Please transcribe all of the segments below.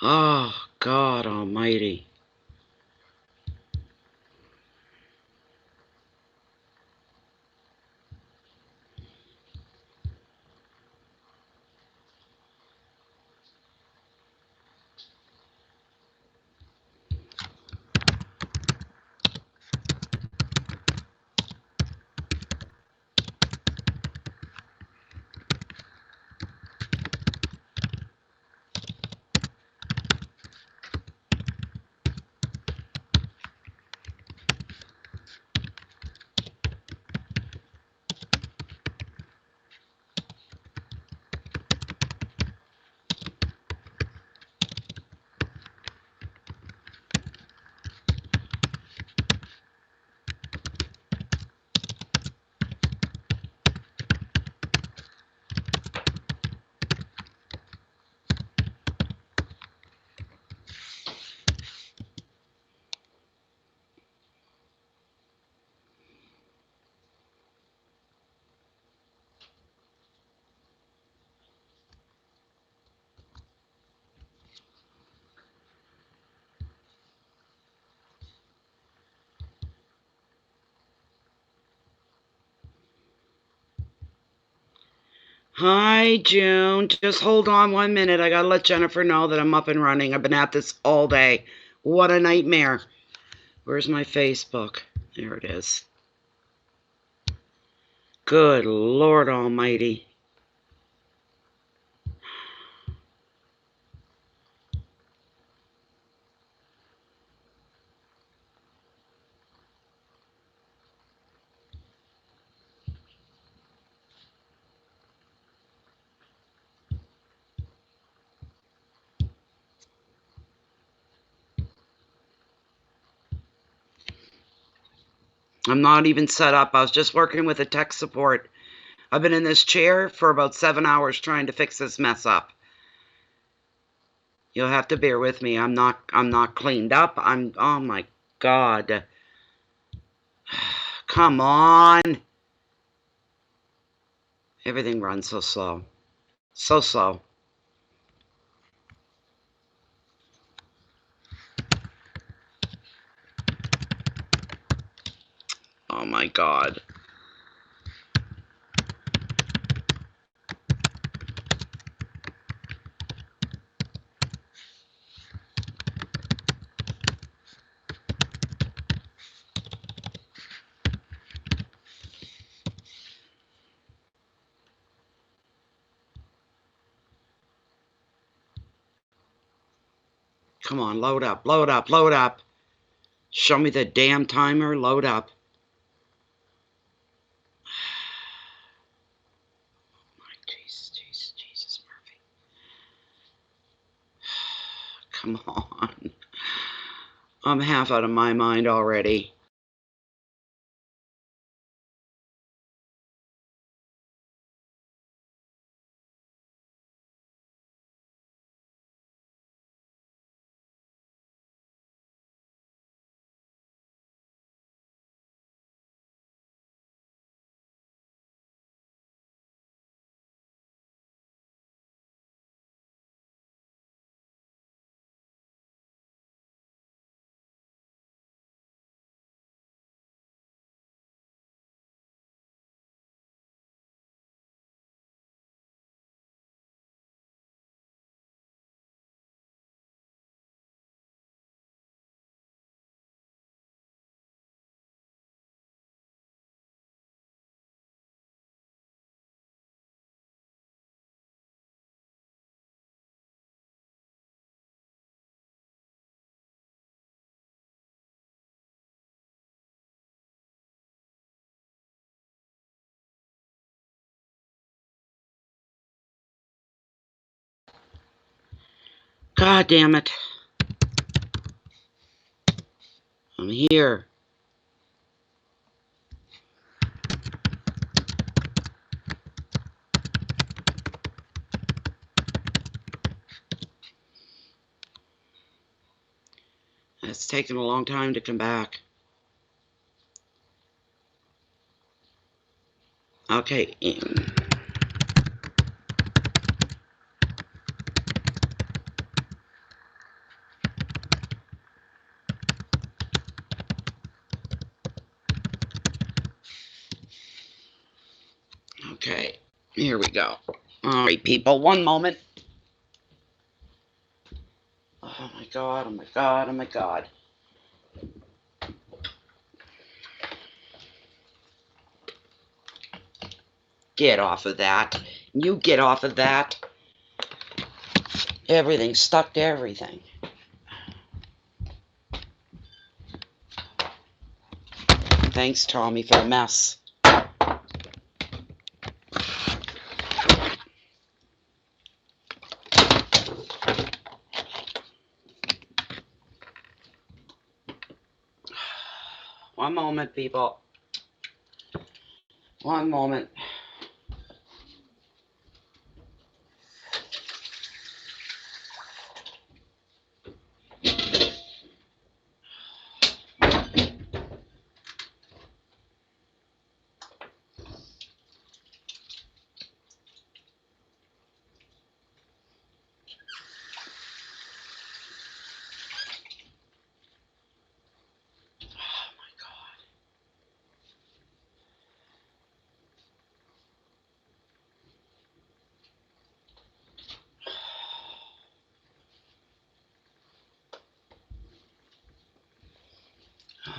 Oh, God almighty. Hi, June. Just hold on 1 minute. I gotta let Jennifer know that I'm up and running. I've been at this all day. What a nightmare. Where's my Facebook? There it is. Good Lord almighty. I'm not even set up. I was just working with a tech support. I've been in this chair for about 7 hours trying to fix this mess up. You'll have to bear with me. I'm not cleaned up. Oh my God. Come on. Everything runs so slow. So slow. Oh my God. Come on, load up, load up, load up. Show me the damn timer, load up. Jesus, Murphy. Come on. I'm half out of my mind already. God damn it. I'm here. It's taken a long time to come back. Okay. Okay, here we go. All right, people, one moment. Oh my God, oh my God, oh my God. Get off of that. You get off of that. Everything's stuck to everything. Thanks, Tommy, for the mess. One moment, people. One moment.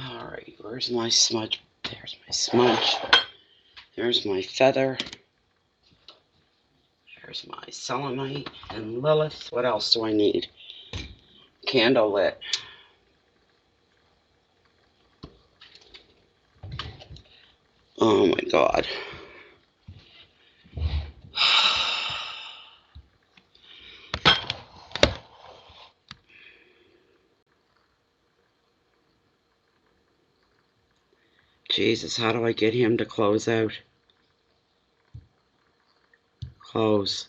All right, where's my smudge? There's my smudge. There's my feather. There's my selenite and Lilith. What else do I need? Candle lit. Oh my God. Jesus, how do I get him to close out? Close.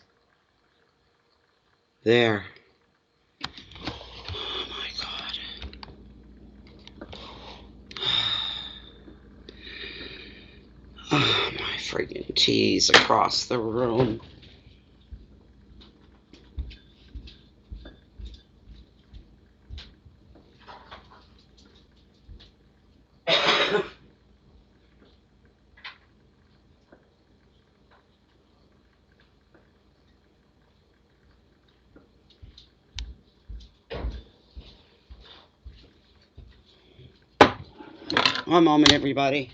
There. Oh my God. Oh my friggin' tees across the room. One moment, everybody.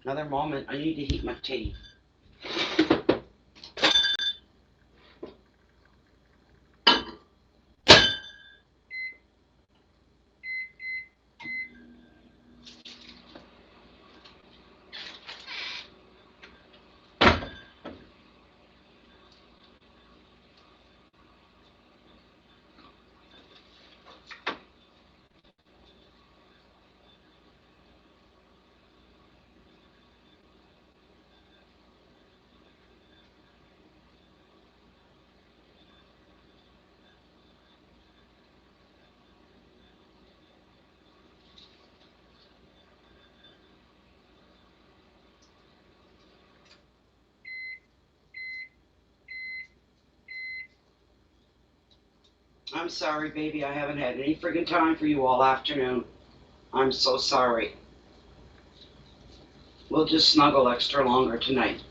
Another moment. I need to heat my tea. I'm sorry, baby. I haven't had any friggin' time for you all afternoon. I'm so sorry. We'll just snuggle extra longer tonight.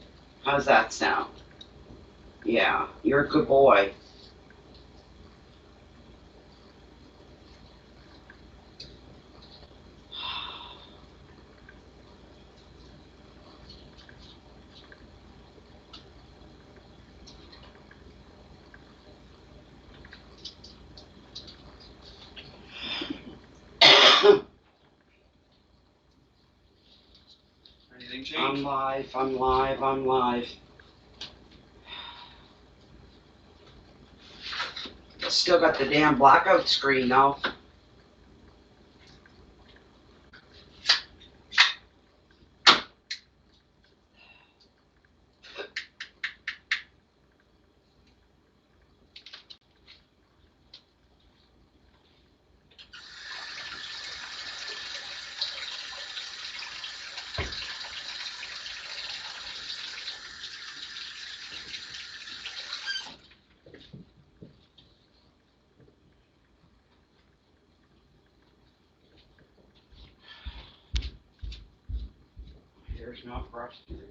How's that sound? Yeah, you're a good boy. Anything change? I'm live, I'm live, I'm live. Still got the damn blackout screen though. Here's not frosty.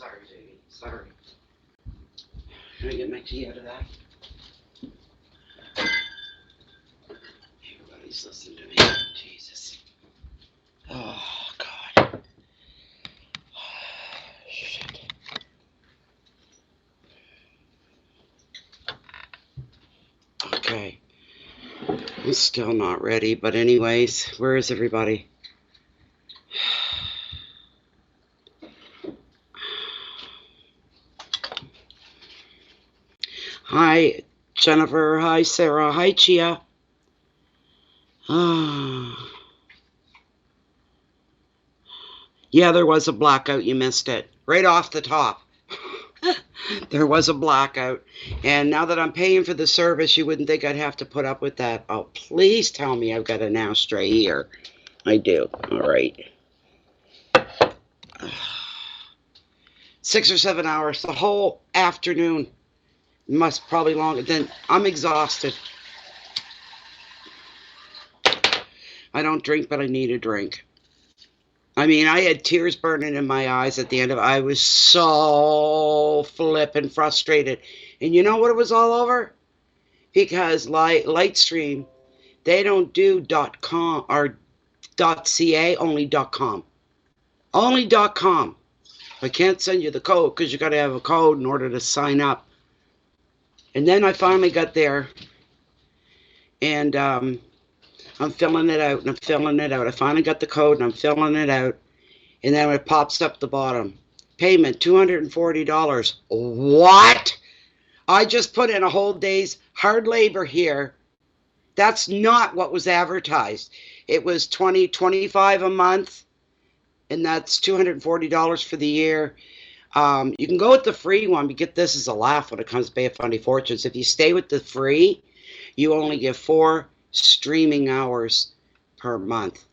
Sorry, Jamie. Sorry. Can I get my tea out of that? Everybody's listening to me. Jesus. Oh, God. Shit. Okay. I'm still not ready, but anyways, where is everybody? Hi, Jennifer. Hi, Sarah. Hi, Chia. Yeah, there was a blackout. You missed it. Right off the top. There was a blackout. And now that I'm paying for the service, you wouldn't think I'd have to put up with that. Oh, please tell me I've got an ashtray here. I do. All right. 6 or 7 hours. The whole afternoon. Must probably longer. Then I'm exhausted. I don't drink, but I need a drink. I mean, I had tears burning in my eyes at the end of it. I was so flippin' frustrated. And you know what it was all over? Because Lightstream, they don't do .com or .ca, only .com. Only .com. I can't send you the code because you got to have a code in order to sign up. And then I finally got there, and I'm filling it out, and I'm filling it out. I finally got the code, and I'm filling it out. And then it pops up the bottom. Payment, $240. What? I just put in a whole day's hard labor here. That's not what was advertised. It was $25 a month, and that's $240 for the year. You can go with the free one, but get this as a laugh when it comes to Bay of Funny Fortunes. If you stay with the free, you only get 4 streaming hours per month.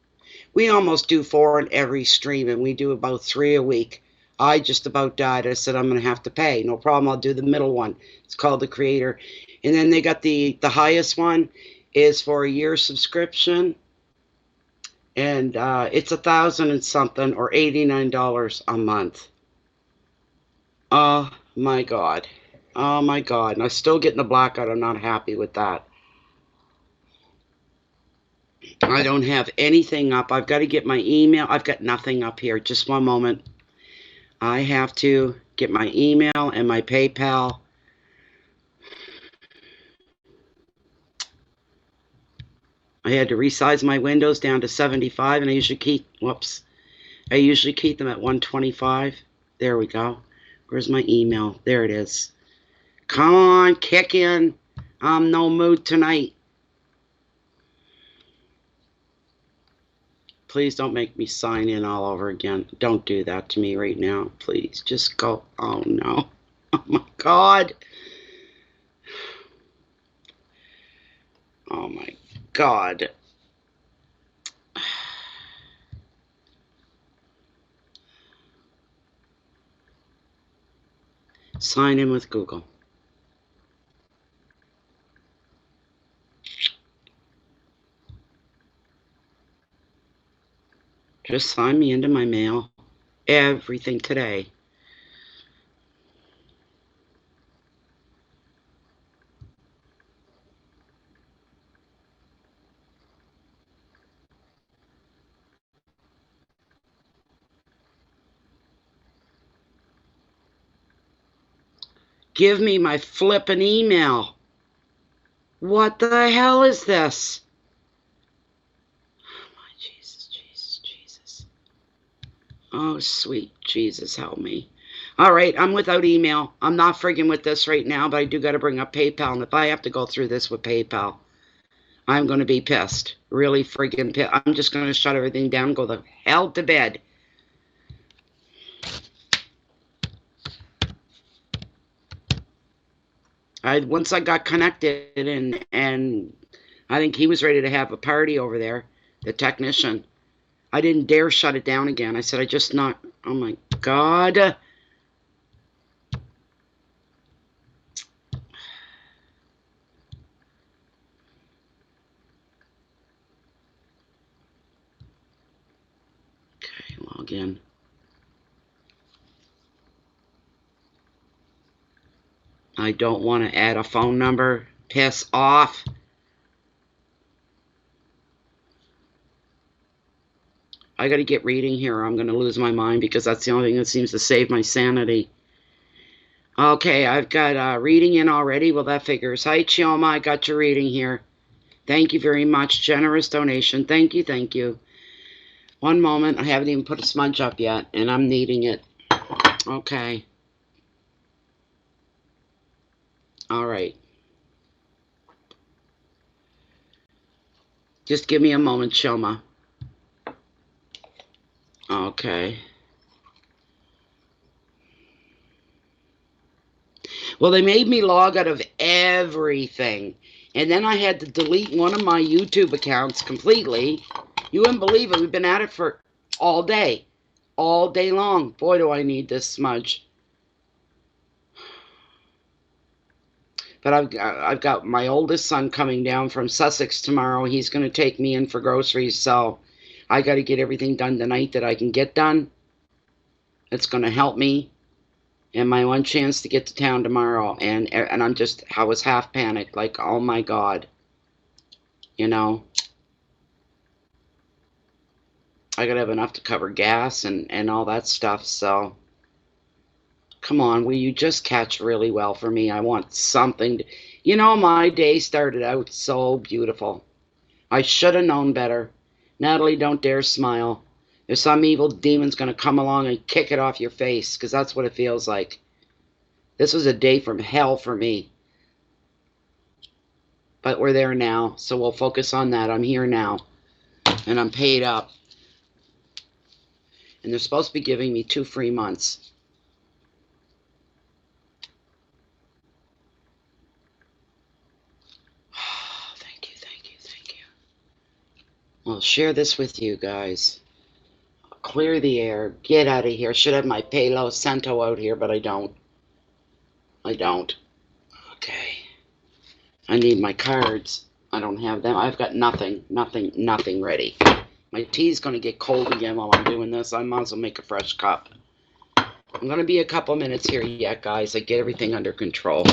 We almost do 4 in every stream, and we do about 3 a week. I just about died. I said, I'm going to have to pay. No problem. I'll do the middle one. It's called The Creator. And then they got the highest one is for a year subscription. And it's $1,000 and something, or $89 a month. Oh, my God. Oh, my God. And I'm still getting the blackout. I'm not happy with that. I don't have anything up. I've got to get my email. I've got nothing up here. Just one moment. I have to get my email and my PayPal. I had to resize my windows down to 75, and I usually keep them at 125. There we go. Where's my email? There it is. Come on, kick in. I'm no mood tonight. Please don't make me sign in all over again. Don't do that to me right now. Please, just go. Oh, no. Oh, my God. Oh, my God. Sign in with Google. Just sign me into my mail. Everything today. Give me my flippin' email. What the hell is this? Oh, my Jesus, Jesus, Jesus. Oh, sweet Jesus, help me. All right, I'm without email. I'm not friggin' with this right now, but I do got to bring up PayPal. And if I have to go through this with PayPal, I'm going to be pissed. Really friggin' pissed. I'm just going to shut everything down and go the hell to bed. Once I got connected, and I think he was ready to have a party over there, the technician. I didn't dare shut it down again. I said, I just not, oh my God. Okay, log in. I don't want to add a phone number. Piss off. I got to get reading here or I'm going to lose my mind because that's the only thing that seems to save my sanity. Okay, I've got reading in already. Well, that figures. Hi, Choma. I got your reading here. Thank you very much. Generous donation. Thank you, thank you. One moment. I haven't even put a smudge up yet, and I'm needing it. Okay. All right. Just give me a moment, Choma. Okay. Well, they made me log out of everything. And then I had to delete one of my YouTube accounts completely. You wouldn't believe it. We've been at it for all day. All day long. Boy, do I need this smudge. But I've got my oldest son coming down from Sussex tomorrow. He's going to take me in for groceries. So I got to get everything done tonight that I can get done. It's going to help me. And my one chance to get to town tomorrow. And I was half panicked. Like, oh my God. You know. I got to have enough to cover gas and all that stuff. So, come on. Will you just catch really well for me? I want something. You know, my day started out so beautiful. I should have known better. Natalie, don't dare smile. There's some evil demon's going to come along and kick it off your face, because that's what it feels like. This was a day from hell for me. But we're there now, so we'll focus on that. I'm here now, and I'm paid up. And they're supposed to be giving me 2 free months. Thank you, thank you, thank you. I'll share this with you guys. Clear the air. Get out of here. Should have my Palo Santo out here, but I don't. I don't. Okay. I need my cards. I don't have them. I've got nothing ready. My tea's going to get cold again while I'm doing this. I might as well make a fresh cup. I'm going to be a couple minutes here yet, guys. I get everything under control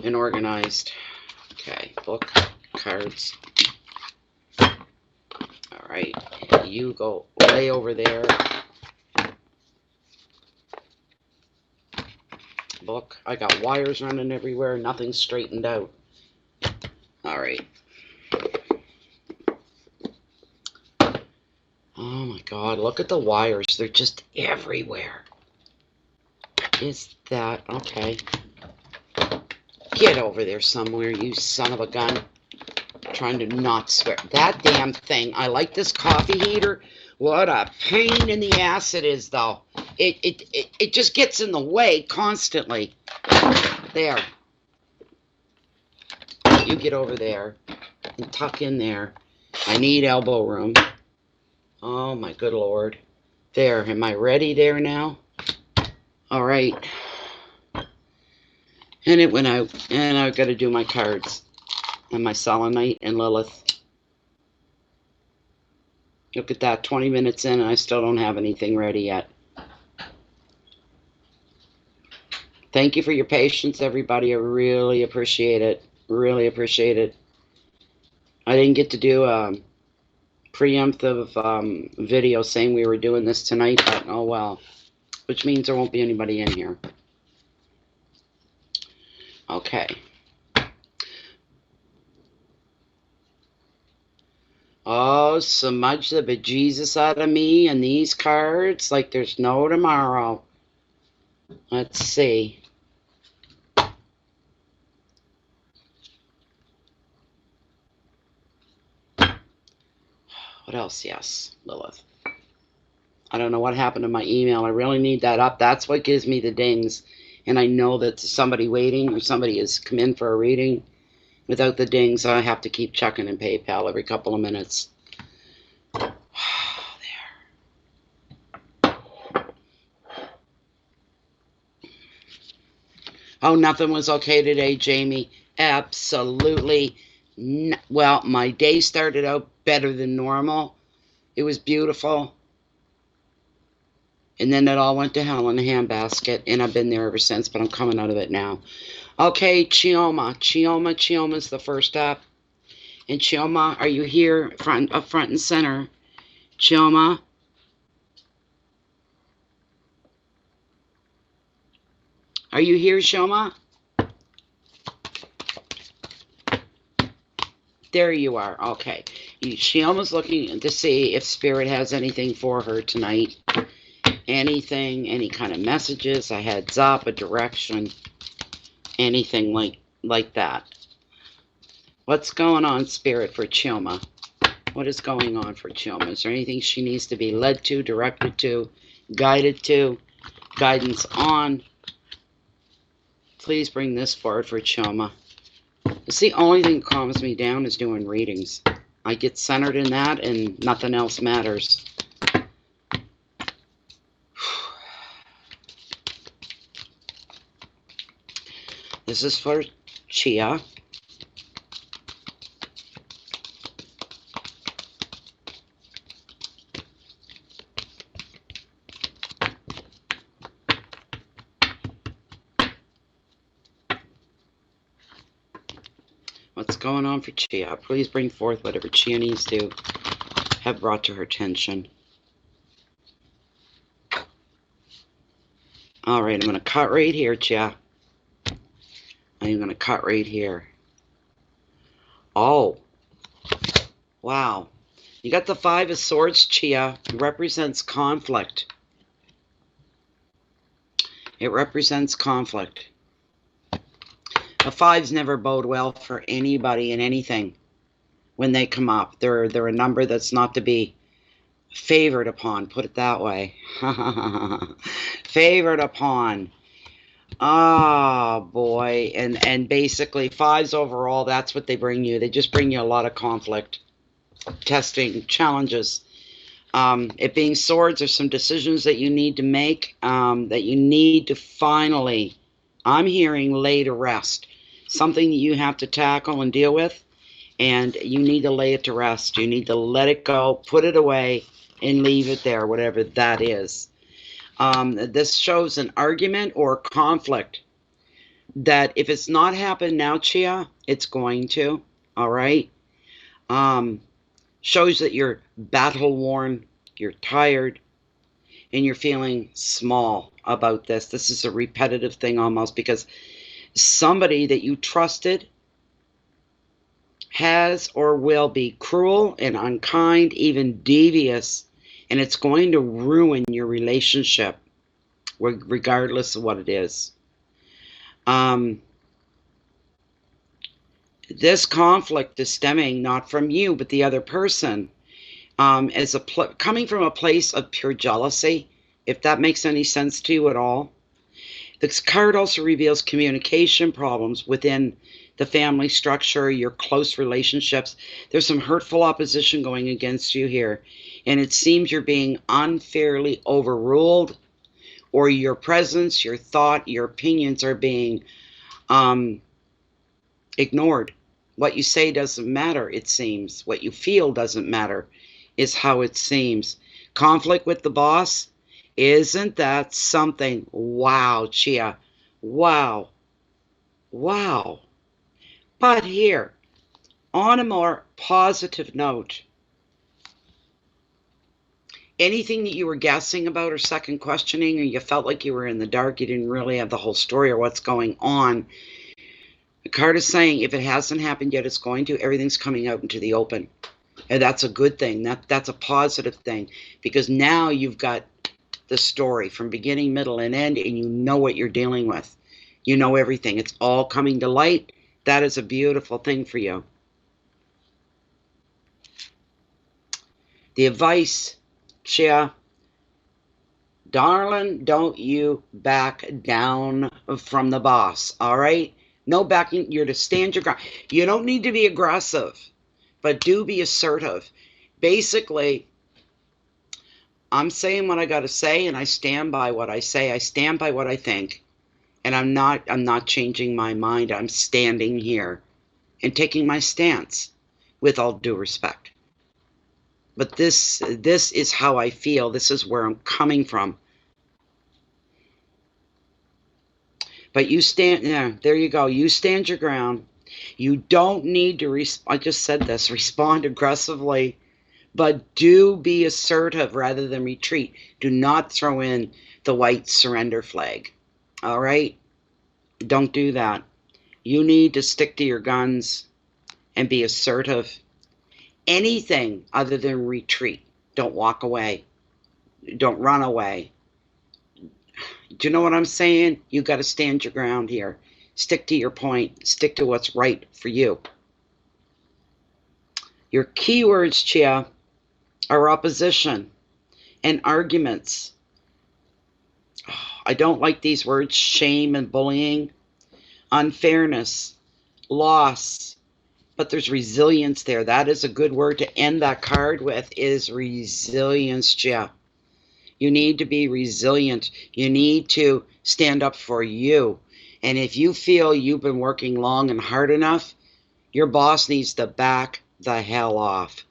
and organized. Okay. Book. Cards. Alright, you go lay over there. Book. I got wires running everywhere. Nothing's straightened out. Alright. Oh my God, look at the wires. They're just everywhere. Is that... Okay. Get over there somewhere, you son of a gun. Trying to not swear. That damn thing. I like this coffee heater. What a pain in the ass it is, though. It just gets in the way constantly. There. You get over there and tuck in there. I need elbow room. Oh, my good Lord. There. Am I ready there now? All right. And it went out. And I've got to do my cards. And my selenite and Lilith. Look at that, 20 minutes in and I still don't have anything ready yet. Thank you for your patience, everybody. I really appreciate it. Really appreciate it. I didn't get to do a preemptive video saying we were doing this tonight, but oh well. Which means there won't be anybody in here. Okay. Oh, smudge the bejesus out of me and these cards like there's no tomorrow. Let's see. What else? Yes, Lilith. I don't know what happened to my email. I really need that up. That's what gives me the dings. And I know that somebody waiting or somebody has come in for a reading. Without the dings, I have to keep checking in PayPal every couple of minutes. There. Oh, nothing was okay today, Jamie. Absolutely. Well, my day started out better than normal. It was beautiful. And then it all went to hell in a handbasket, and I've been there ever since, but I'm coming out of it now. Okay, Choma. Choma's the first step. And Choma, are you here up front and center? Choma? Are you here, Choma? There you are. Okay. Choma's looking to see if Spirit has anything for her tonight. Anything, any kind of messages, a heads up, a direction, anything like that. What's going on, Spirit, for Choma? What is going on for Choma? Is there anything she needs to be led to, directed to, guided to, guidance on? Please bring this forward for Choma. It's the only thing that calms me down is doing readings. I get centered in that and nothing else matters. This is for Chia. What's going on for Chia? Please bring forth whatever Chia needs to have brought to her attention. All right, I'm going to cut right here, Chia. I'm going to cut right here. Oh, wow. You got the Five of Swords, Chia. It represents conflict. It represents conflict. The fives never bode well for anybody and anything when they come up. They're a number that's not to be favored upon, put it that way. Favored upon. Oh, boy. And basically, fives overall, that's what they bring you. They just bring you a lot of conflict, testing, challenges. It being swords, there's some decisions that you need to make, that you need to finally, I'm hearing, lay to rest. Something that you have to tackle and deal with, and you need to lay it to rest. You need to let it go, put it away, and leave it there, whatever that is. This shows an argument or conflict that if it's not happened now, Chia, it's going to, all right? Shows that you're battle-worn, you're tired, and you're feeling small about this. This is a repetitive thing almost, because somebody that you trusted has or will be cruel and unkind, even devious, and it's going to ruin your relationship, regardless of what it is. This conflict is stemming not from you, but the other person, as coming from a place of pure jealousy, if that makes any sense to you at all. This card also reveals communication problems within the family structure, your close relationships. There's some hurtful opposition going against you here, and it seems you're being unfairly overruled, or your presence, your thought, your opinions are being ignored. What you say doesn't matter, it seems. What you feel doesn't matter, is how it seems. Conflict with the boss. Isn't that something? Wow, Chia. Wow. Wow. But here, on a more positive note, anything that you were guessing about or second questioning, or you felt like you were in the dark, you didn't really have the whole story or what's going on, the card is saying if it hasn't happened yet, it's going to. Everything's coming out into the open. And that's a good thing. That's a positive thing, because now you've got the story from beginning, middle, and end, and you know what you're dealing with. You know everything. It's all coming to light. That is a beautiful thing for you. The advice, Chia, darling, don't you back down from the boss, all right? No backing. You're to stand your ground. You don't need to be aggressive, but do be assertive. Basically, I'm saying what I got to say, and I stand by what I say. I stand by what I think, and I'm not changing my mind. I'm standing here and taking my stance with all due respect. But this is how I feel. This is where I'm coming from. But you stand, yeah, there you go. You stand your ground. You don't need to, I just said this, respond aggressively, but do be assertive rather than retreat. Do not throw in the white surrender flag. All right? Don't do that. You need to stick to your guns and be assertive. Anything other than retreat. Don't walk away. Don't run away. Do you know what I'm saying? You got to stand your ground here. Stick to your point. Stick to what's right for you. Your keywords, Chia, are opposition and arguments. I don't like these words: shame and bullying, unfairness, loss. But there's resilience there. That is a good word to end that card with, is resilience, Chia. You need to be resilient. You need to stand up for you. And if you feel you've been working long and hard enough, your boss needs to back the hell off.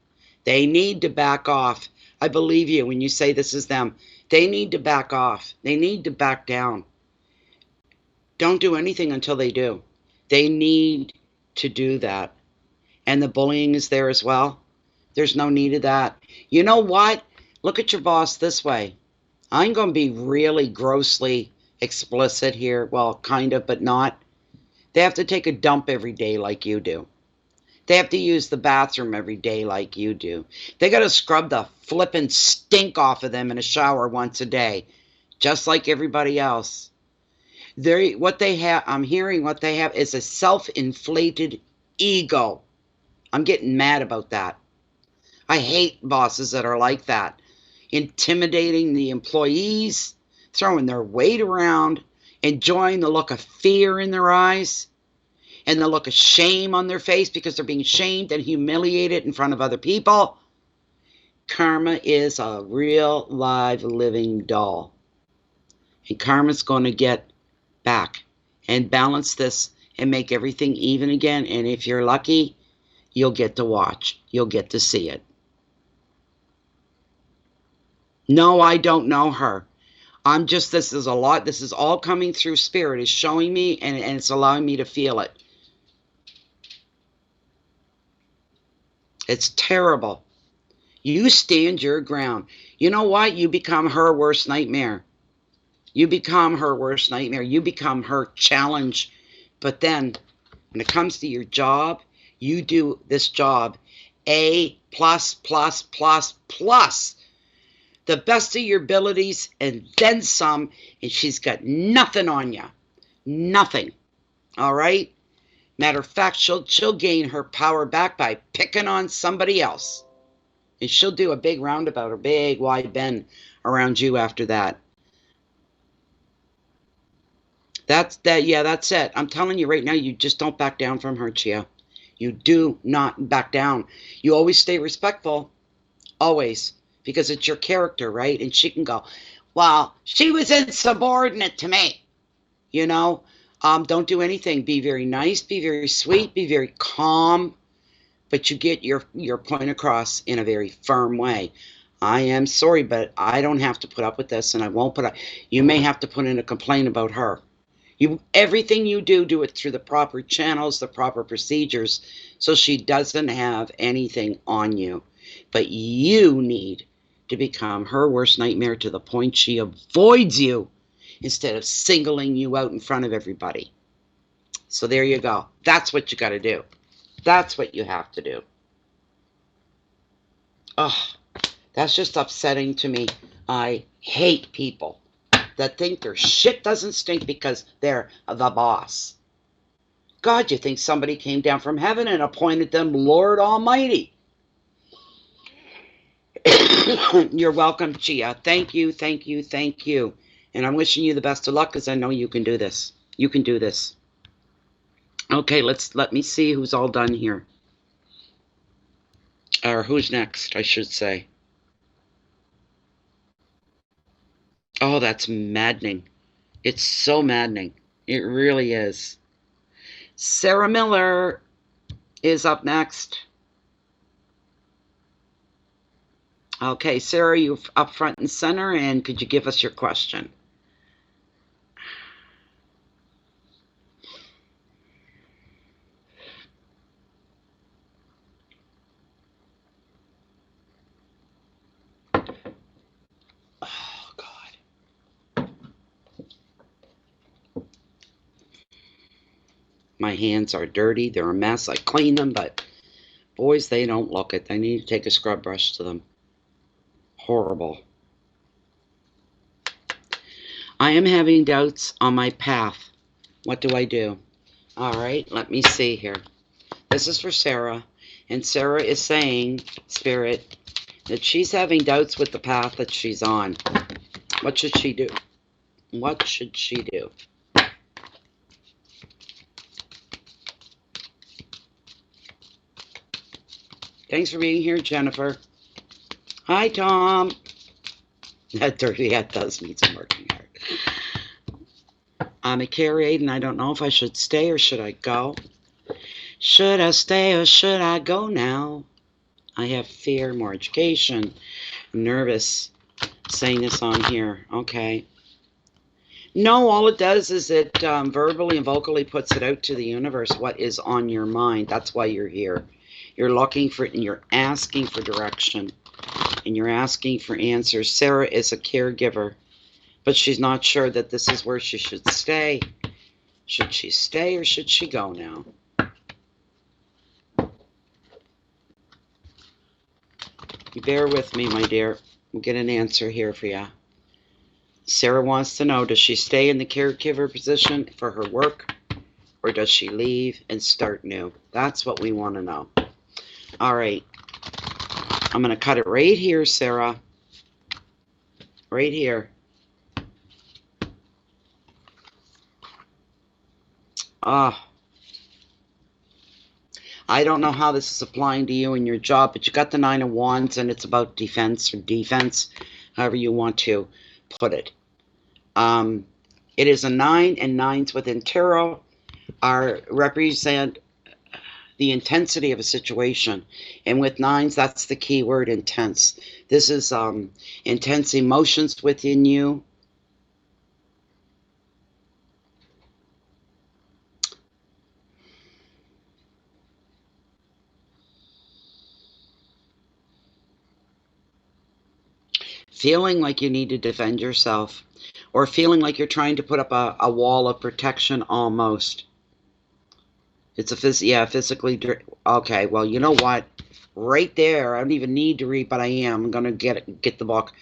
They need to back off. I believe you when you say this is them. They need to back off. They need to back down. Don't do anything until they do. They need to do that. And the bullying is there as well. There's no need of that. You know what? Look at your boss this way. I'm going to be really grossly explicit here. Well, kind of, but not. They have to take a dump every day like you do. They have to use the bathroom every day like you do. They got to scrub the flippin' stink off of them in a shower once a day, just like everybody else. I'm hearing what they have is a self-inflated ego. I'm getting mad about that. I hate bosses that are like that. Intimidating the employees, throwing their weight around, enjoying the look of fear in their eyes, and the look of shame on their face because they're being shamed and humiliated in front of other people. Karma is a real, live, living doll. And karma's going to get back and balance this and make everything even again. And if you're lucky, you'll get to watch. You'll get to see it. No, I don't know her. This is a lot. This is all coming through spirit. It's showing me and it's allowing me to feel it. It's terrible. You stand your ground. You know what? You become her worst nightmare. You become her worst nightmare. You become her challenge. But then, when it comes to your job, you do this job A++++. The best of your abilities and then some, and she's got nothing on you. Nothing. All right? Matter of fact, she'll gain her power back by picking on somebody else. And she'll do a big roundabout or big wide bend around you after that. That's it. I'm telling you right now, you just don't back down from her, Chia. You do not back down. You always stay respectful. Always. Because it's your character, right? And she can go, well, she was insubordinate to me. You know? Don't do anything. Be very nice. Be very sweet. Be very calm. But you get your point across in a very firm way. I am sorry, but I don't have to put up with this, and I won't put up. You may have to put in a complaint about her. Everything you do it through the proper channels, the proper procedures, so she doesn't have anything on you. But you need to become her worst nightmare to the point she avoids you instead of singling you out in front of everybody. So there you go. That's what you got to do. That's what you have to do. Oh, that's just upsetting to me. I hate people that think their shit doesn't stink because they're the boss. God, you think somebody came down from heaven and appointed them Lord Almighty. You're welcome, Chia. Thank you, thank you, thank you. And I'm wishing you the best of luck because I know you can do this. You can do this. Okay, let me see who's all done here. Or who's next, I should say. Oh, that's maddening. It's so maddening. It really is. Sarah Miller is up next. Okay, Sarah, you're up front and center, and could you give us your question? My hands are dirty. They're a mess. I clean them, but boys, they don't look it. I need to take a scrub brush to them. Horrible. I am having doubts on my path. What do I do? All right, let me see here. This is for Sarah. And Sarah is saying, Spirit, that she's having doubts with the path that she's on. What should she do? What should she do? Thanks for being here, Jennifer. Hi, Tom. That dirty hat does need some working hard. I'm a care aide, and I don't know if I should stay or should I go. Should I stay or should I go now? I have fear, more education. I'm nervous saying this on here. Okay. No, all it does is it verbally and vocally puts it out to the universe what is on your mind. That's why you're here. You're looking for it and you're asking for direction. And you're asking for answers. Sarah is a caregiver, but she's not sure that this is where she should stay. Should she stay or should she go now? You bear with me, my dear. We'll get an answer here for you. Sarah wants to know, does she stay in the caregiver position for her work, or does she leave and start new? That's what we want to know. All right. I'm going to cut it right here, Sarah. Right here. Ah. I don't know how this is applying to you in your job, but you got the 9 of Wands, and it's about defense or defense, however you want to put it. It is a 9, and 9s within tarot represent the intensity of a situation. And with 9s, that's the key word, intense. This is intense emotions within you. Feeling like you need to defend yourself, or feeling like you're trying to put up a wall of protection almost. It's a physically. Okay, well, you know what? Right there, I don't even need to read, but I am. I'm going to get the book.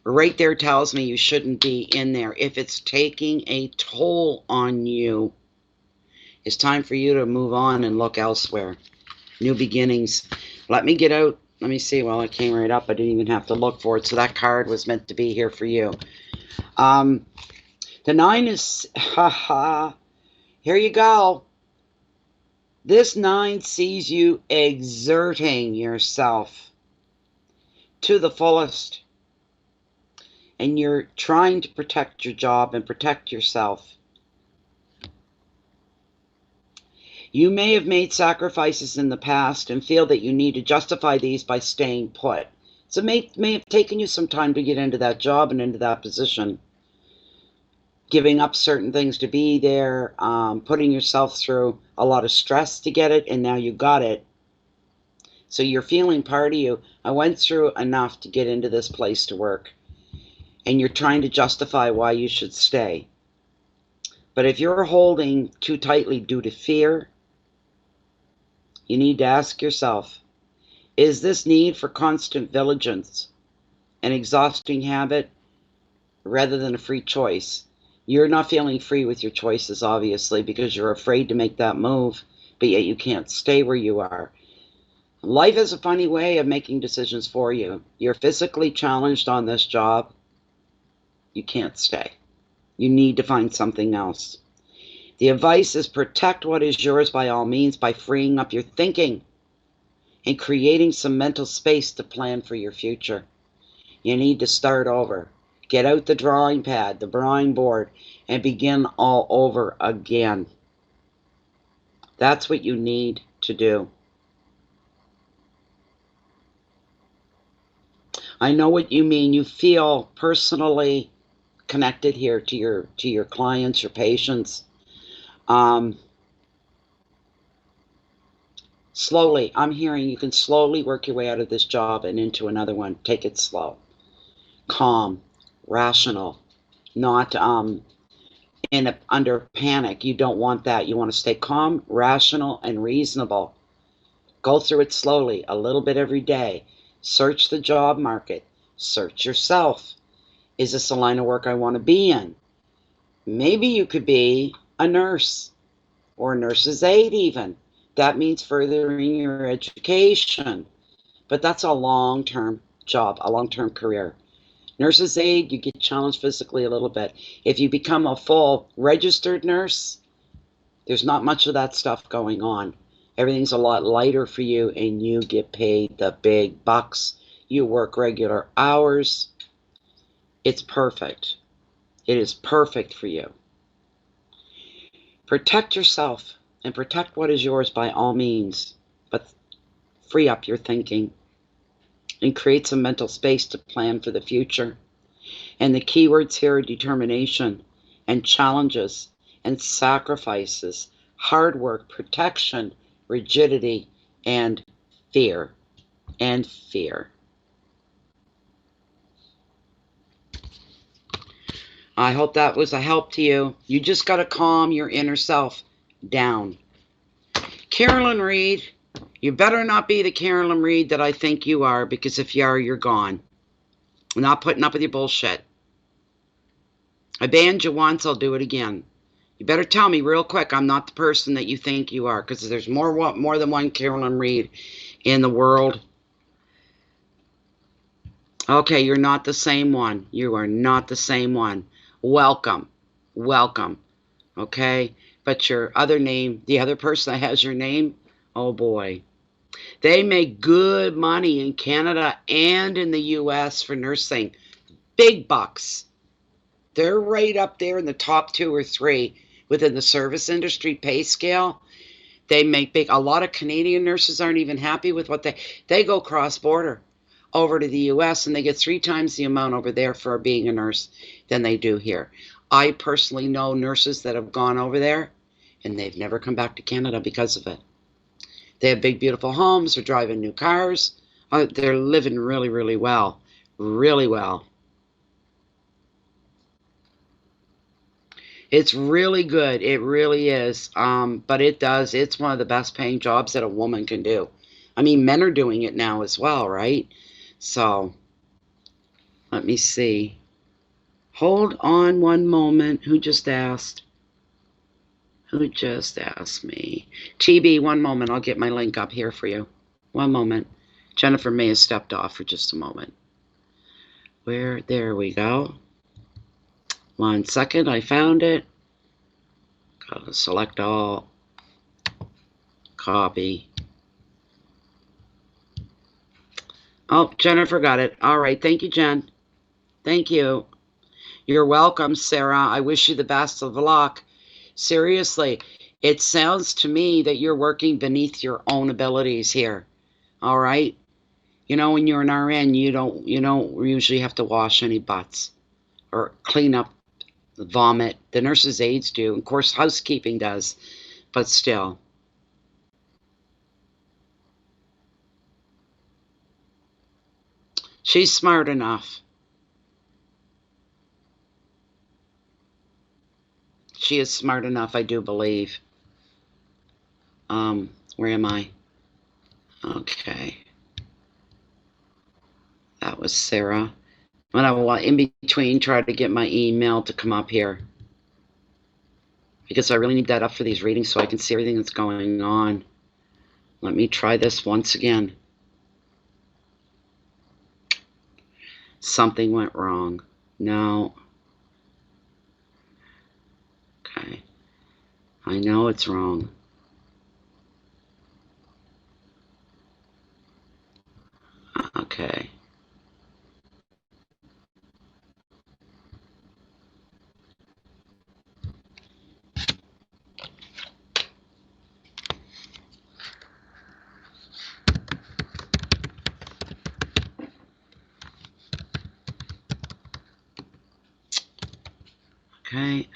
Right there tells me you shouldn't be in there. If it's taking a toll on you, it's time for you to move on and look elsewhere. New beginnings. Let me get out. Let me see. Well, it came right up. I didn't even have to look for it. So that card was meant to be here for you. The 9 is, here you go. This 9 sees you exerting yourself to the fullest. And you're trying to protect your job and protect yourself. You may have made sacrifices in the past and feel that you need to justify these by staying put. So it may have taken you some time to get into that job and into that position. Giving up certain things to be there, putting yourself through a lot of stress to get it, and now you got it. So you're feeling part of you. I went through enough to get into this place to work. And you're trying to justify why you should stay. But if you're holding too tightly due to fear, you need to ask yourself, is this need for constant vigilance an exhausting habit rather than a free choice? You're not feeling free with your choices, obviously, because you're afraid to make that move, but yet you can't stay where you are. Life is a funny way of making decisions for you. You're physically challenged on this job. You can't stay. You need to find something else. The advice is protect what is yours by all means by freeing up your thinking and creating some mental space to plan for your future. You need to start over. Get out the drawing pad, the drawing board, and begin all over again. That's what you need to do. I know what you mean. You feel personally connected here to your clients, your patients. Slowly, I'm hearing you can slowly work your way out of this job and into another one. Take it slow. Calm, rational, not under panic. You don't want that. You want to stay calm, rational, and reasonable. Go through it slowly, a little bit every day. Search the job market. Search yourself. Is this a line of work I want to be in? Maybe you could be a nurse or a nurse's aide even. That means furthering your education. But that's a long-term job, a long-term career. Nurse's aide, you get challenged physically a little bit. If you become a full registered nurse, there's not much of that stuff going on. Everything's a lot lighter for you, and you get paid the big bucks. You work regular hours. It's perfect. It is perfect for you. Protect yourself and protect what is yours by all means, but free up your thinking and create some mental space to plan for the future. And the keywords here are determination and challenges and sacrifices, hard work, protection, rigidity, and fear. And fear. I hope that was a help to you. You just got to calm your inner self down. Carolyn Reed, you better not be the Carolyn Reed that I think you are, because if you are, you're gone. I'm not putting up with your bullshit. I banned you once, I'll do it again. You better tell me real quick I'm not the person that you think you are, because there's more than one Carolyn Reed in the world. Okay, you're not the same one. You are not the same one. Welcome. Welcome. Okay? But your other name, the other person that has your name, oh boy. They make good money in Canada and in the US for nursing. Big bucks. They're right up there in the top 2 or 3 within the service industry pay scale. They make big. A lot of Canadian nurses aren't even happy with what they go cross-border over to the US, and they get 3 times the amount over there for being a nurse than they do here. I personally know nurses that have gone over there, and they've never come back to Canada because of it. They have big, beautiful homes. They're driving new cars. They're living really, really well. Really well. It's really good. It really is. But it's one of the best paying jobs that a woman can do. I mean, men are doing it now as well, right? So, let me see. Hold on one moment. Who just asked? Who just asked me? TB, one moment. I'll get my link up here for you. One moment. Jennifer may have stepped off for just a moment. There we go. 1 second. I found it. Gotta select all. Copy. Oh, Jennifer got it. All right. Thank you, Jen. Thank you. You're welcome, Sarah. I wish you the best of luck. Seriously, it sounds to me that you're working beneath your own abilities here. All right? You know, when you're an RN, you don't usually have to wash any butts or clean up the vomit. The nurses' aides do. Of course, housekeeping does, but still. She's smart enough. She is smart enough, I do believe. Where am I? Okay. That was Sarah. When I will, in between, try to get my email to come up here. Because I really need that up for these readings so I can see everything that's going on. Let me try this once again. Something went wrong. No. Okay. I know it's wrong. Okay. Okay.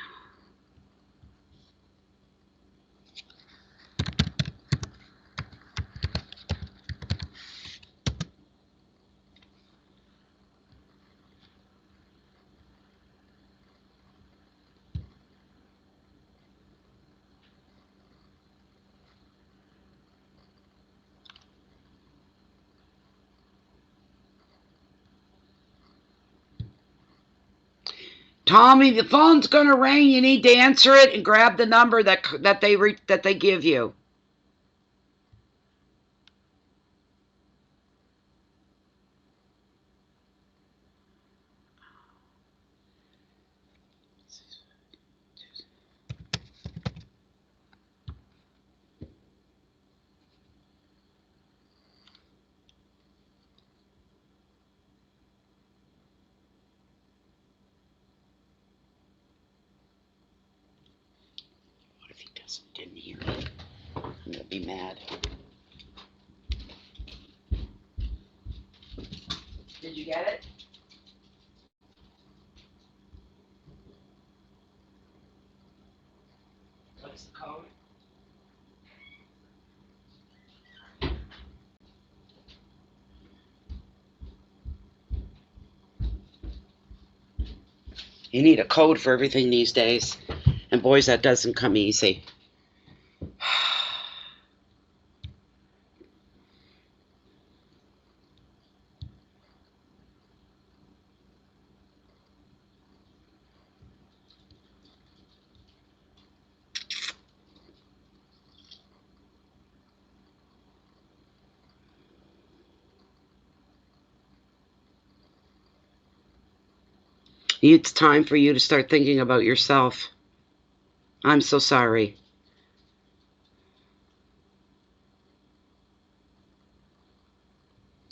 Tommy, the phone's gonna ring. You need to answer it and grab the number that they give you. What if he didn't hear me? I'm gonna be mad. Did you get it? What's the code? You need a code for everything these days. And boys, that doesn't come easy. It's time for you to start thinking about yourself. I'm so sorry.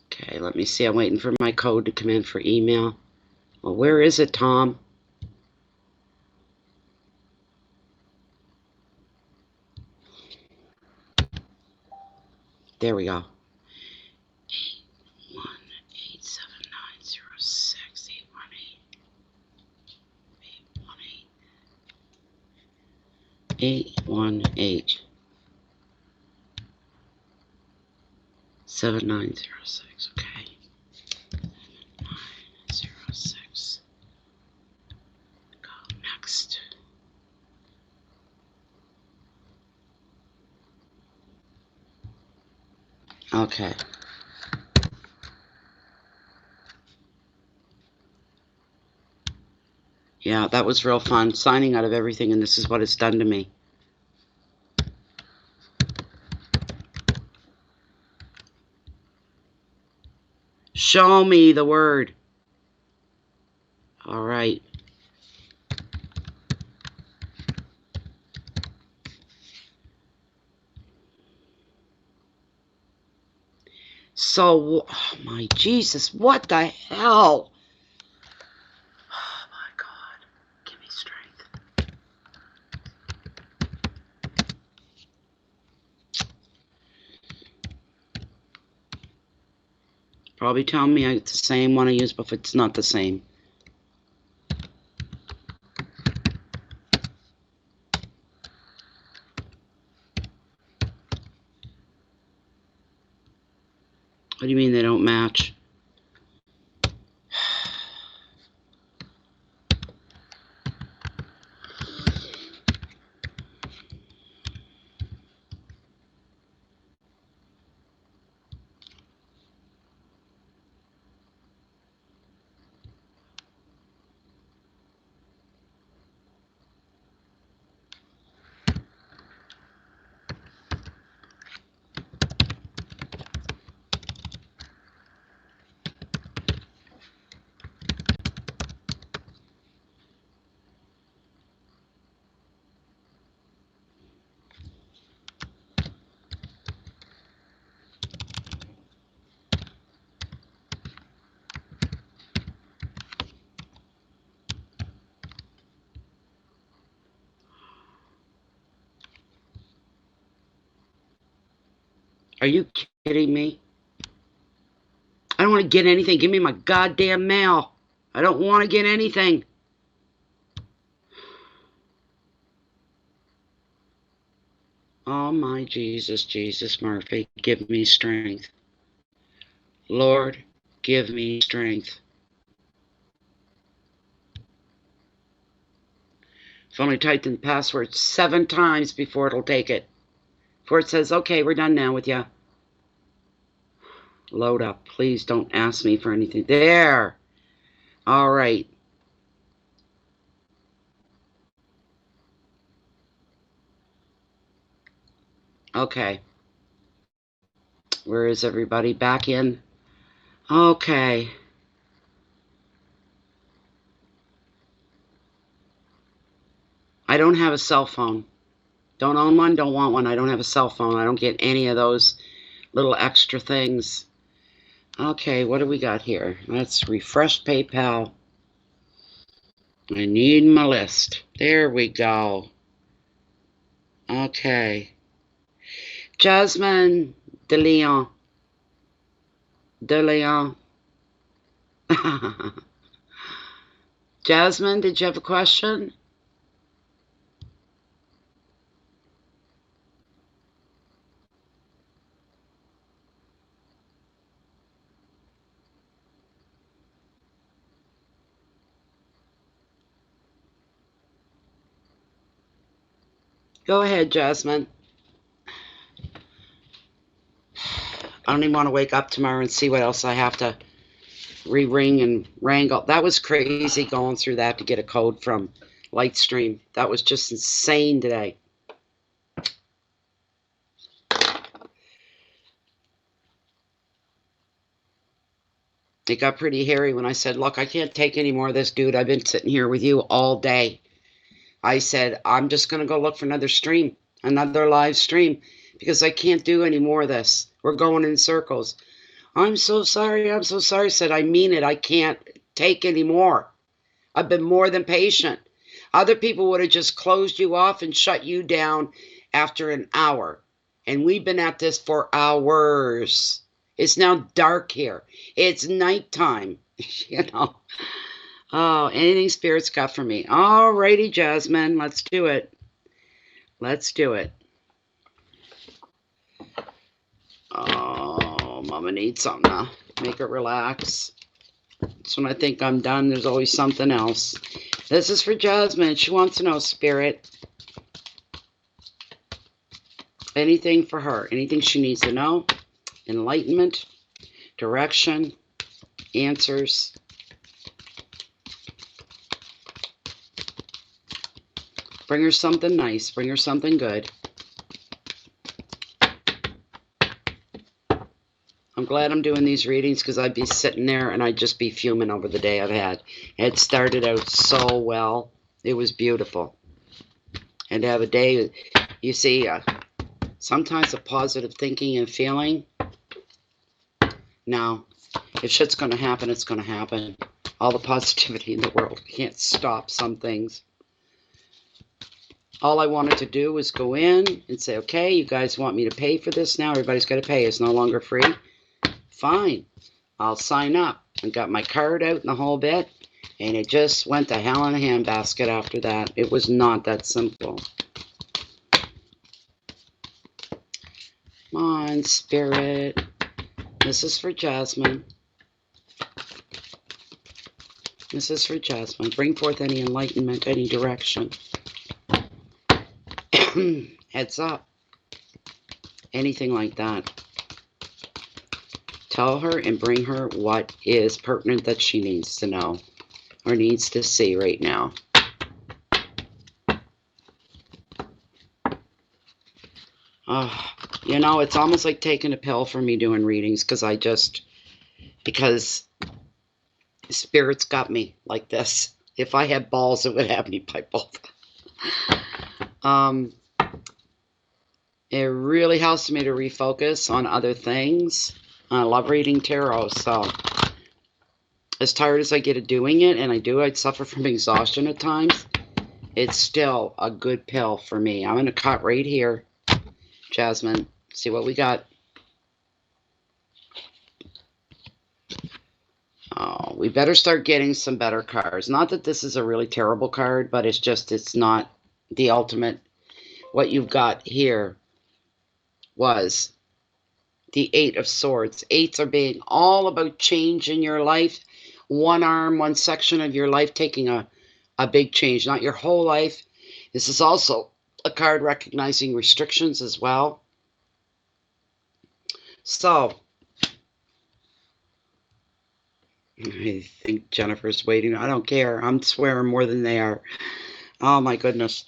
Okay, let me see. I'm waiting for my code to come in for email. Well, where is it, Tom? There we go. 818-790-6. 818-7906. Okay. 906. Go next. Okay. Yeah, that was real fun, signing out of everything, and this is what it's done to me. Show me the word. All right. So, oh my Jesus, what the hell? Oh my God, give me strength. Probably telling me it's the same one I used, but it's not the same. What do you mean they don't match? Are you kidding me? I don't want to get anything. Give me my goddamn mail. I don't want to get anything. Oh my Jesus, Jesus Murphy, give me strength. Lord, give me strength. I've only typed in the password 7 times before it'll take it. Before it says, okay, we're done now with you. Load up. Please don't ask me for anything. There. All right. Okay. Where is everybody? Back in? Okay. I don't have a cell phone. Don't own one, don't want one. I don't have a cell phone. I don't get any of those little extra things. Okay, what do we got here? Let's refresh PayPal. I need my list. There we go. Okay. Jasmine, DeLeon. DeLeon. Jasmine, did you have a question? Go ahead, Jasmine. I don't even want to wake up tomorrow and see what else I have to re-ring and wrangle. That was crazy going through that to get a code from Lightstream. That was just insane today. It got pretty hairy when I said, look, I can't take any more of this, dude. I've been sitting here with you all day. I said, I'm just going to go look for another stream, another live stream, because I can't do any more of this. We're going in circles. I'm so sorry. I'm so sorry. I said, I mean it. I can't take any more. I've been more than patient. Other people would have just closed you off and shut you down after an hour. And we've been at this for hours. It's now dark here. It's nighttime, you know. Oh, anything Spirit's got for me. Alrighty, Jasmine. Let's do it. Let's do it. Oh, Mama needs something to make her relax. So when I think I'm done, there's always something else. This is for Jasmine. She wants to know, Spirit. Anything for her. Anything she needs to know. Enlightenment. Direction. Answers. Bring her something nice. Bring her something good. I'm glad I'm doing these readings because I'd be sitting there and I'd just be fuming over the day I've had. It started out so well. It was beautiful. And to have a day, you see, sometimes a positive thinking and feeling. Now, if shit's going to happen, it's going to happen. All the positivity in the world can't stop some things. All I wanted to do was go in and say, okay, you guys want me to pay for this now? Everybody's got to pay. It's no longer free. Fine. I'll sign up. I got my card out and the whole bit. And it just went to hell in a handbasket after that. It was not that simple. Come on, Spirit. This is for Jasmine. This is for Jasmine. Bring forth any enlightenment, any direction. Heads up. Anything like that. Tell her and bring her what is pertinent that she needs to know or needs to see right now. You know, it's almost like taking a pill for me doing readings because Spirit's got me like this. If I had balls, it would have me by both. It really helps me to refocus on other things. I love reading tarot, so as tired as I get of doing it, and I'd suffer from exhaustion at times, it's still a good pill for me. I'm going to cut right here, Jasmine. See what we got. Oh, we better start getting some better cards. Not that this is a really terrible card, but it's not the ultimate. What you've got here was the Eight of Swords. Eights are being all about change in your life. One section of your life taking a big change. Not your whole life. This is also a card recognizing restrictions as well. So, I think Jennifer's waiting. I don't care. I'm swearing more than they are. Oh my goodness.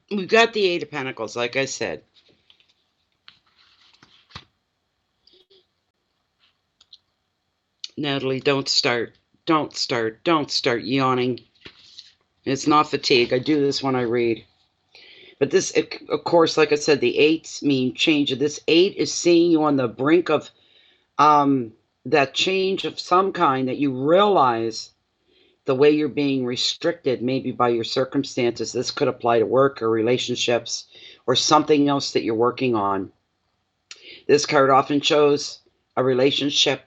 We've got the Eight of Pentacles, like I said. Natalie, don't start yawning. It's not fatigue. I do this when I read. But this, of course, like I said, the eights mean change. This eight is seeing you on the brink of that change of some kind, that you realize the way you're being restricted, maybe by your circumstances. This could apply to work or relationships or something else that you're working on. This card often shows a relationship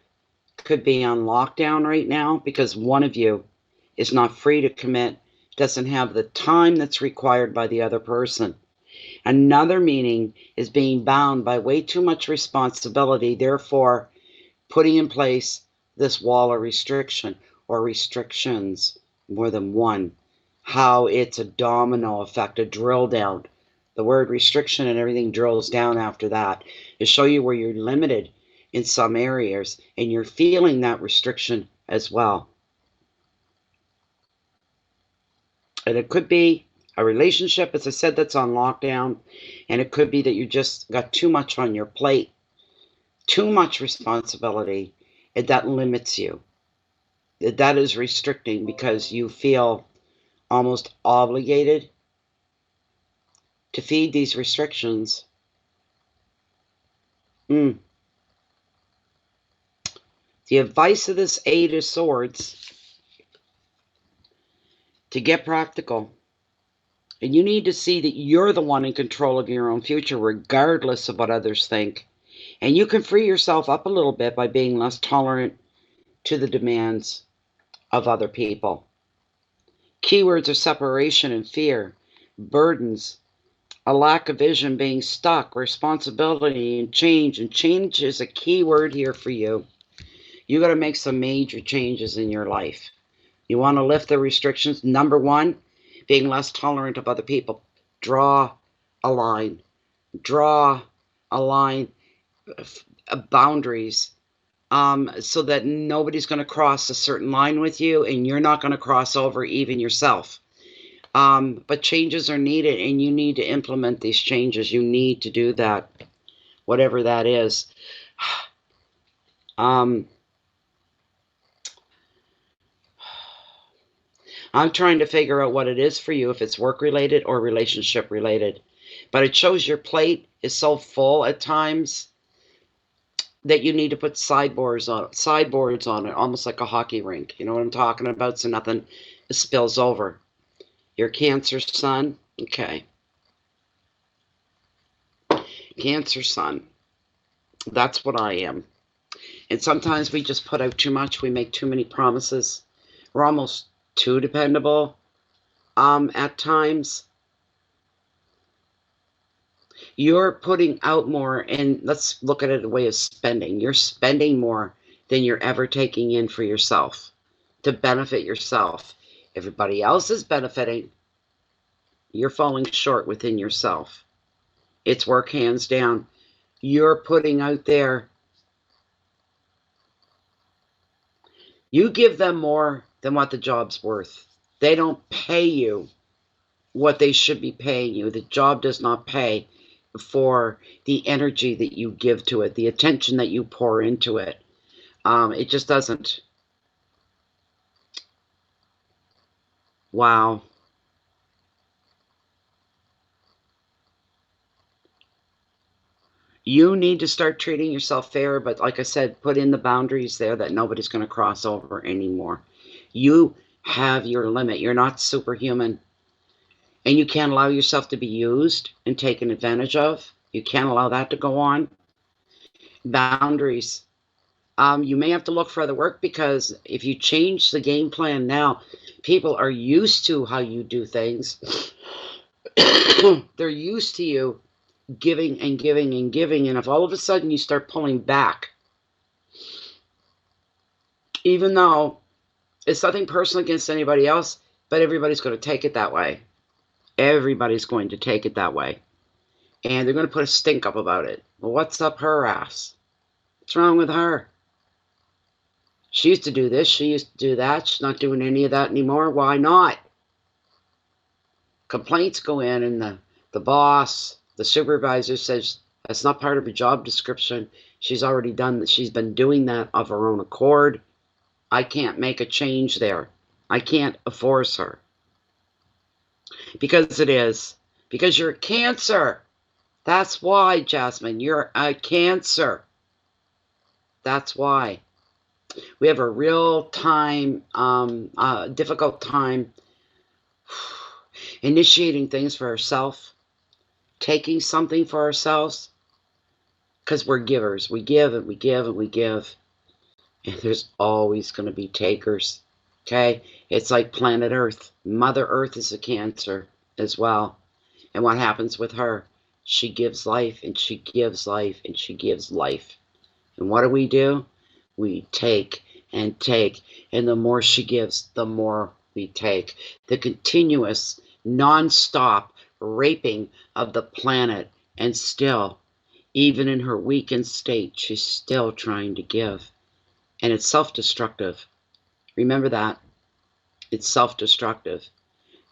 could be on lockdown right now because one of you is not free to commit, doesn't have the time that's required by the other person. Another meaning is being bound by way too much responsibility, therefore putting in place this wall of restriction or restrictions, more than one. How it's a domino effect, a drill down. The word restriction and everything drills down after that to show you where you're limited in some areas and you're feeling that restriction as well. And it could be a relationship, as I said, that's on lockdown, and it could be that you just got too much on your plate, too much responsibility, and that limits you. That is restricting because you feel almost obligated to feed these restrictions. The advice of this Eight of Swords, to get practical. And you need to see that you're the one in control of your own future, regardless of what others think. And you can free yourself up a little bit by being less tolerant to the demands of other people. Keywords are separation and fear, burdens, a lack of vision, being stuck, responsibility, and change. And change is a key word here for you. You got to make some major changes in your life. You want to lift the restrictions. Number one, being less tolerant of other people. Draw a line. Draw a line of boundaries so that nobody's going to cross a certain line with you, and you're not going to cross over even yourself. But changes are needed, and you need to implement these changes. You need to do that, whatever that is. I'm trying to figure out what it is for you, if it's work-related or relationship-related. But it shows your plate is so full at times that you need to put sideboards on it, almost like a hockey rink. You know what I'm talking about? So nothing spills over. Your Cancer sun? Okay. Cancer sun. That's what I am. And sometimes we just put out too much. We make too many promises. We're almost too dependable at times. You're putting out more, and let's look at it a way of spending. You're spending more than you're ever taking in for yourself to benefit yourself. Everybody else is benefiting. You're falling short within yourself. It's work hands down. You're putting out there. You give them more than what the job's worth. They don't pay you what they should be paying you. The job does not pay for the energy that you give to it, the attention that you pour into it. It just doesn't. Wow. You need to start treating yourself fair, but like I said, put in the boundaries there that nobody's going to cross over anymore. You have your limit. You're not superhuman. And you can't allow yourself to be used and taken advantage of. You can't allow that to go on. Boundaries. You may have to look for other work, because if you change the game plan now, people are used to how you do things. They're used to you giving and giving and giving. And if all of a sudden you start pulling back, even though it's nothing personal against anybody else, but everybody's going to take it that way. Everybody's going to take it that way. And they're going to put a stink up about it. Well, what's up her ass? What's wrong with her? She used to do this. She used to do that. She's not doing any of that anymore. Why not? complaints go in and the boss, the supervisor says that's not part of her job description. She's already done that. She's been doing that of her own accord. I can't make a change there. I can't force her. Because it is. Because you're a Cancer. That's why, Jasmine. You're a Cancer. That's why. We have a real difficult time initiating things for ourselves, taking something for ourselves, because we're givers. We give and we give and we give. And there's always going to be takers. Okay? It's like planet Earth. Mother Earth is a Cancer as well. And what happens with her? She gives life and she gives life and she gives life. And what do? We take and take. And the more she gives, the more we take. The continuous, non-stop raping of the planet. And still, even in her weakened state, she's still trying to give. And it's self-destructive. Remember that. It's self-destructive.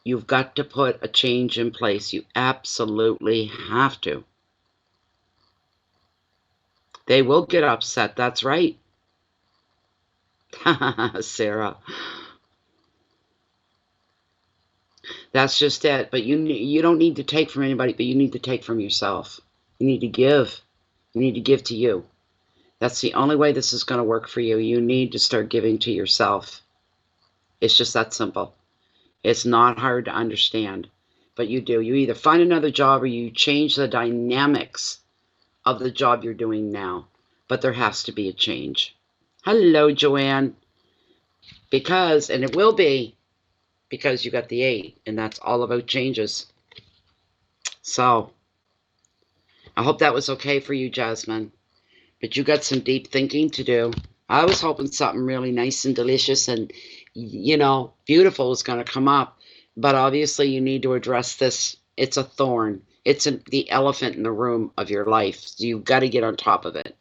You've got to put a change in place. You absolutely have to. They will get upset. That's right. Sarah. That's just it. But you don't need to take from anybody, but you need to take from yourself. You need to give. You need to give to you. That's the only way this is going to work for you. You need to start giving to yourself. It's just that simple. It's not hard to understand, but you do. You either find another job or you change the dynamics of the job you're doing now. But there has to be a change. Hello, Joanne. Because, and it will be, because you got the 8, and that's all about changes. So, I hope that was okay for you, Jasmine. But you got some deep thinking to do. I was hoping something really nice and delicious and, beautiful was going to come up. But obviously you need to address this. It's a thorn. It's the elephant in the room of your life. You've got to get on top of it.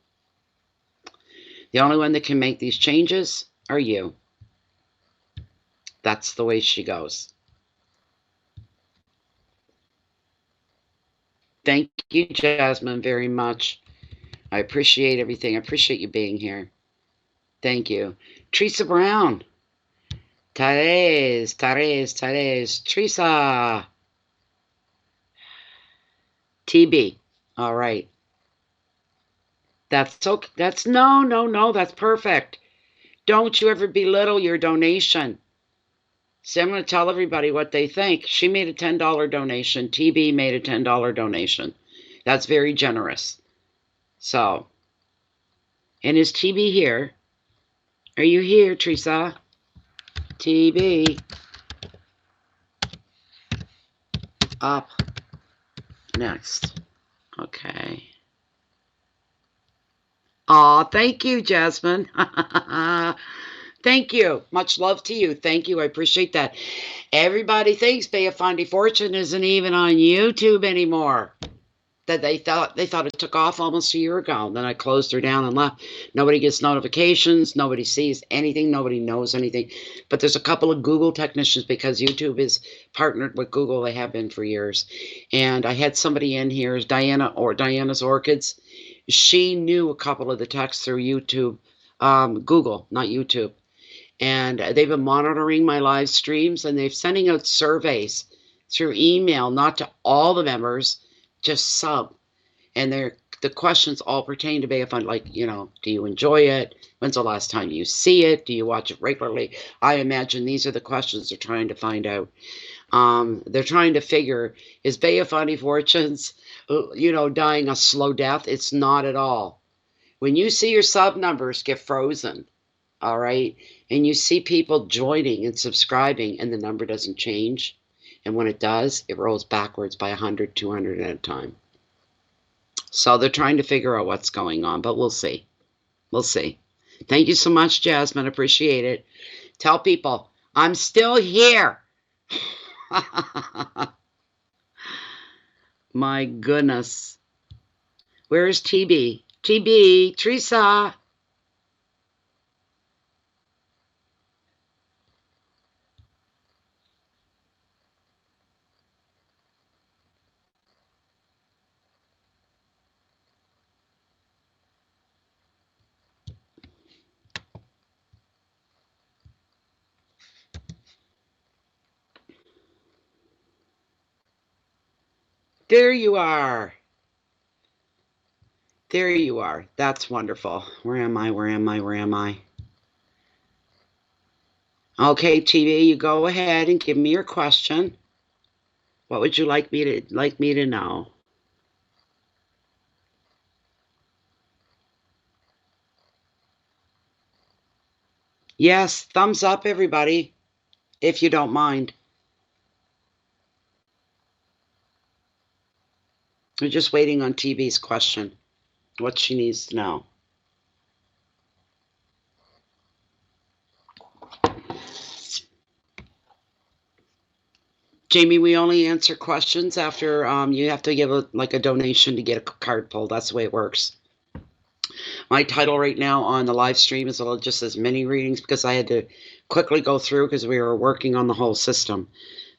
The only one that can make these changes are you. That's the way she goes. Thank you, Jasmine, very much. I appreciate everything. I appreciate you being here. Thank you. Teresa Brown. Teresa. Teresa. TB. All right. That's okay. No. That's perfect. Don't you ever belittle your donation. See, I'm going to tell everybody what they think. She made a $10 donation. TB made a $10 donation. That's very generous. So, and is TB here? Are you here, Teresa? TB. Up. Next. Okay. Aw, thank you, Jasmine. Thank you. Much love to you. Thank you. I appreciate that. Everybody thinks Belafonte Fortune isn't even on YouTube anymore. That they thought it took off almost a year ago. Then I closed her down and left. Nobody gets notifications. Nobody sees anything. Nobody knows anything. But there's a couple of Google technicians because YouTube is partnered with Google. They have been for years. And I had somebody in here, Diana or Diana's Orchids. She knew a couple of the texts through YouTube, Google, not YouTube. And they've been monitoring my live streams, and they're sending out surveys through email, not to all the members, just some. And the questions all pertain to Belafonte, like, do you enjoy it? When's the last time you see it? Do you watch it regularly? I imagine these are the questions they're trying to find out. They're trying to figure, is Belafonte Fortunes, dying a slow death? It's not at all. When you see your sub numbers get frozen, all right, and you see people joining and subscribing and the number doesn't change, and when it does, it rolls backwards by 100, 200 at a time. So they're trying to figure out what's going on, but we'll see. We'll see. Thank you so much, Jasmine. Appreciate it. Tell people, I'm still here. My goodness. Where is TB? TB, Teresa. There you are. There you are. That's wonderful. Where am I? Where am I? Where am I? Okay, TV, you go ahead and give me your question. What would you like me to know? Yes, thumbs up, everybody, if you don't mind. We're just waiting on TV's question. What she needs to know. Jamie, we only answer questions after you have to give a donation to get a card pulled. That's the way it works. My title right now on the live stream is just says mini readings because I had to quickly go through because we were working on the whole system.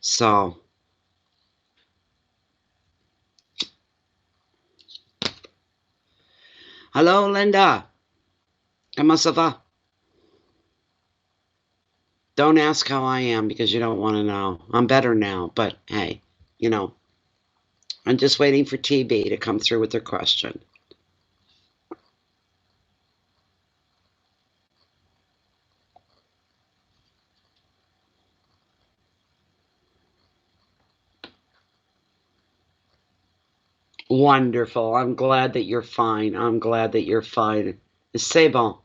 So, hello, Linda. Comment ça va? Don't ask how I am because you don't want to know. I'm better now, but hey, I'm just waiting for TB to come through with their question. Wonderful. I'm glad that you're fine. I'm glad that you're fine. C'est bon.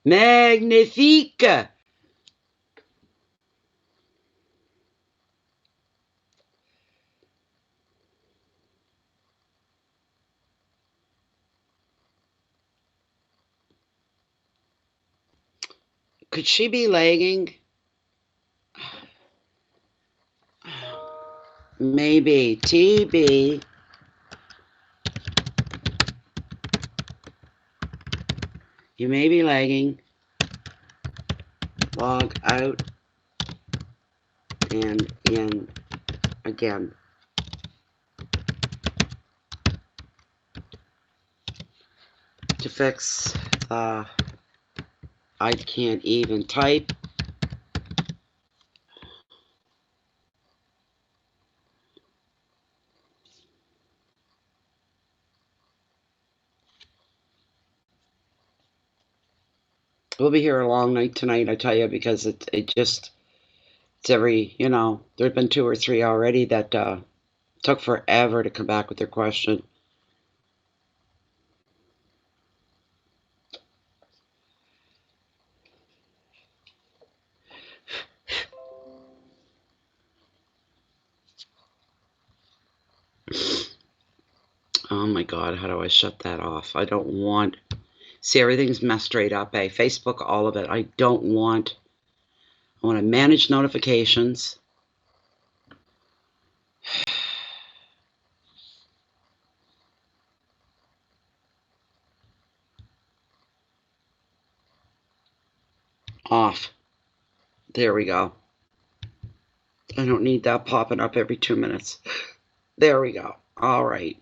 Magnifique. Could she be lagging? Maybe. TB. You may be lagging. Log out and in again. To fix the I can't even type. We'll be here a long night tonight, I tell you, because it's every, there's been 2 or 3 already that took forever to come back with their question. Oh my God, how do I shut that off? I don't want, see, everything's messed right up, Facebook, all of it. I want to manage notifications. Off. There we go. I don't need that popping up every 2 minutes. There we go. All right.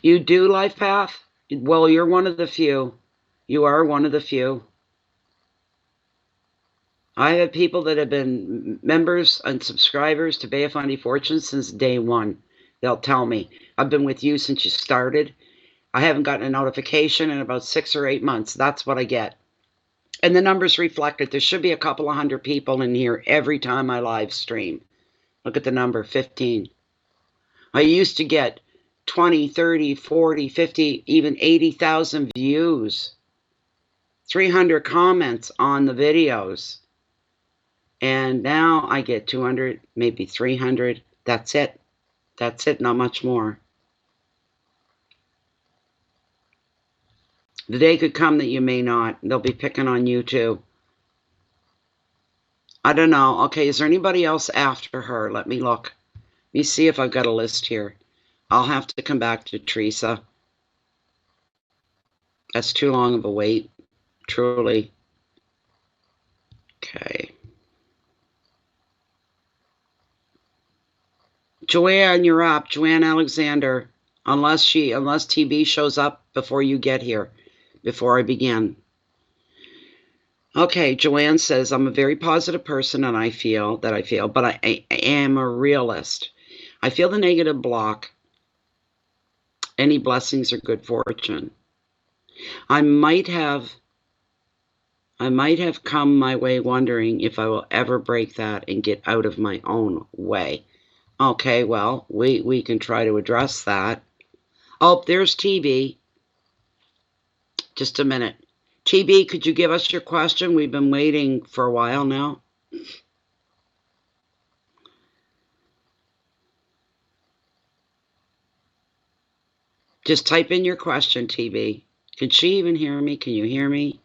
You do Life Path? Well, you're one of the few. You are one of the few. I have people that have been members and subscribers to Bay of Fundy Fortune since day one. They'll tell me, I've been with you since you started. I haven't gotten a notification in about 6 or 8 months. That's what I get. And the numbers reflect it. There should be a couple of hundred people in here every time I live stream. Look at the number, 15. I used to get 20, 30, 40, 50, even 80,000 views. 300 comments on the videos. And now I get 200, maybe 300. That's it. That's it, not much more. The day could come that you may not. They'll be picking on you too. I don't know. Okay, is there anybody else after her? Let me look. Let me see if I've got a list here. I'll have to come back to Teresa. That's too long of a wait, truly. Okay. Joanne, you're up. Joanne Alexander. Unless TB shows up before you get here, before I begin. Okay, Joanne says, I'm a very positive person and I feel, but I am a realist. I feel the negative block any blessings or good fortune. I might have come my way wondering if I will ever break that and get out of my own way. Okay, well, we can try to address that. Oh, there's TB. Just a minute. TB, could you give us your question? We've been waiting for a while now. Just type in your question, TB. Can she even hear me? Can you hear me?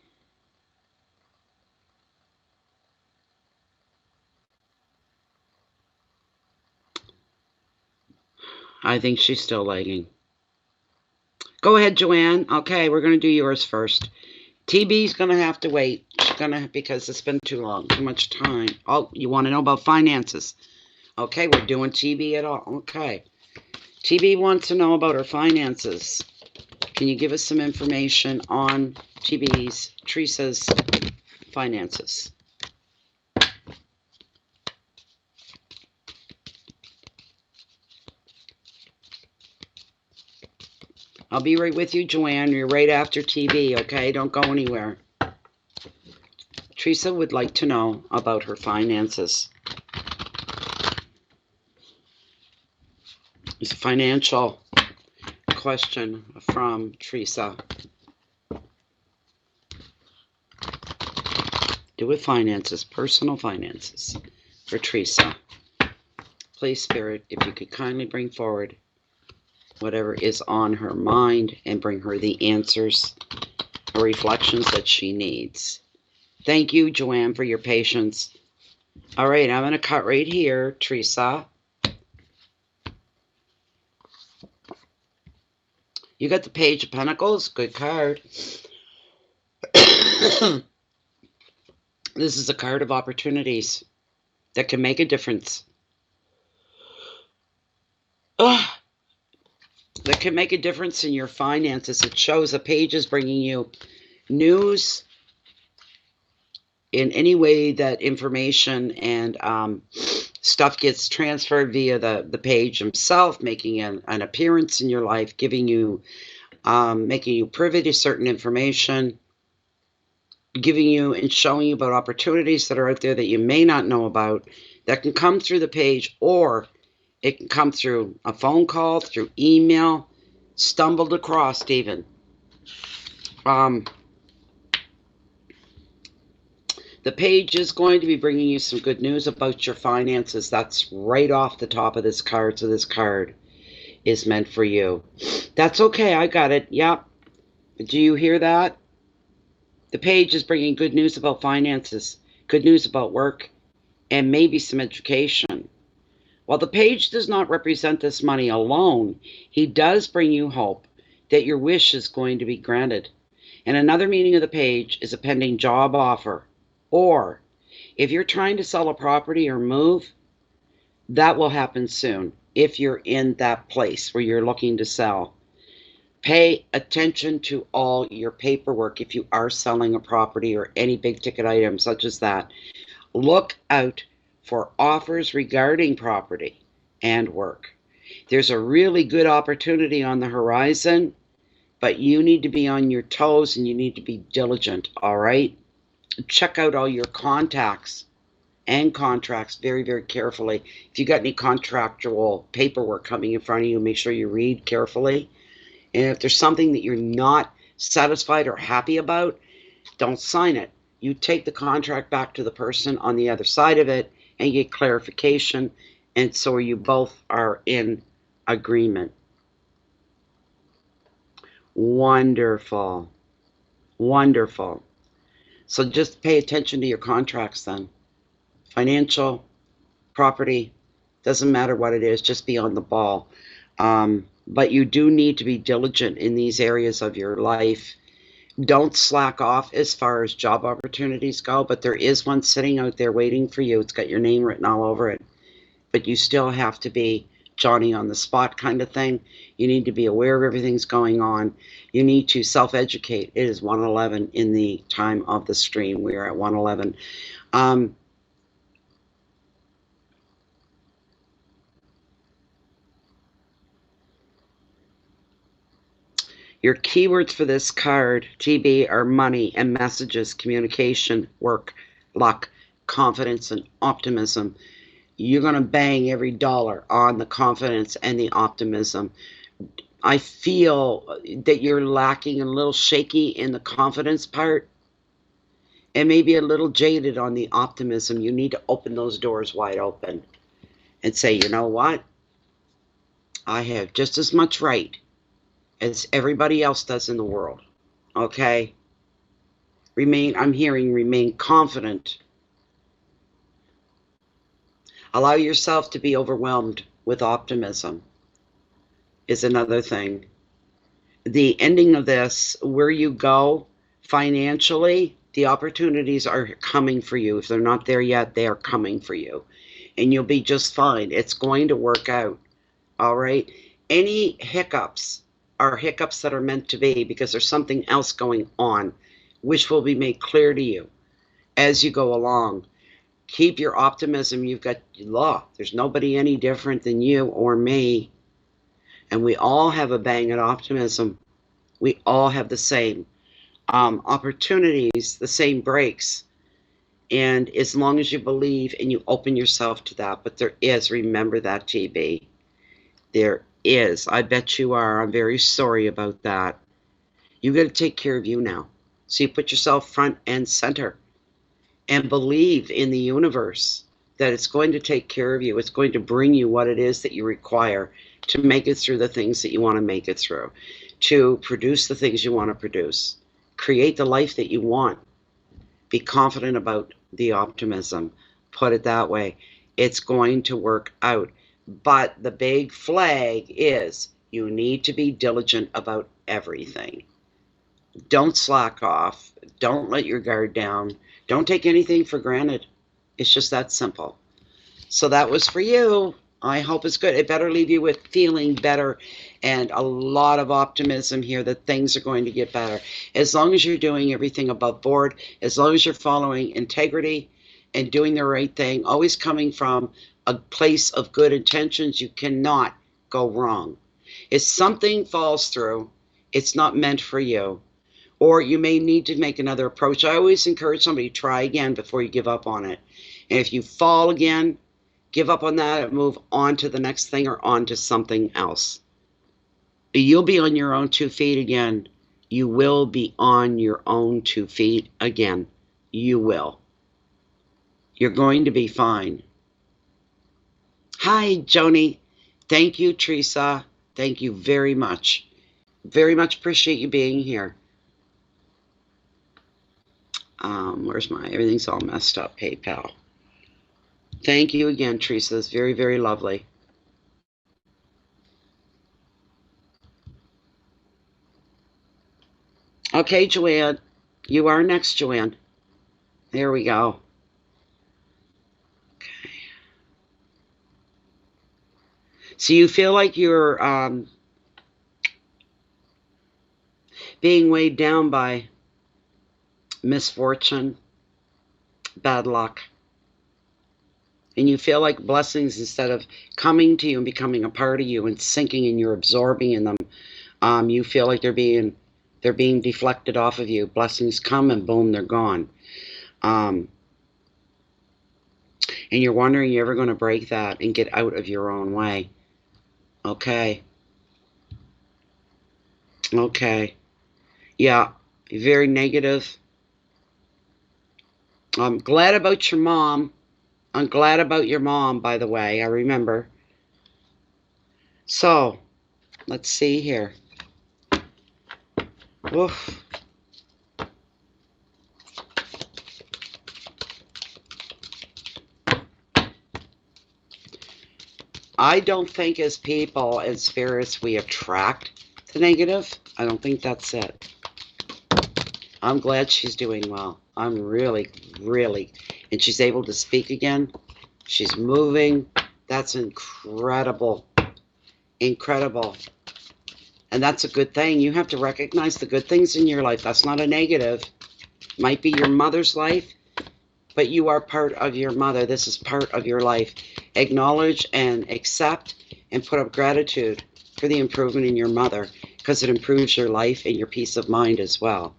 I think she's still lagging. Go ahead, Joanne. Okay, we're going to do yours first. TB's going to have to wait. She's because it's been too long, too much time. Oh, you want to know about finances? Okay, we're doing TB at all. Okay. TB wants to know about her finances. Can you give us some information on Teresa's finances? I'll be right with you, Joanne. You're right after TB, okay? Don't go anywhere. Teresa would like to know about her finances. It's a financial question from Teresa. Do with finances, personal finances for Teresa. Please, Spirit, if you could kindly bring forward whatever is on her mind and bring her the answers or reflections that she needs. Thank you, Joanne, for your patience. All right, I'm going to cut right here, Teresa. You got the Page of Pentacles. Good card. This is a card of opportunities that can make a difference. That can make a difference in your finances. It shows a page is bringing you news in any way that information and stuff gets transferred via the page himself, making an appearance in your life, giving you, making you privy to certain information, giving you and showing you about opportunities that are out there that you may not know about, that can come through the page, or it can come through a phone call, through email, stumbled across even. The page is going to be bringing you some good news about your finances. That's right off the top of this card. So this card is meant for you. That's okay. I got it. Yep. Do you hear that? The page is bringing good news about finances, good news about work, and maybe some education. While the page does not represent this money alone, he does bring you hope that your wish is going to be granted. And another meaning of the page is a pending job offer. Or if you're trying to sell a property or move, that will happen soon if you're in that place where you're looking to sell. Pay attention to all your paperwork if you are selling a property or any big ticket item such as that. Look out for offers regarding property and work. There's a really good opportunity on the horizon, but you need to be on your toes and you need to be diligent, all right? Check out all your contacts and contracts very, very carefully. If you got any contractual paperwork coming in front of you, make sure you read carefully. And if there's something that you're not satisfied or happy about, don't sign it. You take the contract back to the person on the other side of it and get clarification, and so you both are in agreement. Wonderful. Wonderful. So just pay attention to your contracts then. Financial, property, doesn't matter what it is, just be on the ball. But you do need to be diligent in these areas of your life. Don't slack off as far as job opportunities go, but there is one sitting out there waiting for you. It's got your name written all over it. But you still have to be Johnny on the spot kind of thing. You need to be aware of everything's going on. You need to self-educate. It is 1:11 in the time of the stream. We are at 1:11. Your keywords for this card, GB, are money and messages, communication, work, luck, confidence, and optimism. You're going to bang every dollar on the confidence and the optimism. I feel that you're lacking a little shaky in the confidence part and maybe a little jaded on the optimism. You need to open those doors wide open and say, you know what? I have just as much right as everybody else does in the world. Okay? I'm hearing remain confident. Allow yourself to be overwhelmed with optimism is another thing. The ending of this, where you go financially, the opportunities are coming for you. If they're not there yet, they are coming for you. And you'll be just fine. It's going to work out. All right? Any hiccups are hiccups that are meant to be because there's something else going on, which will be made clear to you as you go along. Keep your optimism. You've got law. There's nobody any different than you or me. And we all have a bang at optimism. We all have the same opportunities, the same breaks. And as long as you believe and you open yourself to that, but there is, remember that, GB. There is. I bet you are. I'm very sorry about that. You got to take care of you now. So you put yourself front and center and believe in the universe that it's going to take care of you. It's going to bring you what it is that you require to make it through the things that you want to make it through, to produce the things you want to produce, create the life that you want. Be confident about the optimism. Put it that way. It's going to work out. But the big flag is you need to be diligent about everything. Don't slack off. Don't let your guard down. Don't take anything for granted. It's just that simple. So that was for you. I hope it's good. It better leave you with feeling better and a lot of optimism here that things are going to get better. As long as you're doing everything above board, as long as you're following integrity and doing the right thing, always coming from a place of good intentions, you cannot go wrong. If something falls through, it's not meant for you. Or you may need to make another approach. I always encourage somebody to try again before you give up on it. And if you fall again, give up on that and move on to the next thing or on to something else. You'll be on your own 2 feet again. You will be on your own 2 feet again. You will. You're going to be fine. Hi, Joni. Thank you, Teresa. Thank you very much. Very much appreciate you being here. Where's everything's all messed up, PayPal. Thank you again, Teresa. It's very, very lovely. Okay, Joanne. You are next, Joanne. There we go. Okay. So you feel like you're being weighed down by misfortune, bad luck. And you feel like blessings, instead of coming to you and becoming a part of you and sinking and you're absorbing in them, you feel like they're being deflected off of you. Blessings come and boom, they're gone. And you're wondering, you're ever going to break that and get out of your own way. Okay. Okay. Yeah, very negative. I'm glad about your mom. I'm glad about your mom, by the way. I remember. So, let's see here. Woof. I don't think as people, as spirits, we attract the negative. I don't think that's it. I'm glad she's doing well. I'm really, really, and she's able to speak again. She's moving. That's incredible. Incredible. And that's a good thing. You have to recognize the good things in your life. That's not a negative. Might be your mother's life, but you are part of your mother. This is part of your life. Acknowledge and accept and put up gratitude for the improvement in your mother, because it improves your life and your peace of mind as well.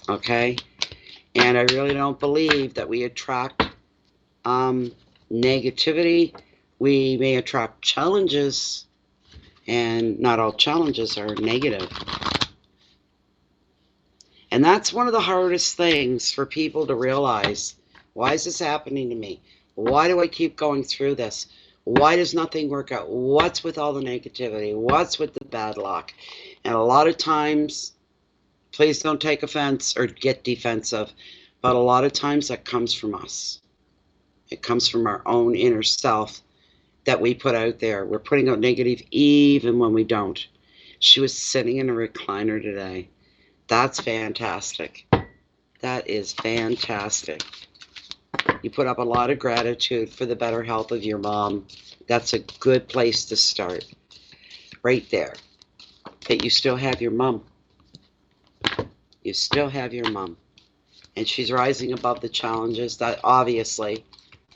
Okay? And I really don't believe that we attract negativity. We may attract challenges, and not all challenges are negative. And that's one of the hardest things for people to realize. Why is this happening to me? Why do I keep going through this? Why does nothing work out? What's with all the negativity? What's with the bad luck? And a lot of times, please don't take offense or get defensive, but a lot of times that comes from us. It comes from our own inner self that we put out there. We're putting out negative even when we don't. She was sitting in a recliner today. That's fantastic. That is fantastic. You put up a lot of gratitude for the better health of your mom. That's a good place to start. Right there. That you still have your mom. You still have your mom. And she's rising above the challenges. That obviously,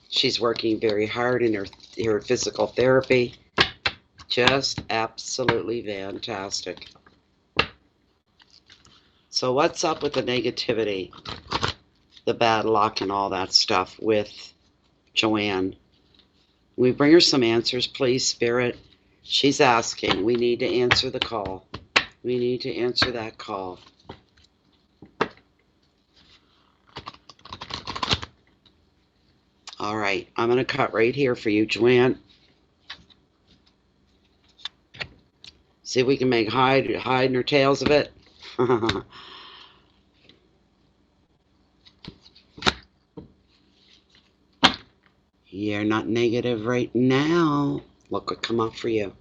she's working very hard in her physical therapy. Just absolutely fantastic. So what's up with the negativity, the bad luck, and all that stuff with Joanne? We bring her some answers, please, Spirit. She's asking. We need to answer the call. We need to answer that call. All right, I'm going to cut right here for you, Joanne. See if we can make hide nor tails of it. You're not negative right now. Look what come up for you.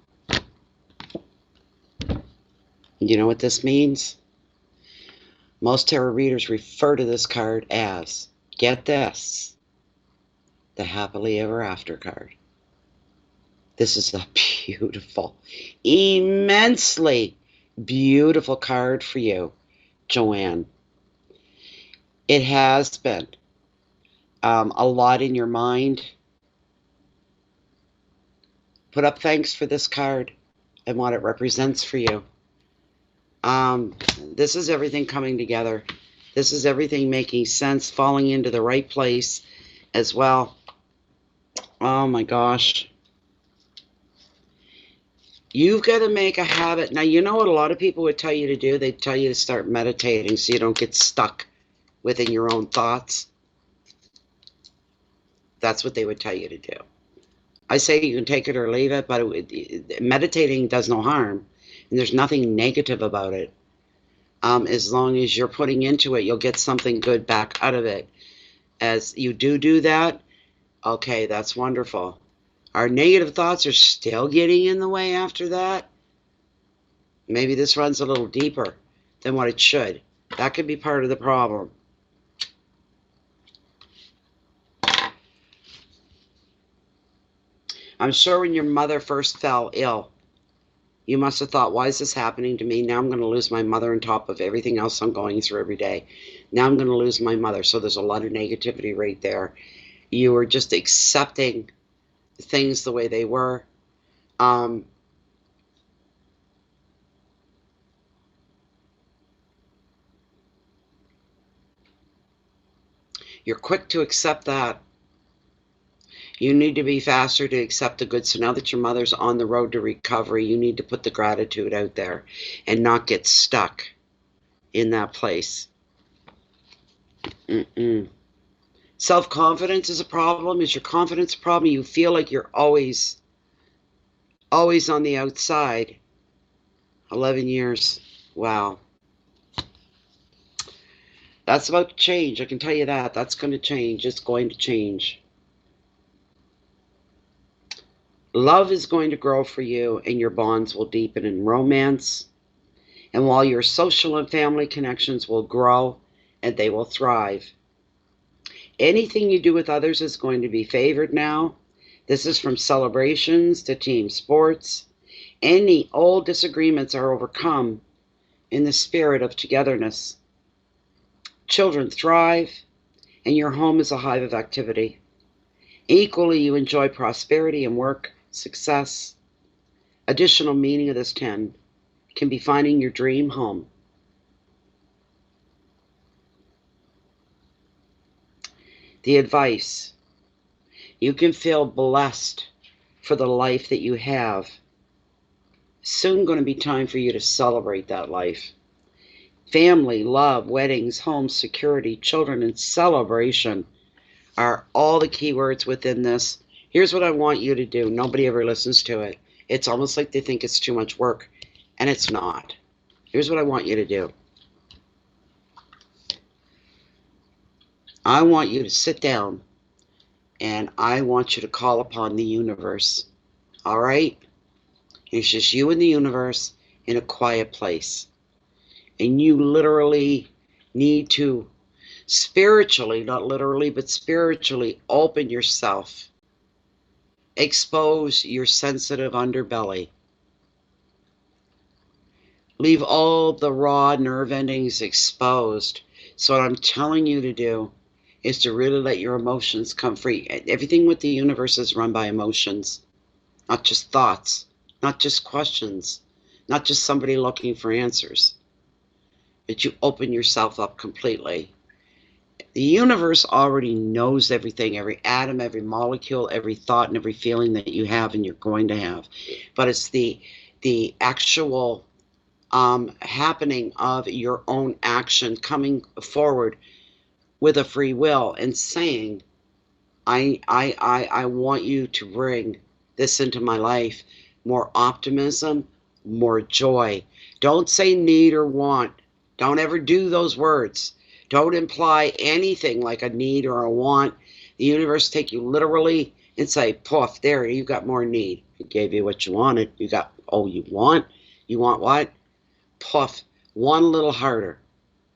You know what this means? Most tarot readers refer to this card as, get this, the happily ever after card. This is a beautiful, immensely beautiful card for you, Joanne. It has been a lot in your mind. Put up thanks for this card and what it represents for you. This is everything coming together. This is everything making sense, falling into the right place as well. Oh my gosh. You've got to make a habit. Now, you know what a lot of people would tell you to do? They'd tell you to start meditating so you don't get stuck within your own thoughts. That's what they would tell you to do. I say you can take it or leave it, but meditating does no harm. And there's nothing negative about it. As long as you're putting into it, you'll get something good back out of it. As you do that, okay, that's wonderful. Our negative thoughts are still getting in the way after that. Maybe this runs a little deeper than what it should. That could be part of the problem. I'm sure when your mother first fell ill, you must have thought, why is this happening to me? Now I'm going to lose my mother on top of everything else I'm going through every day. Now I'm going to lose my mother. So there's a lot of negativity right there. You were just accepting things the way they were. You're quick to accept that. You need to be faster to accept the good. So now that your mother's on the road to recovery, you need to put the gratitude out there and not get stuck in that place. Self-confidence is a problem. Is your confidence a problem? You feel like you're always on the outside. 11 years. Wow. That's about to change. I can tell you that. That's going to change. It's going to change. Love is going to grow for you, and your bonds will deepen in romance. And while your social and family connections will grow, and they will thrive. Anything you do with others is going to be favored now. This is from celebrations to team sports. Any old disagreements are overcome in the spirit of togetherness. Children thrive, and your home is a hive of activity. Equally, you enjoy prosperity and work, success. Additional meaning of this 10 can be finding your dream home. The advice: you can feel blessed for the life that you have. Soon going to be time for you to celebrate that life. Family, love, weddings, home, security, children, and celebration are all the key words within this. Here's what I want you to do. Nobody ever listens to it. It's almost like they think it's too much work, and it's not. Here's what I want you to do. I want you to sit down, and I want you to call upon the universe. All right? It's just you and the universe in a quiet place. And you literally need to spiritually, not literally, but spiritually open yourself. Expose your sensitive underbelly. Leave all the raw nerve endings exposed. So what I'm telling you to do is to really let your emotions come free. Everything with the universe is run by emotions, not just thoughts, not just questions, not just somebody looking for answers. But you open yourself up completely. The universe already knows everything, every atom, every molecule, every thought, and every feeling that you have and you're going to have. But it's the actual happening of your own action coming forward with a free will and saying, I want you to bring this into my life. More optimism, more joy. Don't say need or want. Don't ever do those words. Don't imply anything like a need or a want. The universe take you literally and say, poof, there, you got more need. It gave you what you wanted. You got, oh, you want? You want what? Poof, one little harder,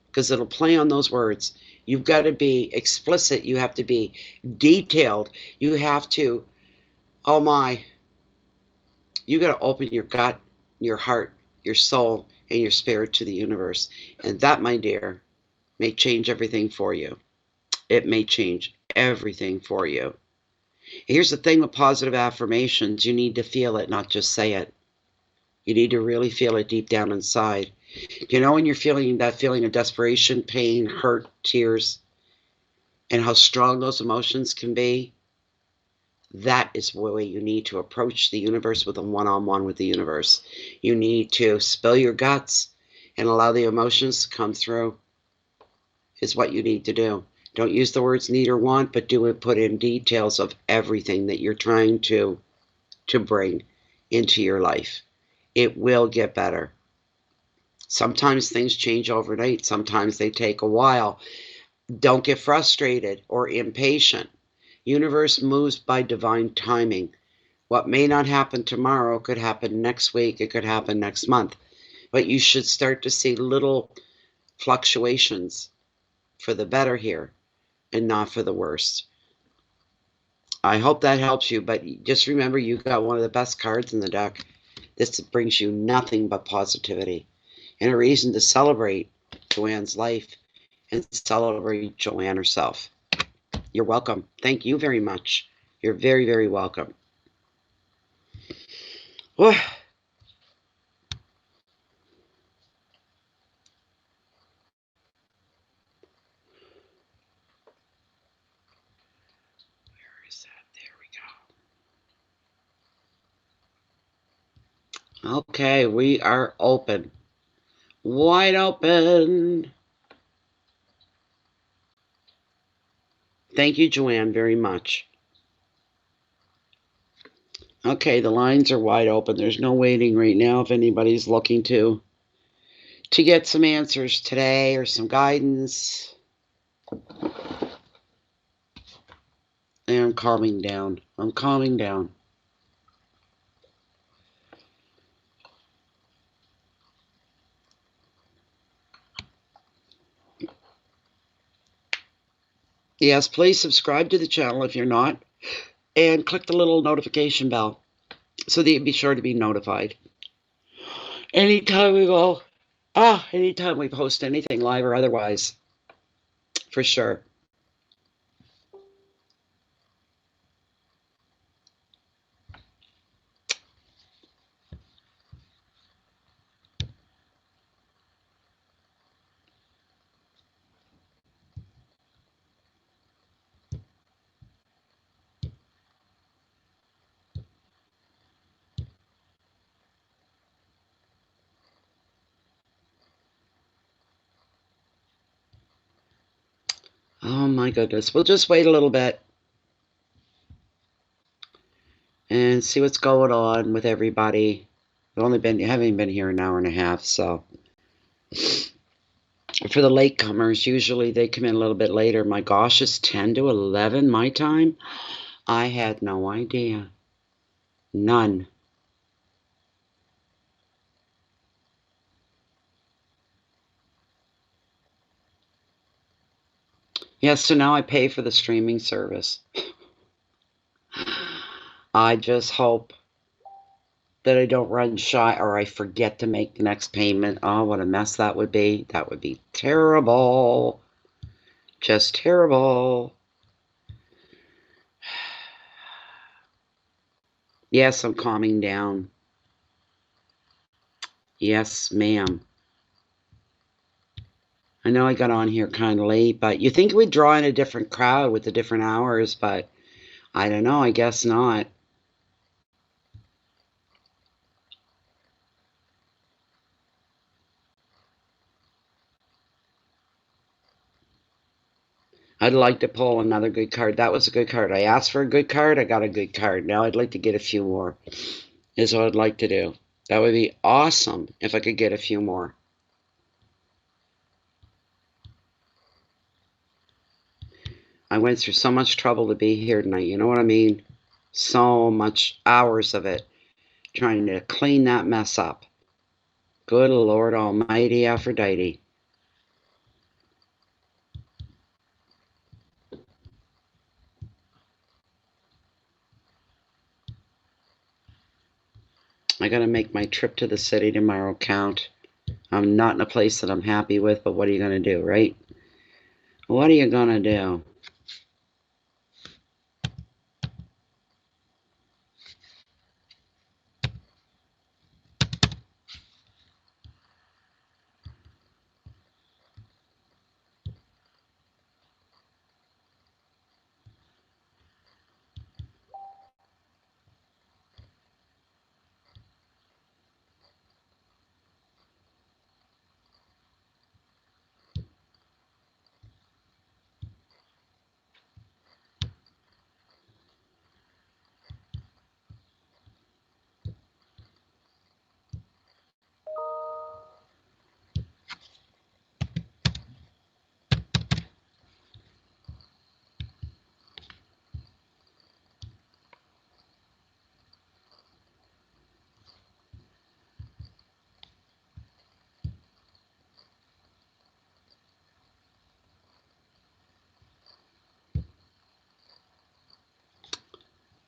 because it'll play on those words. You've got to be explicit. You have to be detailed. You have to, oh my, you got to open your gut, your heart, your soul, and your spirit to the universe. And that, my dear, may change everything for you. It may change everything for you. Here's the thing with positive affirmations. You need to feel it, not just say it. You need to really feel it deep down inside. You know when you're feeling that feeling of desperation, pain, hurt, tears, and how strong those emotions can be? That is the way you need to approach the universe, with a one-on-one with the universe. You need to spill your guts and allow the emotions to come through, is what you need to do. Don't use the words need or want, but do it, put in details of everything that you're trying to bring into your life. It will get better. Sometimes things change overnight. Sometimes they take a while. Don't get frustrated or impatient. Universe moves by divine timing. What may not happen tomorrow could happen next week. It could happen next month. But you should start to see little fluctuations for the better here and not for the worst. I hope that helps you, but just remember, you got one of the best cards in the deck. This brings you nothing but positivity and a reason to celebrate Joanne's life and celebrate Joanne herself. You're welcome. Thank you very much. You're very, very welcome. Where is that? There we go. Okay, we are open. Wide open. Thank you, Joanne, very much. Okay, the lines are wide open. There's no waiting right now if anybody's looking to get some answers today or some guidance. And I'm calming down. I'm calming down. Yes, please subscribe to the channel if you're not. and click the little notification bell so that you'll be sure to be notified. Anytime we post anything live or otherwise, for sure. Oh my goodness. We'll just wait a little bit and see what's going on with everybody. Haven't been here an hour and a half, so for the latecomers, usually they come in a little bit later. My gosh, it's 10 to 11 my time. I had no idea. None. Yeah, so now I pay for the streaming service. I just hope that I don't run shy or I forget to make the next payment. Oh, what a mess that would be. That would be terrible. Just terrible. Yes, I'm calming down. Yes, ma'am. I know I got on here kind of late, but you think we'd draw in a different crowd with the different hours, but I don't know. I guess not. I'd like to pull another good card. That was a good card. I asked for a good card. I got a good card. Now I'd like to get a few more, is what I'd like to do. That would be awesome if I could get a few more. I went through so much trouble to be here tonight. You know what I mean? So much hours of it trying to clean that mess up. Good Lord Almighty Aphrodite. I gotta make my trip to the city tomorrow count. I'm not in a place that I'm happy with, but what are you gonna do, right? What are you gonna do?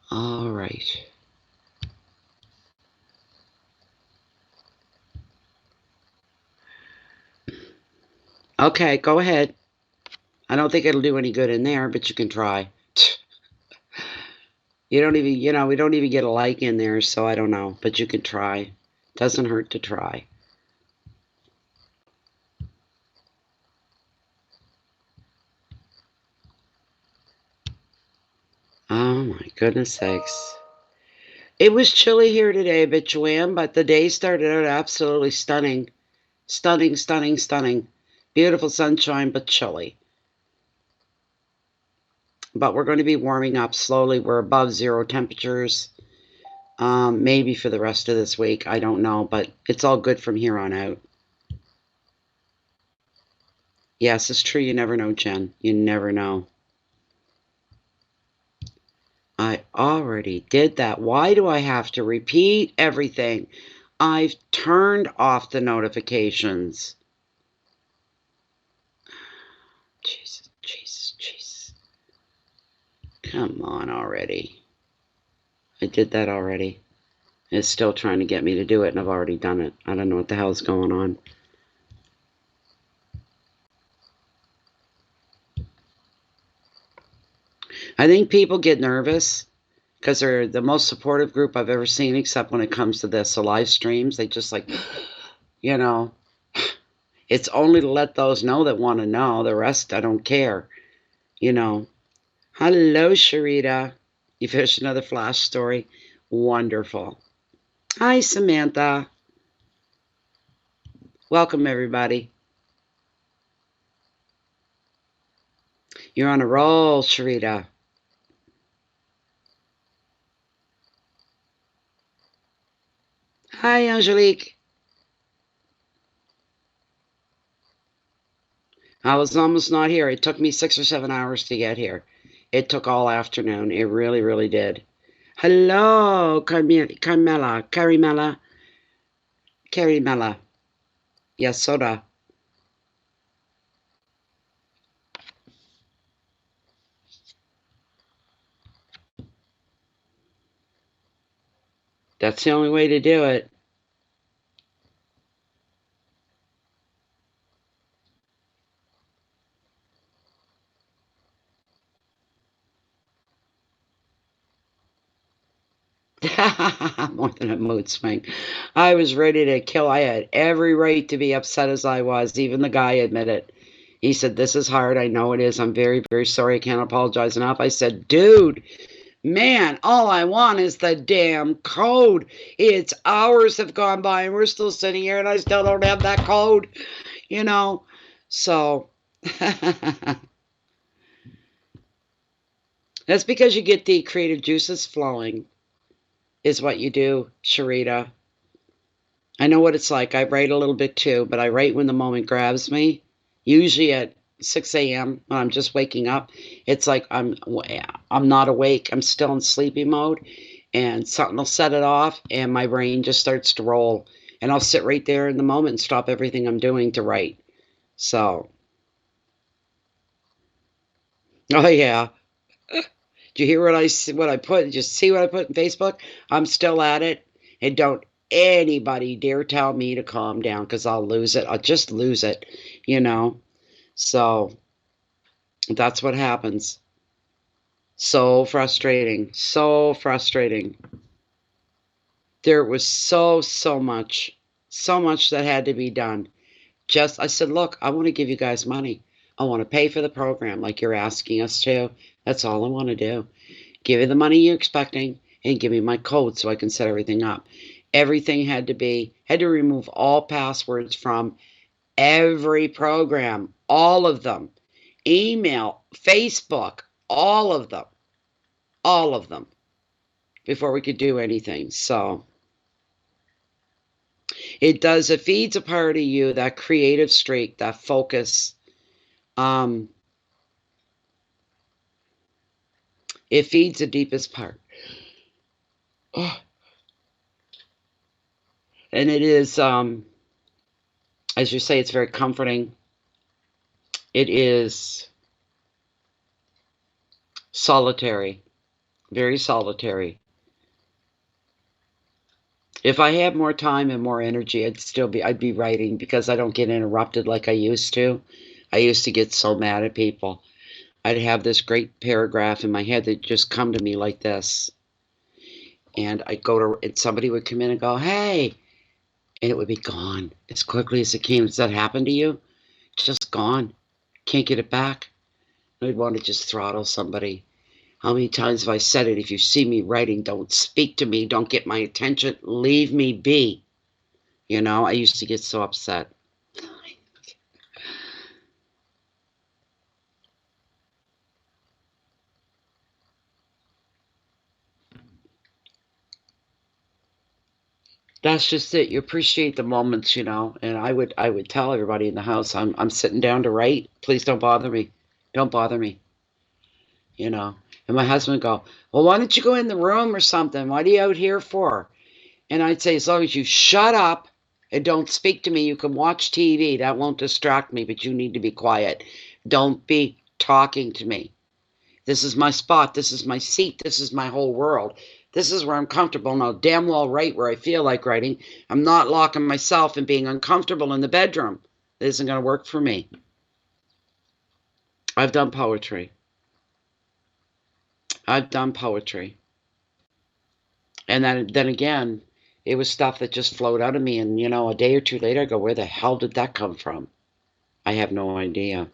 All right. Okay, go ahead. I don't think it'll do any good in there, but you can try. You don't even, we don't even get a like in there, so I don't know, but you can try. Doesn't hurt to try. Oh my goodness sakes. It was chilly here today, but Joanne, but the day started out absolutely stunning. Stunning, stunning, stunning. Beautiful sunshine, but chilly. But we're going to be warming up slowly. We're above 0 temperatures. Maybe for the rest of this week. I don't know, but it's all good from here on out. Yes, it's true. You never know, Jen. You never know. I already did that. Why do I have to repeat everything? I've turned off the notifications. Jesus, Jesus, Jesus. Come on already. I did that already. It's still trying to get me to do it, and I've already done it. I don't know what the hell's going on. I think people get nervous because they're the most supportive group I've ever seen, except when it comes to this. So live streams, they just like, you know, it's only to let those know that want to know. The rest, I don't care, you know. Hello, Sharita. You finished another flash story? Wonderful. Hi, Samantha. Welcome, everybody. You're on a roll, Sharita. Hi, Angelique. I was almost not here. It took me 6 or 7 hours to get here. It took all afternoon. It really, really did. Hello, Carimella. Yes, soda. That's the only way to do it. More than a mood swing. I was ready to kill. I had every right to be upset as I was. Even the guy admitted. He said, "This is hard. I know it is. I'm very, very sorry. I can't apologize enough." I said, "Dude, man, all I want is the damn code. It's hours have gone by and we're still sitting here and I still don't have that code, you know?" So that's because you get the creative juices flowing, is what you do, Sharita. I know what it's like. I write a little bit too, but I write when the moment grabs me. Usually at 6 a.m. when I'm just waking up. It's like I'm not awake. I'm still in sleepy mode, and something will set it off, and my brain just starts to roll. And I'll sit right there in the moment and stop everything I'm doing to write. So, oh yeah. Did you hear what I put? Did you see what I put in Facebook? I'm still at it, and don't anybody dare tell me to calm down because I'll lose it. I'll just lose it, you know. So that's what happens. So frustrating. So frustrating. There was so much that had to be done. Just, I said, look, I want to give you guys money. I want to pay for the program like you're asking us to. That's all I want to do. Give you the money you're expecting and give me my code so I can set everything up. Everything had to remove all passwords from every program, all of them. Email, Facebook, all of them, before we could do anything. So it feeds a part of you, that creative streak, that focus. It feeds the deepest part. Oh. And it is, as you say, it's very comforting. It is solitary, very solitary. If I had more time and more energy, I'd be writing because I don't get interrupted like I used to. I used to get so mad at people. I'd have this great paragraph in my head that just come to me like this. And and somebody would come in and go, "Hey," and it would be gone as quickly as it came. Does that happen to you? Just gone. Can't get it back. I'd want to just throttle somebody. How many times have I said it? If you see me writing, don't speak to me. Don't get my attention. Leave me be. You know, I used to get so upset. That's just it. You appreciate the moments, you know. And I would tell everybody in the house, I'm sitting down to write. Please don't bother me. Don't bother me. You know. And my husband would go, "Well, why don't you go in the room or something? What are you out here for?" And I'd say, as long as you shut up and don't speak to me, you can watch TV. That won't distract me, but you need to be quiet. Don't be talking to me. This is my spot. This is my seat. This is my whole world. This is where I'm comfortable, and I'll damn well write where I feel like writing. I'm not locking myself and being uncomfortable in the bedroom. It isn't going to work for me. I've done poetry. I've done poetry. And then again, it was stuff that just flowed out of me. And, you know, a day or two later, I go, where the hell did that come from? I have no idea.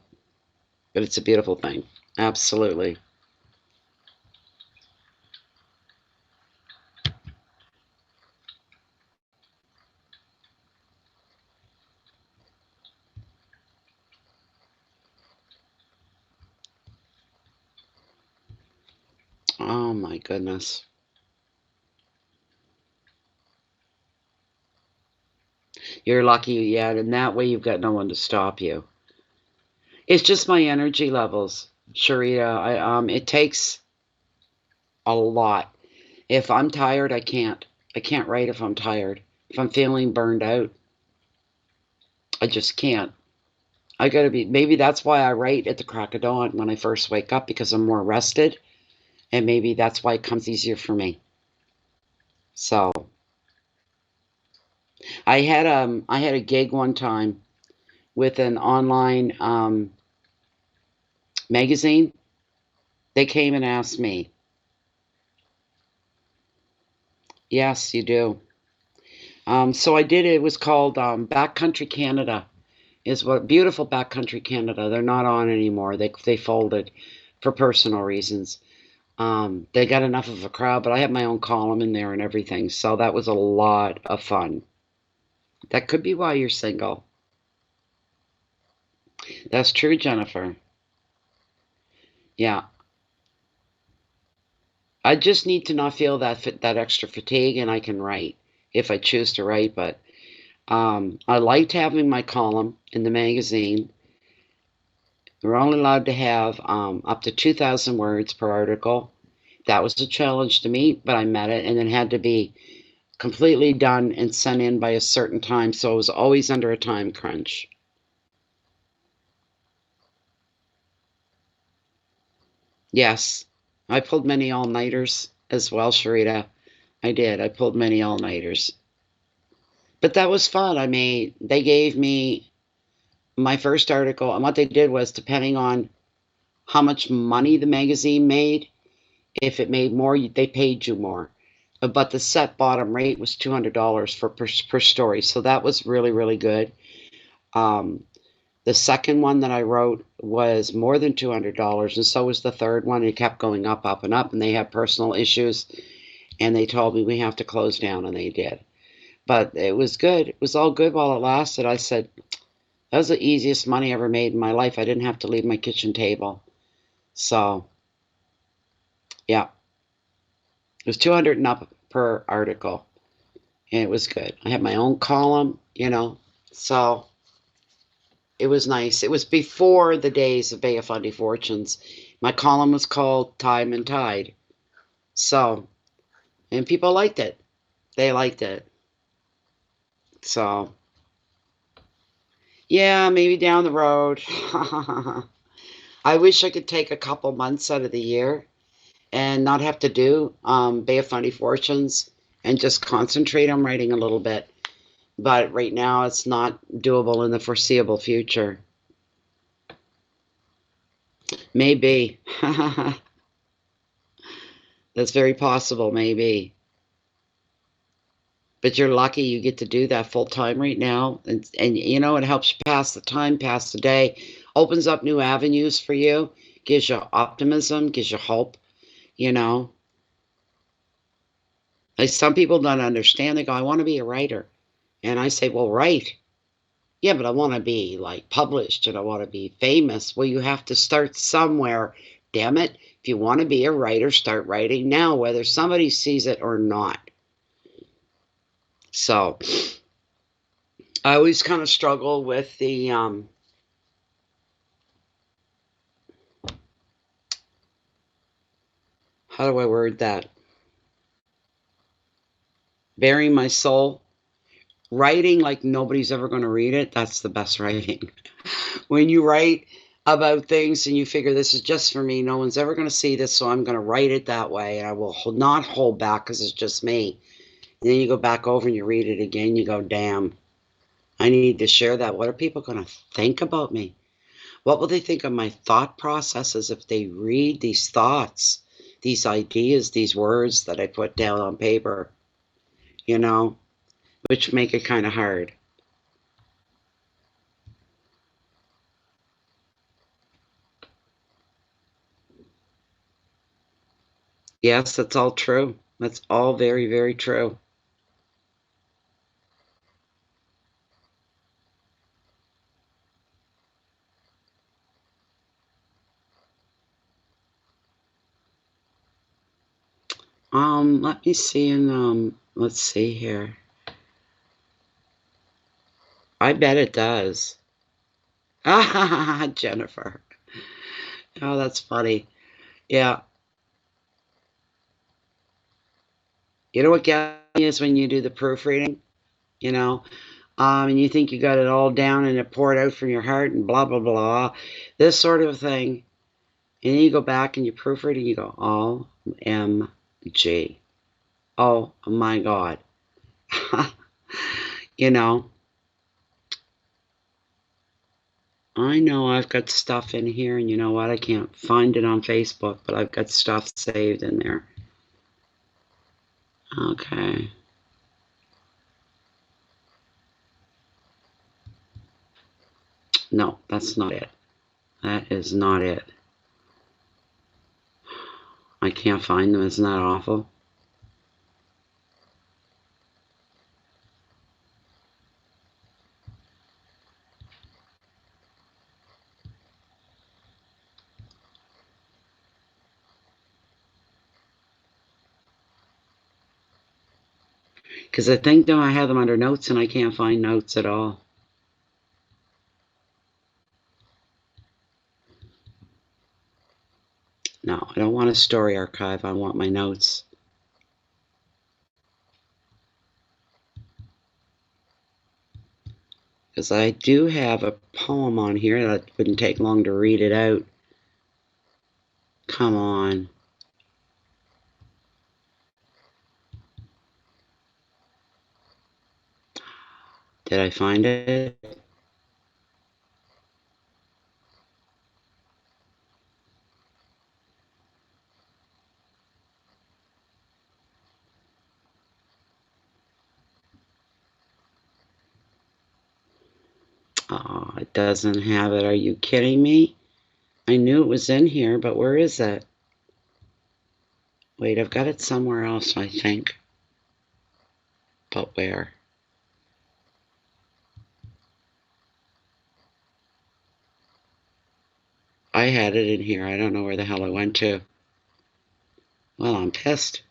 But it's a beautiful thing. Absolutely. Oh, my goodness. You're lucky, yeah. And that way you've got no one to stop you. It's just my energy levels, Sharita. It takes a lot. If I'm tired, I can't. I can't write if I'm tired. If I'm feeling burned out, I just can't. I gotta be. Maybe that's why I write at the crack of dawn when I first wake up, because I'm more rested, and maybe that's why it comes easier for me. So I had a gig one time with an online magazine. They came and asked me. Yes, you do. So I did. It was called Backcountry Canada. Is what beautiful Backcountry Canada. They're not on anymore. They folded for personal reasons. They got enough of a crowd, but I have my own column in there and everything. So that was a lot of fun. That could be why you're single. That's true, Jennifer. Yeah. I just need to not feel that extra fatigue, and I can write if I choose to write. But I liked having my column in the magazine. We're only allowed to have up to 2,000 words per article. That was a challenge to me, but I met it, and it had to be completely done and sent in by a certain time, so I was always under a time crunch. Yes, I pulled many all-nighters as well, Sharita. I did. I pulled many all-nighters. But that was fun. I mean, they gave me my first article, and what they did was, depending on how much money the magazine made, if it made more, they paid you more. But the set bottom rate was $200 per story, so that was really, really good. Um, the second one that I wrote was more than $200, and so was the third one. It kept going up, up, and up, and they had personal issues, and they told me we have to close down, and they did. But it was good. It was all good while it lasted. I said, that was the easiest money I ever made in my life. I didn't have to leave my kitchen table. So, yeah, it was 200 and up per article, and it was good. I had my own column, you know, so it was nice. It was before the days of Bay of Fundy Fortunes. My column was called Time and Tide. So, and people liked it. They liked it. So, yeah, maybe down the road. I wish I could take a couple months out of the year and not have to do Bay of Fundy Fortunes and just concentrate on writing a little bit. But right now, it's not doable in the foreseeable future. Maybe. That's very possible, maybe. But you're lucky you get to do that full time right now. And you know, it helps you pass the time, pass the day, opens up new avenues for you, gives you optimism, gives you hope, you know. Like some people don't understand. They go, I want to be a writer. And I say, well, write. Yeah, but I want to be like published and I want to be famous. Well, you have to start somewhere. Damn it. If you want to be a writer, start writing now, whether somebody sees it or not. So I always kind of struggle with the how do I word that? Bearing my soul. Writing like nobody's ever going to read it, that's the best writing. When you write about things, and you figure this is just for me. No one's ever going to see this, so I'm going to write it that way, and I will not hold back because it's just me. And then you go back over and you read it again. You go, damn, I need to share that. What are people going to think about me? What will they think of my thought processes if they read these thoughts, these ideas, these words that I put down on paper, you know, which make it kind of hard. Yes, that's all true. That's all very, very true. Let me see and let's see here. I bet it does. Ah, Jennifer. Oh, that's funny. Yeah. You know what gets me is when you do the proofreading, you know, and you think you got it all down and it poured out from your heart and blah, blah, blah, this sort of thing. And then you go back and you proofread and you go, OMG. Oh my God. You know, I know I've got stuff in here, and you know what? I can't find it on Facebook, but I've got stuff saved in there. Okay. No, that's not it. That is not it. I can't find them. Isn't that awful? Because I think now I have them under notes, and I can't find notes at all. No, I don't want a story archive. I want my notes. Because I do have a poem on here that wouldn't take long to read it out. Come on. Did I find it? Oh, it doesn't have it. Are you kidding me? I knew it was in here, but where is it? Wait, I've got it somewhere else, I think. But where? I had it in here. I don't know where the hell it went to. Well, I'm pissed.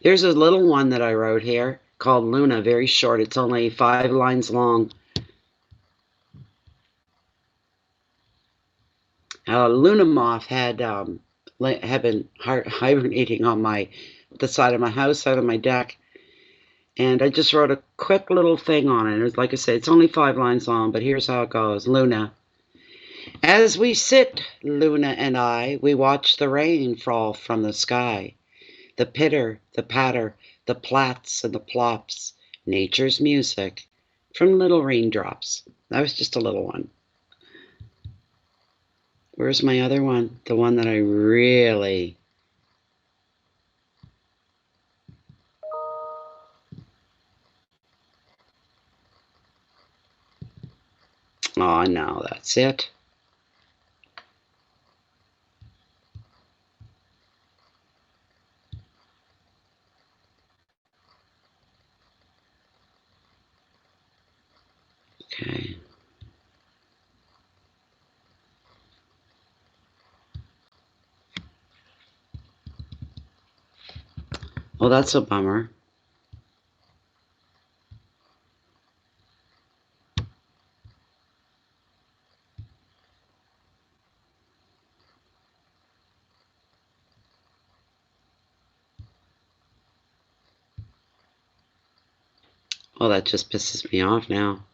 There's a little one that I wrote here called Luna, very short. It's only 5 lines long. Luna moth had been hibernating on the side of my house, out of my deck, and I just wrote a quick little thing on it. It was, like I said, it's only 5 lines long, but here's how it goes. Luna. As we sit, Luna and I, we watch the rain fall from the sky. The pitter, the patter, the plats and the plops, nature's music from little raindrops. That was just a little one. Where's my other one? The one that I really... Oh, no, that's it. Okay. Well, that's a bummer. Oh, that just pisses me off now.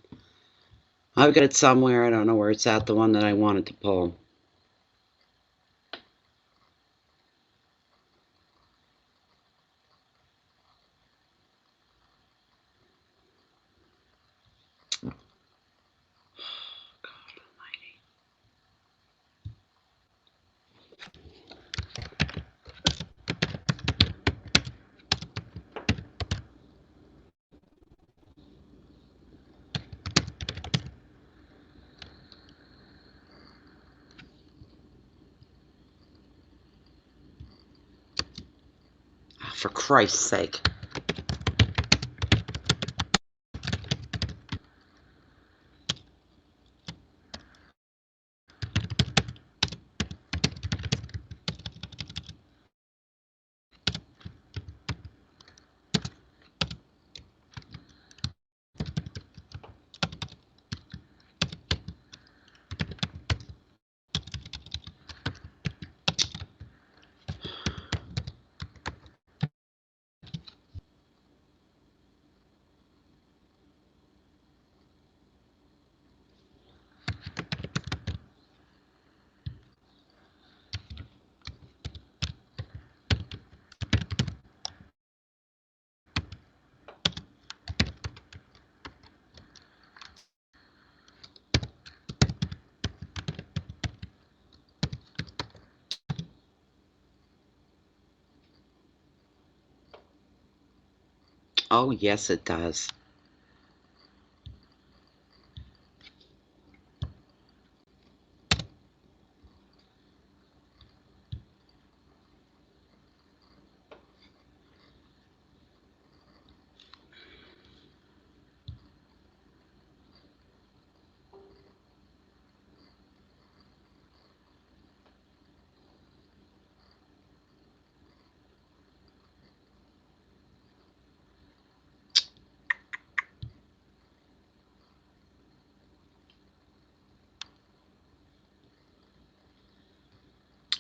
I've got it somewhere. I don't know where it's at, the one that I wanted to pull. Oh, for Christ's sake. Oh, yes, it does.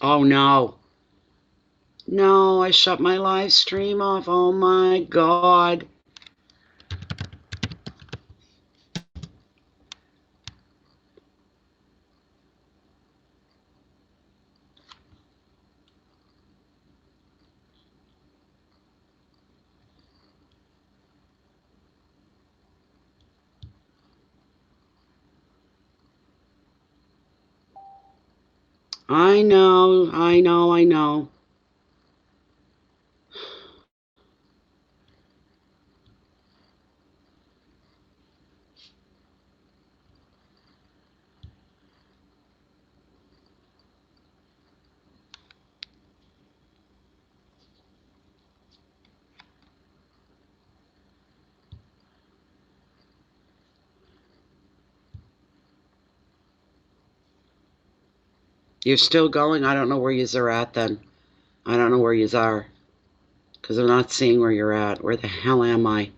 Oh, no. No, I shut my live stream off. Oh, my God. I know, I know, I know. You're still going? I don't know where yous are at then. I don't know where yous are. Because I'm not seeing where you're at. Where the hell am I?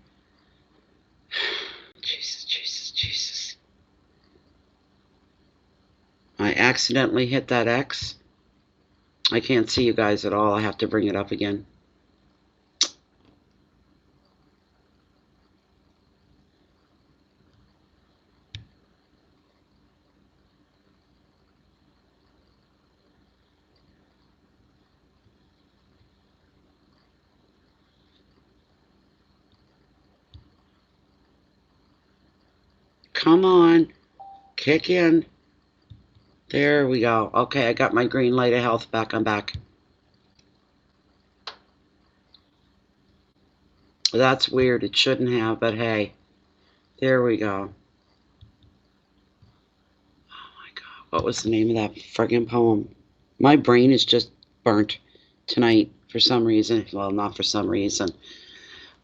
Jesus, Jesus, Jesus. I accidentally hit that X. I can't see you guys at all. I have to bring it up again. Come on. Kick in. There we go. Okay, I got my green light of health back. I'm back. That's weird. It shouldn't have, but hey. There we go. Oh my God. What was the name of that friggin' poem? My brain is just burnt tonight for some reason. Well, not for some reason.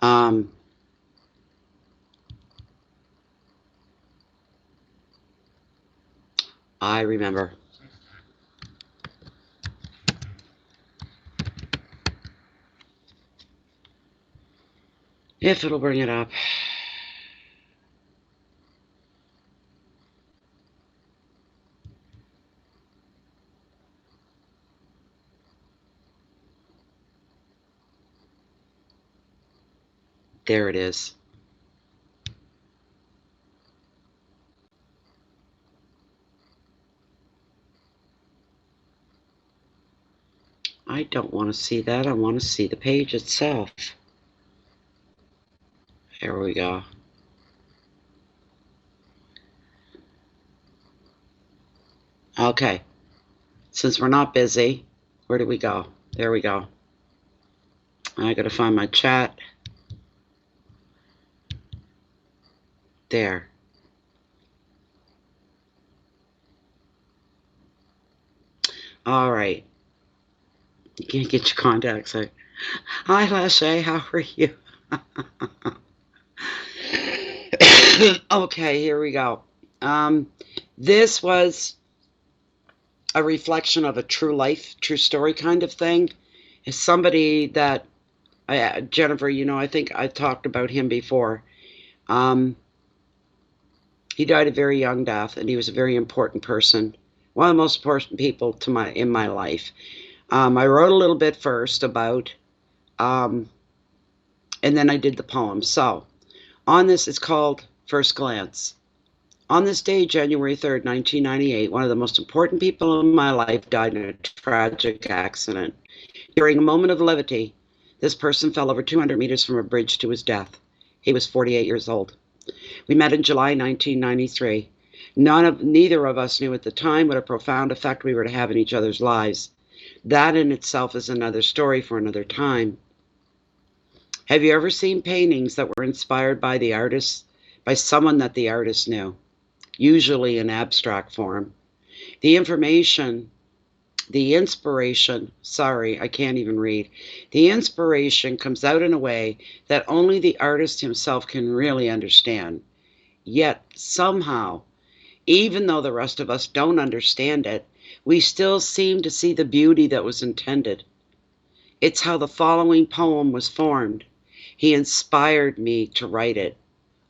Um, I remember. If it'll bring it up. There it is. I don't want to see that. I want to see the page itself. There we go. Okay. Since we're not busy, where do we go? There we go. I gotta find my chat. There. All right. You can't get your contacts. Hi, Lashay. How are you? Okay, here we go. This was a reflection of a true life, true story kind of thing. It's somebody that, Jennifer, I think I talked about him before. He died a very young death, and he was a very important person. One of the most important people in my life. I wrote a little bit first about, and then I did the poem. So, on this, it's called First Glance. On this day, January 3rd, 1998, one of the most important people in my life died in a tragic accident. During a moment of levity, this person fell over 200 meters from a bridge to his death. He was 48 years old. We met in July 1993. Neither of us knew at the time what a profound effect we were to have in each other's lives. That in itself is another story for another time. Have you ever seen paintings that were inspired by the artist, by someone that the artist knew? Usually in abstract form. The inspiration, I can't even read. The inspiration comes out in a way that only the artist himself can really understand. Yet, somehow, even though the rest of us don't understand it, we still seem to see the beauty that was intended. It's how the following poem was formed. He inspired me to write it,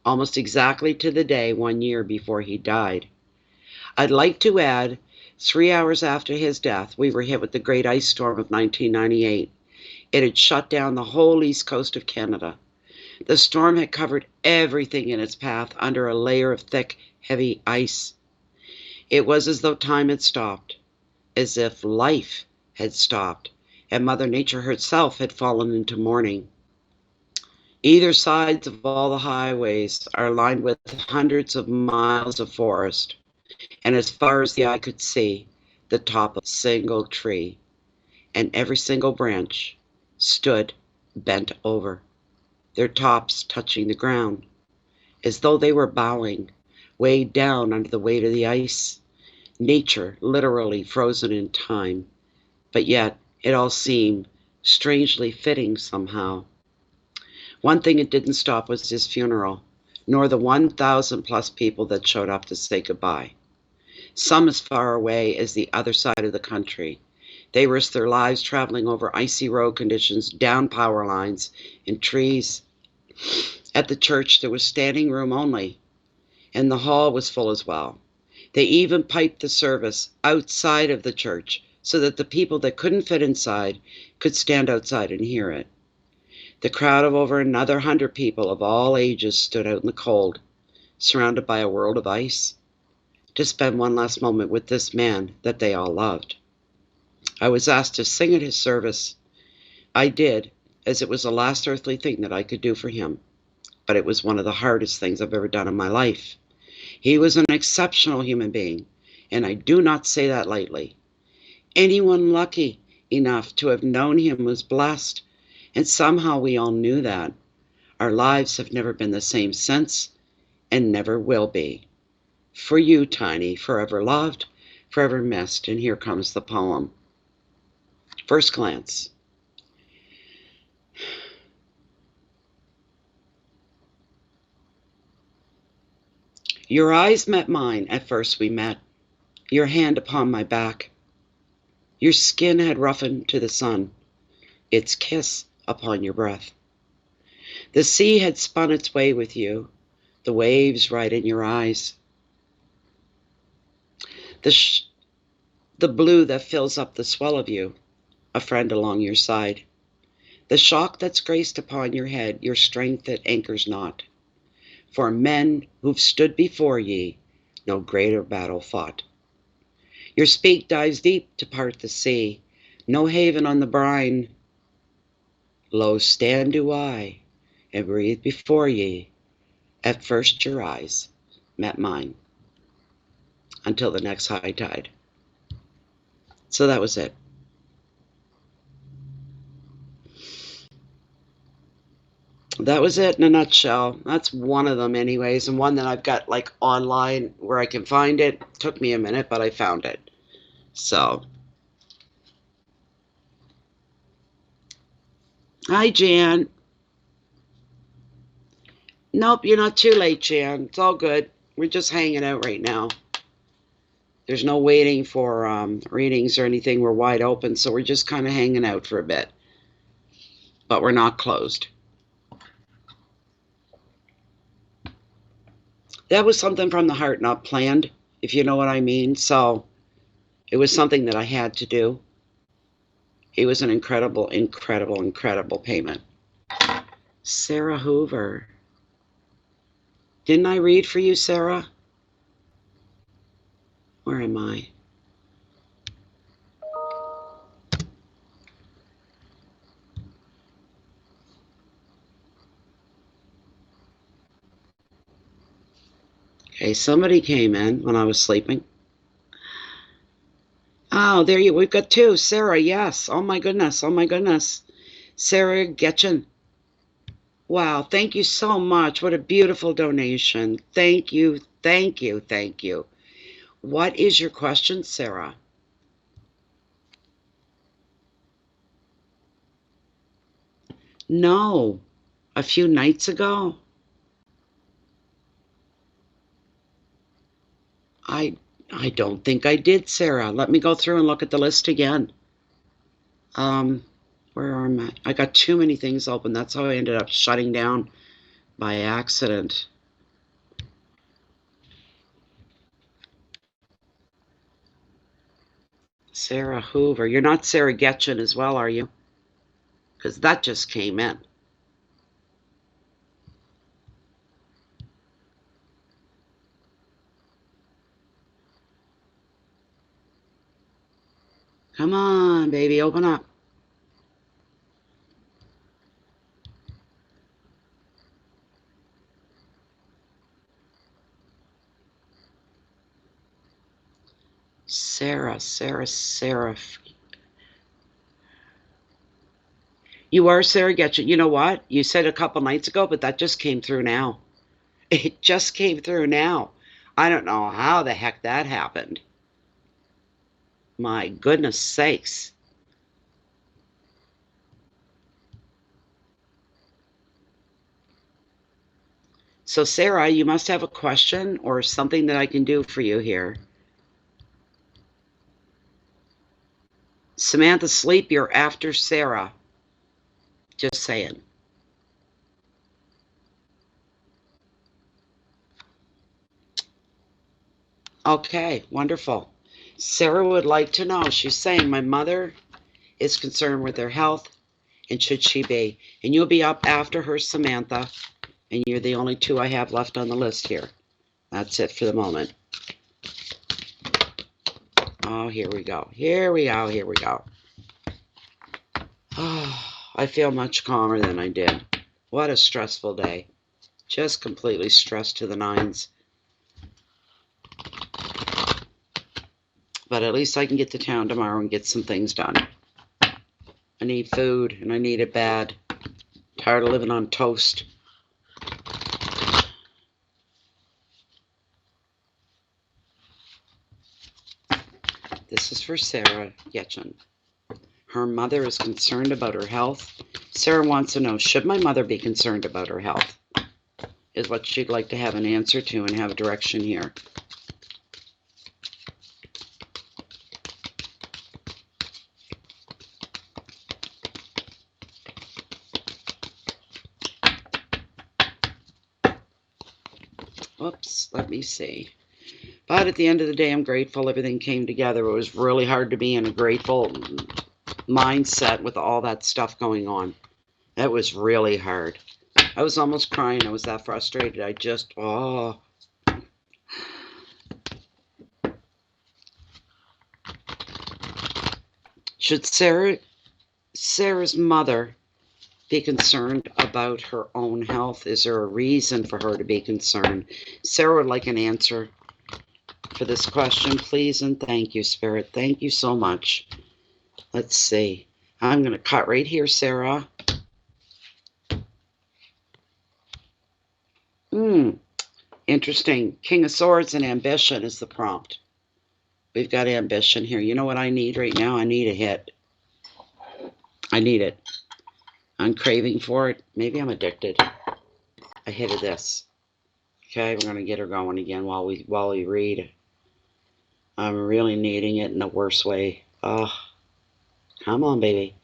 almost exactly to the day 1 year before he died. I'd like to add, 3 hours after his death, we were hit with the great ice storm of 1998. It had shut down the whole east coast of Canada. The storm had covered everything in its path under a layer of thick, heavy ice. It was as though time had stopped, as if life had stopped, and Mother Nature herself had fallen into mourning. Either sides of all the highways are lined with hundreds of miles of forest, and as far as the eye could see, the top of a single tree, and every single branch stood bent over, their tops touching the ground, as though they were bowing, weighed down under the weight of the ice. Nature literally frozen in time, but yet it all seemed strangely fitting somehow. One thing it didn't stop was his funeral, nor the 1,000 plus people that showed up to say goodbye. Some as far away as the other side of the country. They risked their lives traveling over icy road conditions, down power lines, and trees. At the church there was standing room only, and the hall was full as well. They even piped the service outside of the church so that the people that couldn't fit inside could stand outside and hear it. The crowd of over another 100 people of all ages stood out in the cold, surrounded by a world of ice, to spend one last moment with this man that they all loved. I was asked to sing at his service. I did, as it was the last earthly thing that I could do for him, but it was one of the hardest things I've ever done in my life. He was an exceptional human being, and I do not say that lightly. Anyone lucky enough to have known him was blessed, and somehow we all knew that. Our lives have never been the same since, and never will be. For you, Tiny, forever loved, forever missed, and here comes the poem. First Glance. Your eyes met mine at first we met, your hand upon my back. Your skin had roughened to the sun, its kiss upon your breath. The sea had spun its way with you, the waves right in your eyes. The blue that fills up the swell of you, a friend along your side. The shock that's graced upon your head, your strength that anchors not. For men who've stood before ye, no greater battle fought. Your speak dives deep to part the sea, No haven on the brine. Lo, stand do I, and breathe before ye. At first your eyes met mine, until the next high tide. So that was it. That was it in a nutshell. That's one of them anyways, and one that I've got like online where I can find it. Took me a minute, but I found it. So, hi Jan. Nope, you're not too late, Jan. It's all good. We're just hanging out right now. There's no waiting for readings or anything. We're wide open, so we're just kind of hanging out for a bit. But we're not closed. That was something from the heart, not planned, if you know what I mean. So it was something that I had to do. It was an incredible, incredible, incredible payment. Sarah Hoover. Didn't I read for you, Sarah? Where am I? Okay, somebody came in when I was sleeping. Oh, there you. We've got two. Sarah, yes. Oh my goodness. Oh my goodness. Sarah Getchin. Wow, thank you so much. What a beautiful donation. Thank you, thank you, thank you. What is your question, Sarah? No, a few nights ago. I I don't think I did, Sarah. Let me go through and look at the list again. Where am I? I got too many things open. That's how I ended up shutting down by accident. Sarah Hoover. You're not Sarah Getchin as well, are you? Because that just came in. Come on, baby, open up. Sarah. You are Sarah Getchin. You know what? You said a couple nights ago, but that just came through now. It just came through now. I don't know how the heck that happened. My goodness sakes. So, Sarah, you must have a question or something that I can do for you here. Samantha, sleep, you're after Sarah. Just saying. Okay, wonderful. Sarah would like to know. She's saying, my mother is concerned with her health, and should she be? And you'll be up after her, Samantha, and you're the only two I have left on the list here. That's it for the moment. Oh, here we go. Here we go. Here we go. Oh, I feel much calmer than I did. What a stressful day. Just completely stressed to the nines. But at least I can get to town tomorrow and get some things done. I need food, and I need it bad. Tired of living on toast. This is for Sarah Getchin. Her mother is concerned about her health. Sarah wants to know, should my mother be concerned about her health? Is what she'd like to have an answer to and have a direction here. Oops, let me see. But at the end of the day, I'm grateful everything came together. It was really hard to be in a grateful mindset with all that stuff going on. It was really hard. I was almost crying. I was that frustrated. I just, oh. Should Sarah's mother be concerned about her own health? Is there a reason for her to be concerned? Sarah would like an answer for this question, please, and thank you, Spirit. Thank you so much. Let's see. I'm going to cut right here, Sarah. Interesting. King of Swords and ambition is the prompt. We've got ambition here. You know what I need right now? I need a hit. I need it. I'm craving for it. Maybe I'm addicted. A hit of this. Okay, we're going to get her going again while we read. I'm really needing it in the worst way. Oh, come on, baby.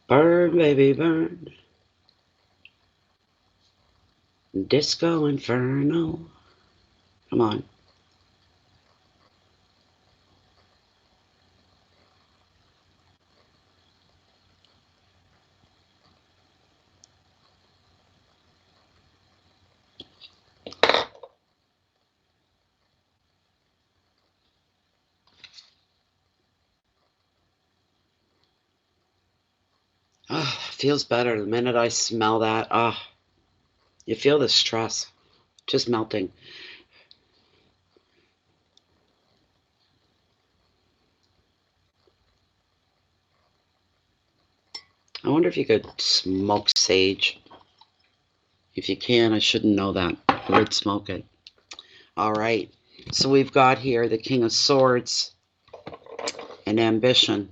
Burn, baby, burn. Disco Inferno. Come on. Oh, feels better the minute I smell that. Oh, you feel the stress just melting. I wonder if you could smoke sage. If you can, I shouldn't know that. I would smoke it. All right. So we've got here the King of Swords and ambition.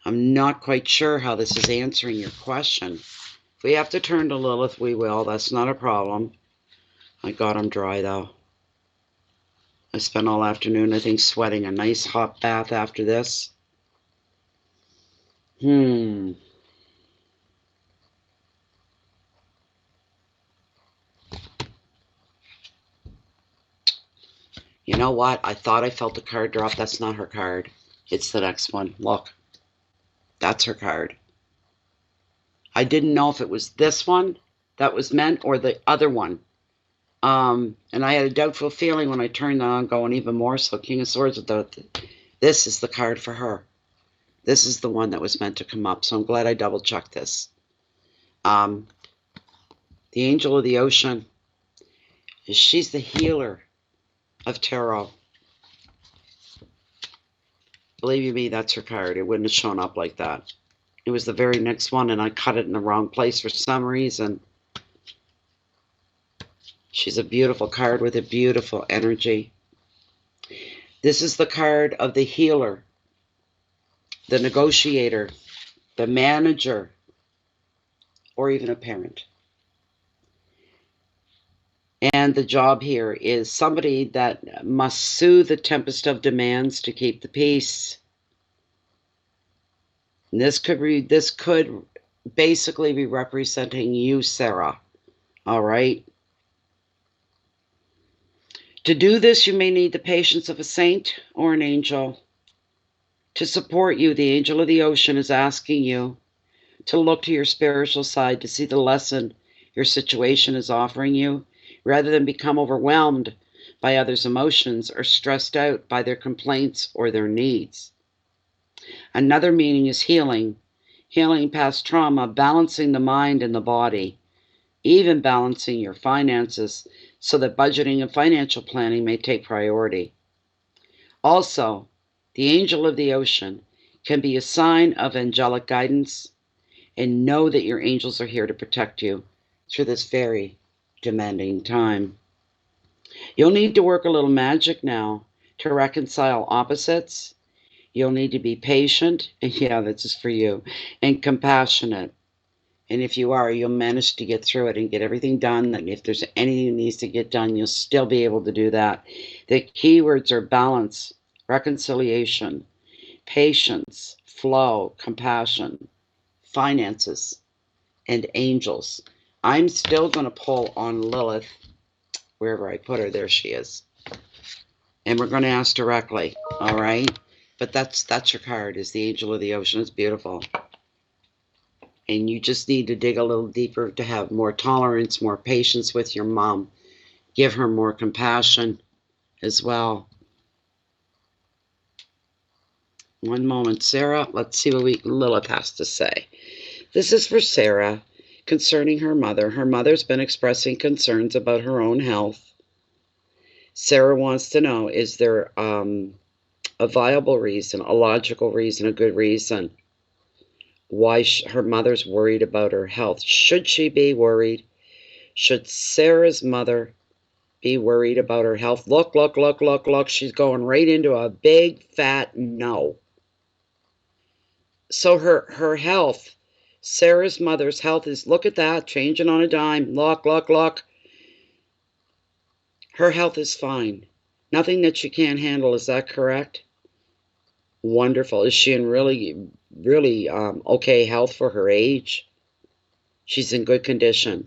I'm not quite sure how this is answering your question. If we have to turn to Lilith, we will. That's not a problem. I got them dry, though. I spent all afternoon, I think, sweating a nice hot bath after this. You know what? I thought I felt a card drop. That's not her card. It's the next one. Look. That's her card. I didn't know if it was this one that was meant or the other one. And I had a doubtful feeling when I turned that on, going even more so. King of Swords. This is the card for her. This is the one that was meant to come up. So I'm glad I double checked this. The Angel of the Ocean. She's the healer of tarot. Believe you me, that's her card. It wouldn't have shown up like that. It was the very next one, and I cut it in the wrong place for some reason. She's a beautiful card with a beautiful energy. This is the card of the healer, the negotiator, the manager, or even a parent. And the job here is somebody that must soothe the tempest of demands to keep the peace. And this could basically be representing you, Sarah. All right? To do this, you may need the patience of a saint or an angel. To support you, the Angel of the Ocean is asking you to look to your spiritual side to see the lesson your situation is offering you, rather than become overwhelmed by others' emotions or stressed out by their complaints or their needs. Another meaning is healing past trauma, balancing the mind and the body, even balancing your finances so that budgeting and financial planning may take priority. Also, the Angel of the Ocean can be a sign of angelic guidance, and know that your angels are here to protect you through this very demanding time. You'll need to work a little magic now to reconcile opposites. You'll need to be patient, and yeah, this is for you, and compassionate. And if you are, you'll manage to get through it and get everything done. And if there's anything that needs to get done, you'll still be able to do that. The keywords are balance, reconciliation, patience, flow, compassion, finances, and angels. I'm still going to pull on Lilith, wherever I put her. There she is. And we're going to ask directly, all right? But that's your card, is the Angel of the Ocean. It's beautiful. And you just need to dig a little deeper to have more tolerance, more patience with your mom. Give her more compassion as well. One moment, Sarah. Let's see what Lilith has to say. This is for Sarah concerning her mother. Her mother's been expressing concerns about her own health. Sarah wants to know, is there a viable reason, a logical reason, a good reason why her mother's worried about her health? Should she be worried? Should Sarah's mother be worried about her health? Look, look, look, look, look. She's going right into a big fat no. So her health, Sarah's mother's health is, look at that, changing on a dime. Look, look, look. Her health is fine. Nothing that she can't handle. Is that correct? Wonderful. Is she in really, really okay health for her age? She's in good condition.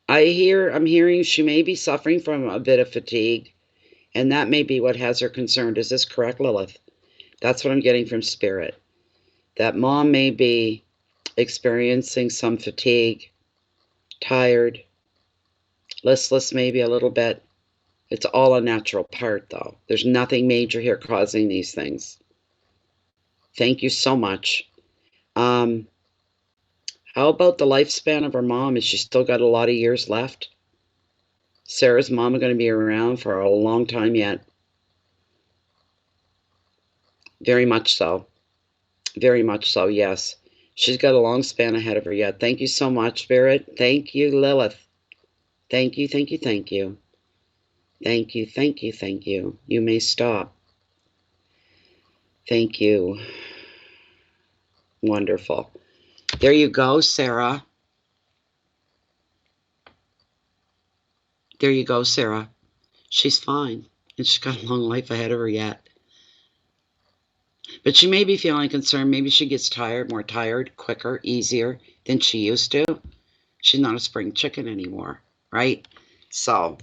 I'm hearing she may be suffering from a bit of fatigue, and that may be what has her concerned. Is this correct, Lilith? That's what I'm getting from Spirit. That mom may be experiencing some fatigue, tired, listless maybe a little bit. It's all a natural part, though. There's nothing major here causing these things. Thank you so much. How about the lifespan of her mom? Has she still got a lot of years left? Sarah's mom is going to be around for a long time yet. Very much so. Very much so, yes. She's got a long span ahead of her yet. Thank you so much, Spirit. Thank you, Lilith. Thank you, thank you, thank you. Thank you, thank you, thank you. You may stop. Thank you. Wonderful. There you go, Sarah. There you go, Sarah. She's fine, and she's got a long life ahead of her yet. But she may be feeling concerned. Maybe she gets tired, more tired, quicker, easier than she used to. She's not a spring chicken anymore, right? So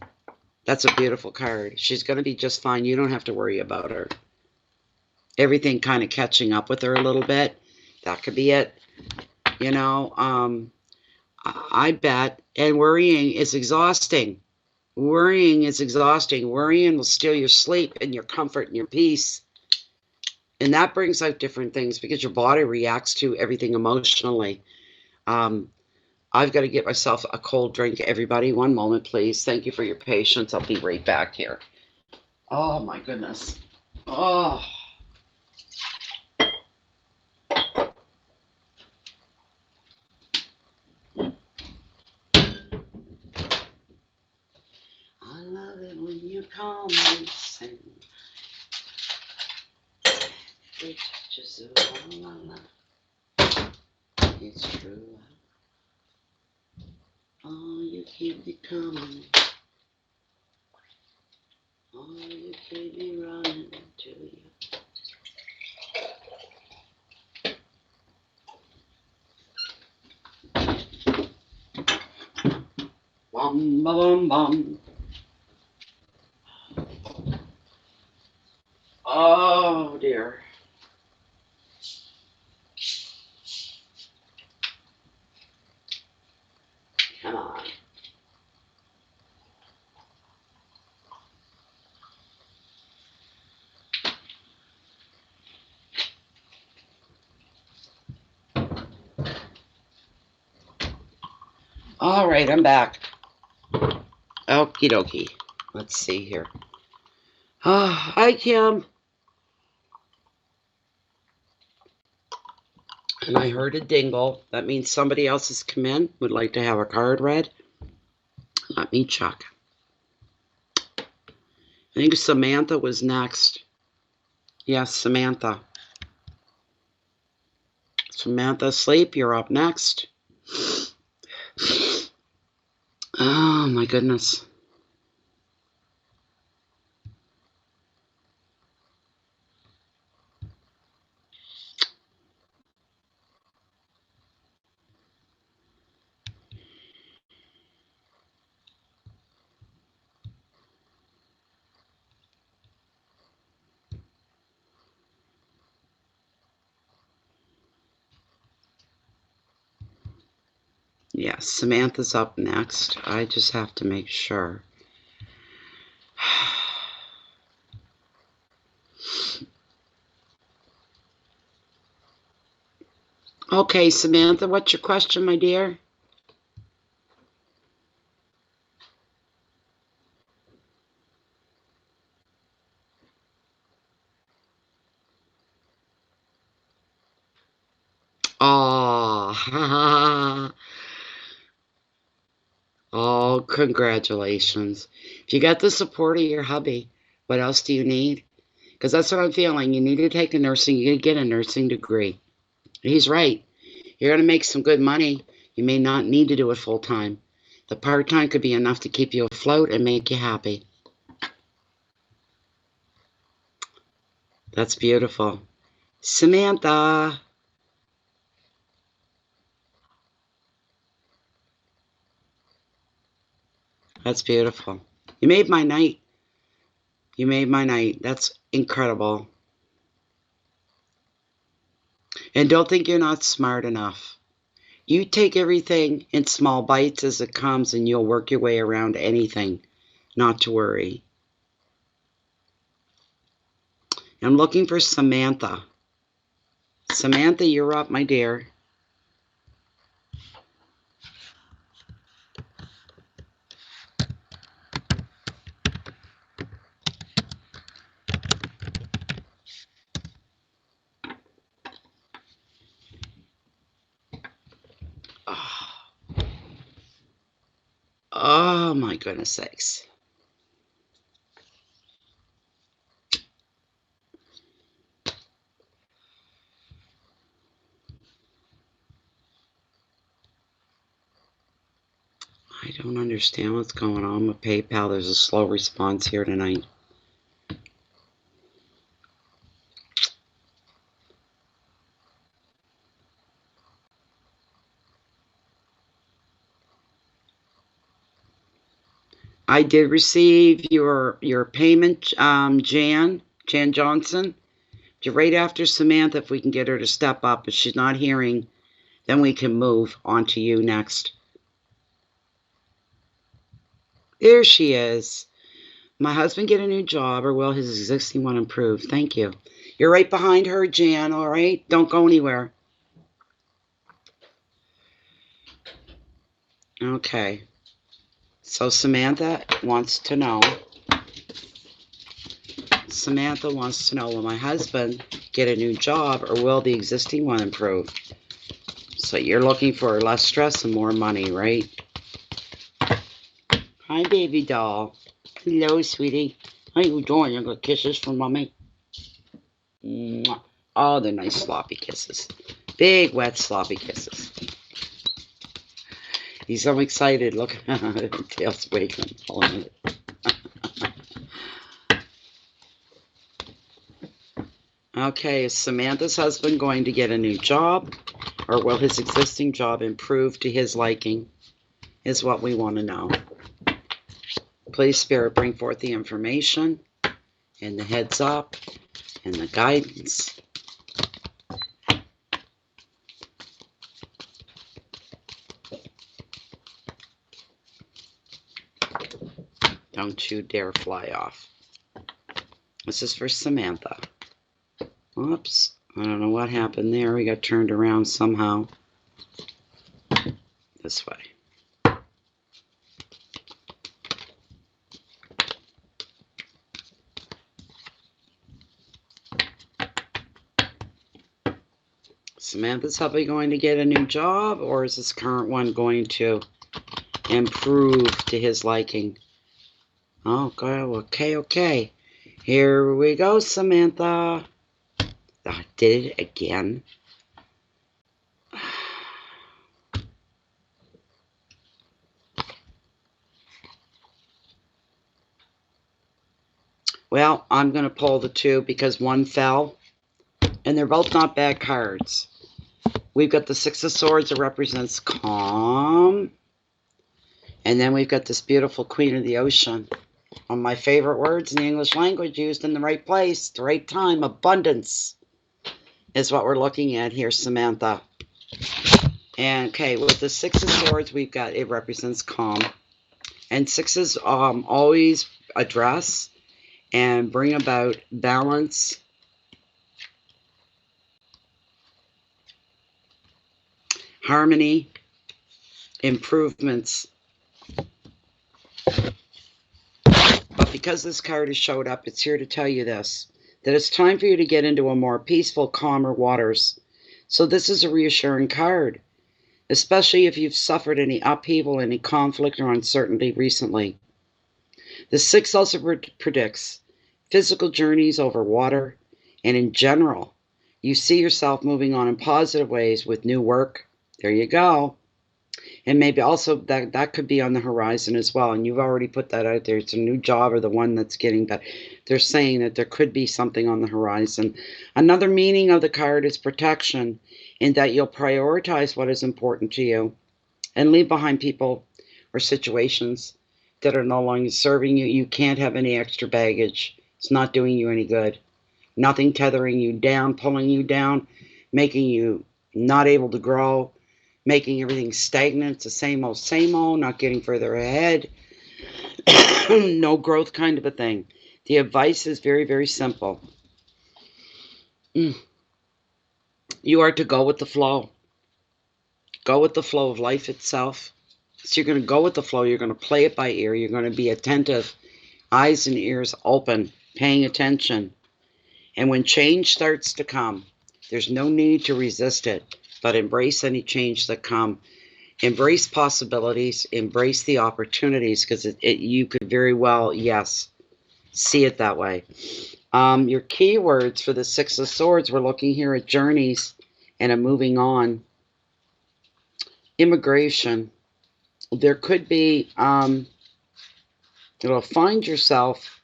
that's a beautiful card. She's going to be just fine. You don't have to worry about her. Everything kind of catching up with her a little bit. That could be it. You know, I bet. And worrying is exhausting. Worrying is exhausting. Worrying will steal your sleep and your comfort and your peace. And that brings out different things because your body reacts to everything emotionally. I've got to get myself a cold drink, everybody. One moment, please. Thank you for your patience. I'll be right back here. Oh, my goodness. Oh. I love it when you call me sing. It touches all my life. It's true. Oh, you keep me coming. Oh, you keep me running to you. Bum, bum, bum. Oh, dear. Come on. All right, I'm back. Okie dokie. Let's see here. Hi, Kim. And I heard a dingle. That means somebody else has come in, would like to have a card read. Let me check. I think Samantha was next. Yes, Samantha. Samantha Sleep, you're up next. Oh, my goodness. Yes, Samantha's up next. I just have to make sure. Okay, Samantha, what's your question, my dear? Oh, oh, congratulations. If you got the support of your hubby, what else do you need? Because that's what I'm feeling. You need to take a nursing, you need to get a nursing degree. He's right. You're going to make some good money. You may not need to do it full time. The part time could be enough to keep you afloat and make you happy. That's beautiful. Samantha. That's beautiful. You made my night. You made my night. That's incredible. And don't think you're not smart enough. You take everything in small bites as it comes and you'll work your way around anything. Not to worry. I'm looking for Samantha. Samantha, you're up, my dear. Oh, oh my goodness sakes. I don't understand what's going on with PayPal. There's a slow response here tonight. I did receive your payment, Jan Johnson. Right after Samantha, if we can get her to step up. If she's not hearing, then we can move on to you next. There she is. My husband get a new job, or will his existing one improve? Thank you. You're right behind her, Jan, all right? Don't go anywhere. Okay. So Samantha wants to know. Will my husband get a new job, or will the existing one improve? So you're looking for less stress and more money, right? Hi, baby doll. Hello, sweetie. How you doing? You got kisses from mommy? Mwah. Oh, they're nice sloppy kisses. Big, wet, sloppy kisses. He's so excited. Look, tail's wiggling. Okay, is Samantha's husband going to get a new job, or will his existing job improve to his liking, is what we want to know. Please, Spirit, bring forth the information and the heads up and the guidance. Don't you dare fly off. This is for Samantha. Oops, I don't know what happened there. We got turned around somehow. This way. Samantha's hubby going to get a new job, or is this current one going to improve to his liking? Okay. Here we go, Samantha. I did it again. Well, I'm going to pull the two because one fell, and they're both not bad cards. We've got the Six of Swords that represents calm, and then we've got this beautiful Queen of the Ocean. One of my favorite words in the English language, used in the right place, the right time, abundance, is what we're looking at here, Samantha. And okay, with the Six of Swords, we've got, it represents calm. And sixes always address and bring about balance, harmony, improvements. But because this card has showed up, it's here to tell you this, that it's time for you to get into a more peaceful, calmer waters. So this is a reassuring card, especially if you've suffered any upheaval, any conflict or uncertainty recently. The six also predicts physical journeys over water, and in general, you see yourself moving on in positive ways with new work. There you go. And maybe also that could be on the horizon as well. And you've already put that out there. It's a new job or the one that's getting that. They're saying that there could be something on the horizon. Another meaning of the card is protection, in that you'll prioritize what is important to you and leave behind people or situations that are no longer serving you. You can't have any extra baggage. It's not doing you any good. Nothing tethering you down, pulling you down, making you not able to grow, making everything stagnant. It's the same old, not getting further ahead. No growth kind of a thing. The advice is very, very simple. You are to go with the flow. Go with the flow of life itself. So you're going to go with the flow. You're going to play it by ear. You're going to be attentive, eyes and ears open, paying attention. And when change starts to come, there's no need to resist it, but embrace any change that come. Embrace possibilities, embrace the opportunities, because you could very well, yes, see it that way. Your keywords for the Six of Swords, we're looking here at journeys and a moving on. Immigration. There could be, you'll find yourself,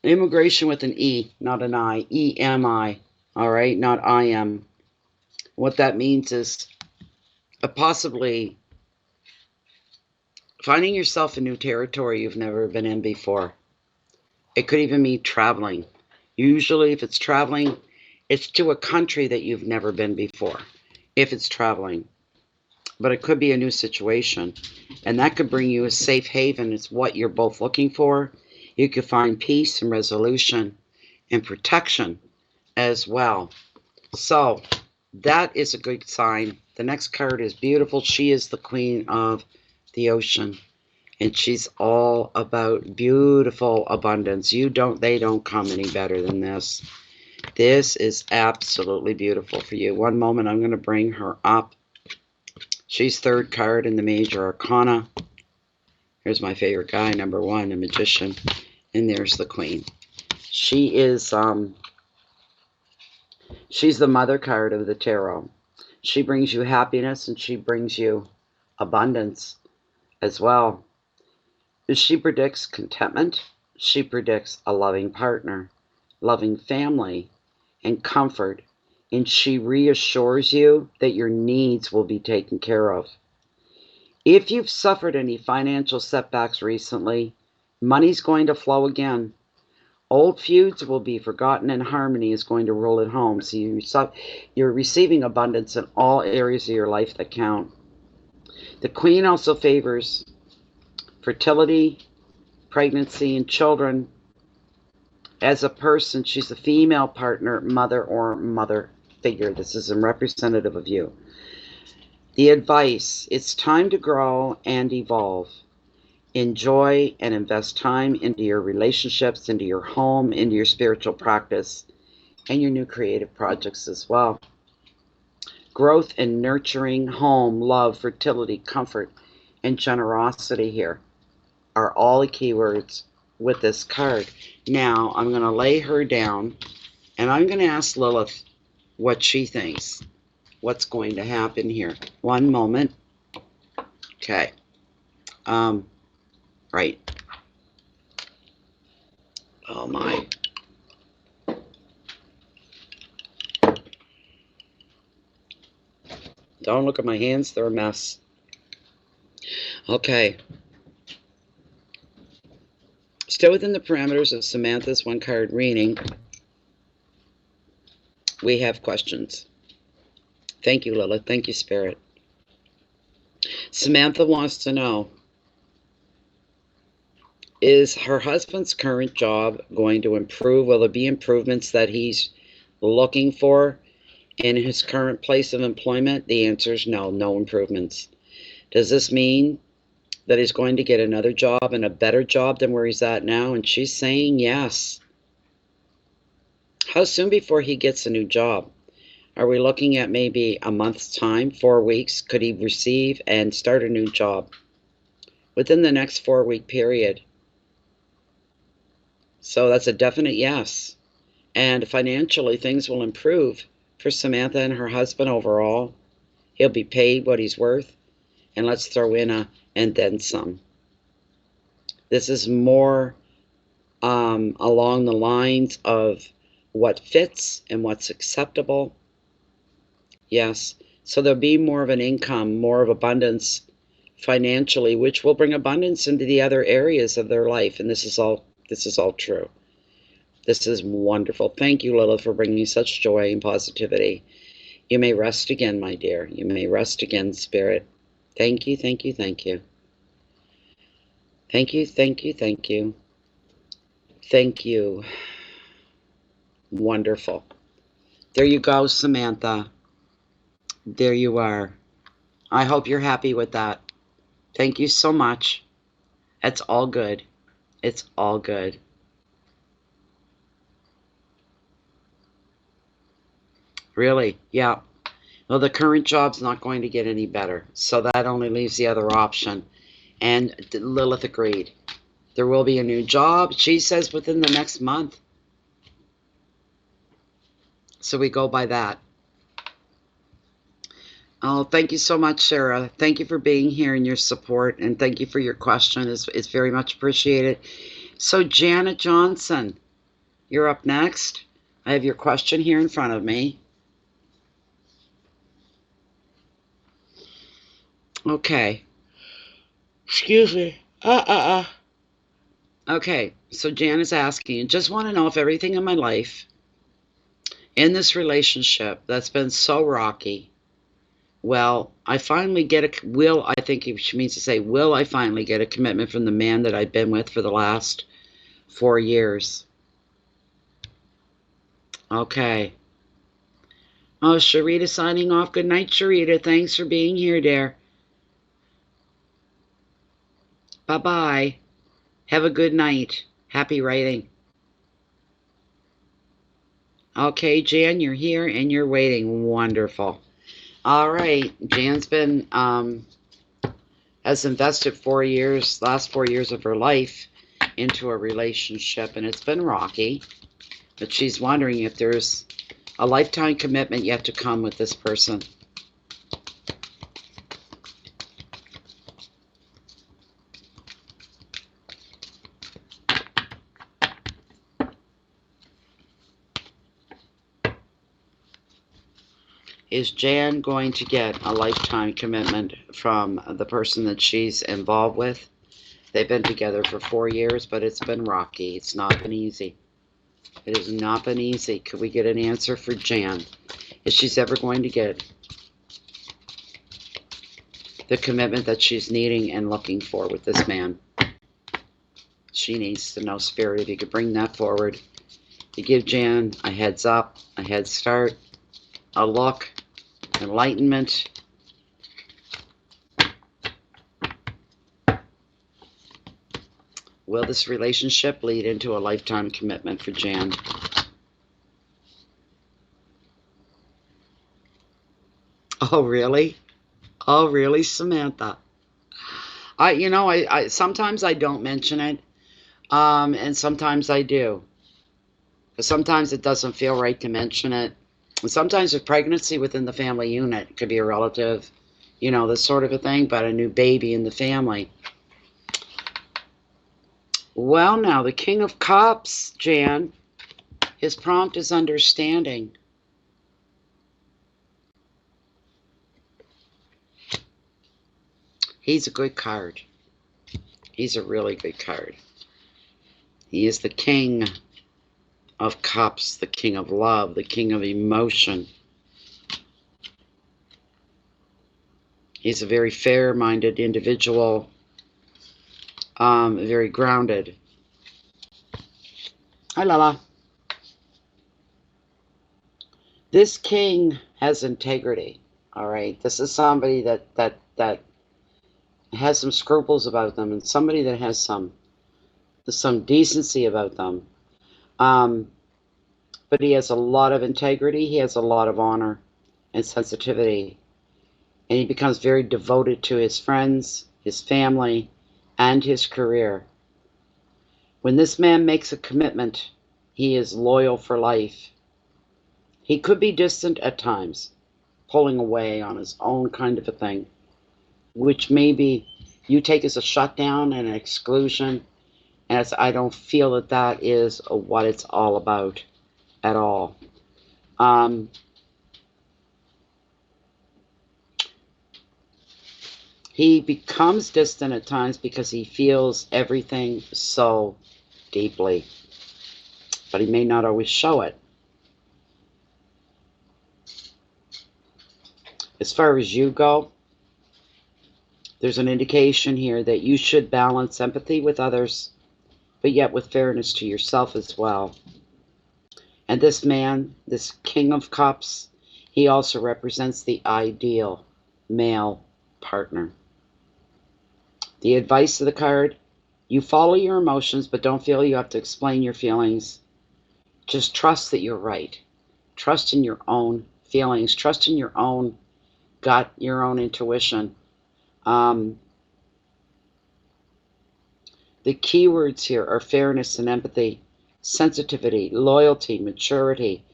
immigration with an E, not an I, E-M-I, all right, not I-M. What that means is possibly finding yourself in new territory you've never been in before. It could even mean traveling. Usually if it's traveling, it's to a country that you've never been before, if it's traveling. But it could be a new situation, and that could bring you a safe haven. It's what you're both looking for. You could find peace and resolution and protection as well. So that is a good sign. The next card is beautiful. She is the queen of the ocean, and she's all about beautiful abundance. They don't come any better than this. This is absolutely beautiful for you. One moment, I'm going to bring her up. She's third card in the major arcana. Here's my favorite guy, number one, a magician, and there's the queen. She is she's the mother card of the tarot. She brings you happiness, and she brings you abundance as well. She predicts contentment. She predicts a loving partner, loving family, and comfort. And she reassures you that your needs will be taken care of. If you've suffered any financial setbacks recently, money's going to flow again. Old feuds will be forgotten, and harmony is going to rule at home. So you're receiving abundance in all areas of your life that count. The queen also favors fertility, pregnancy, and children. As a person, she's a female partner, mother, or mother figure. This is representative of you. The advice: it's time to grow and evolve. Enjoy and invest time into your relationships, into your home, into your spiritual practice, and your new creative projects as well. Growth and nurturing, home, love, fertility, comfort, and generosity here are all the keywords with this card. Now, I'm going to lay her down, and I'm going to ask Lilith what she thinks. What's going to happen here? One moment. Okay. Right. Oh my. Don't look at my hands, they're a mess. Okay. Still within the parameters of Samantha's one card reading, we have questions. Thank you, Lilith. Thank you, Spirit. Samantha wants to know, is her husband's current job going to improve? Will there be improvements that he's looking for in his current place of employment? The answer is no, no improvements. Does this mean that he's going to get another job and a better job than where he's at now? And she's saying yes. How soon before he gets a new job? Are we looking at maybe a month's time, 4 weeks? Could he receive and start a new job within the next 4-week period? So that's a definite yes. And financially, things will improve for Samantha and her husband overall. He'll be paid what he's worth. And let's throw in a and then some. This is more along the lines of what fits and what's acceptable. Yes. So there'll be more of an income, more of abundance financially, which will bring abundance into the other areas of their life. And this is all true. This is wonderful. Thank you, Lilith, for bringing such joy and positivity. You may rest again, my dear. You may rest again, Spirit. Thank you, thank you, thank you. Thank you, thank you, thank you. Thank you. Wonderful. There you go, Samantha. There you are. I hope you're happy with that. Thank you so much. It's all good. It's all good. Really? Yeah. Well, the current job's not going to get any better. So that only leaves the other option. And Lilith agreed. There will be a new job, she says, within the next month. So we go by that. Oh, thank you so much, Sarah. Thank you for being here and your support. And thank you for your question. It's very much appreciated. So Janet Johnson, you're up next. I have your question here in front of me. Okay. Excuse me. Okay, so Jan is asking, just want to know if everything in my life, in this relationship that's been so rocky, well, I finally get I think she means to say, will I finally get a commitment from the man that I've been with for the last 4 years? Okay. Oh, Sharita signing off. Good night, Sharita. Thanks for being here, dear. Bye-bye. Have a good night. Happy writing. Okay, Jan, you're here and you're waiting. Wonderful. All right. Jan's been, has invested 4 years, last 4 years of her life into a relationship, and it's been rocky. But she's wondering if there's a lifetime commitment yet to come with this person. Is Jan going to get a lifetime commitment from the person that she's involved with? They've been together for 4 years, but it's been rocky. It's not been easy. It has not been easy. Could we get an answer for Jan? Is she's ever going to get the commitment that she's needing and looking for with this man? She needs to know, Spirit, if you could bring that forward. You give Jan a heads up, a head start, a look, enlightenment. Will this relationship lead into a lifetime commitment for Jan? Oh, really? Oh, really, Samantha? I sometimes I don't mention it, and sometimes I do. But sometimes it doesn't feel right to mention it. And sometimes a pregnancy within the family unit could be a relative, this sort of a thing, but a new baby in the family. Well, now, the King of Cups, Jan, his prompt is understanding. He's a good card. He's a really good card. He is the King of Cups, the King of Love, the King of Emotion. He's a very fair-minded individual, very grounded. Hi, Lala. This king has integrity, all right? This is somebody that has some scruples about them, and somebody that has some decency about them. But he has a lot of integrity. He has a lot of honor and sensitivity. And he becomes very devoted to his friends, his family, and his career. When this man makes a commitment, he is loyal for life. He could be distant at times, pulling away on his own kind of a thing, which maybe you take as a shutdown and an exclusion, as I don't feel that that is what it's all about at all. He becomes distant at times because he feels everything so deeply, but he may not always show it. As far as you go, there's an indication here that you should balance empathy with others, but yet with fairness to yourself as well. And this man, this King of Cups, he also represents the ideal male partner. The advice of the card: you follow your emotions, but don't feel you have to explain your feelings. Just trust that you're right. Trust in your own feelings. Trust in your own gut, your own intuition. The keywords here are fairness and empathy, sensitivity, loyalty, maturity,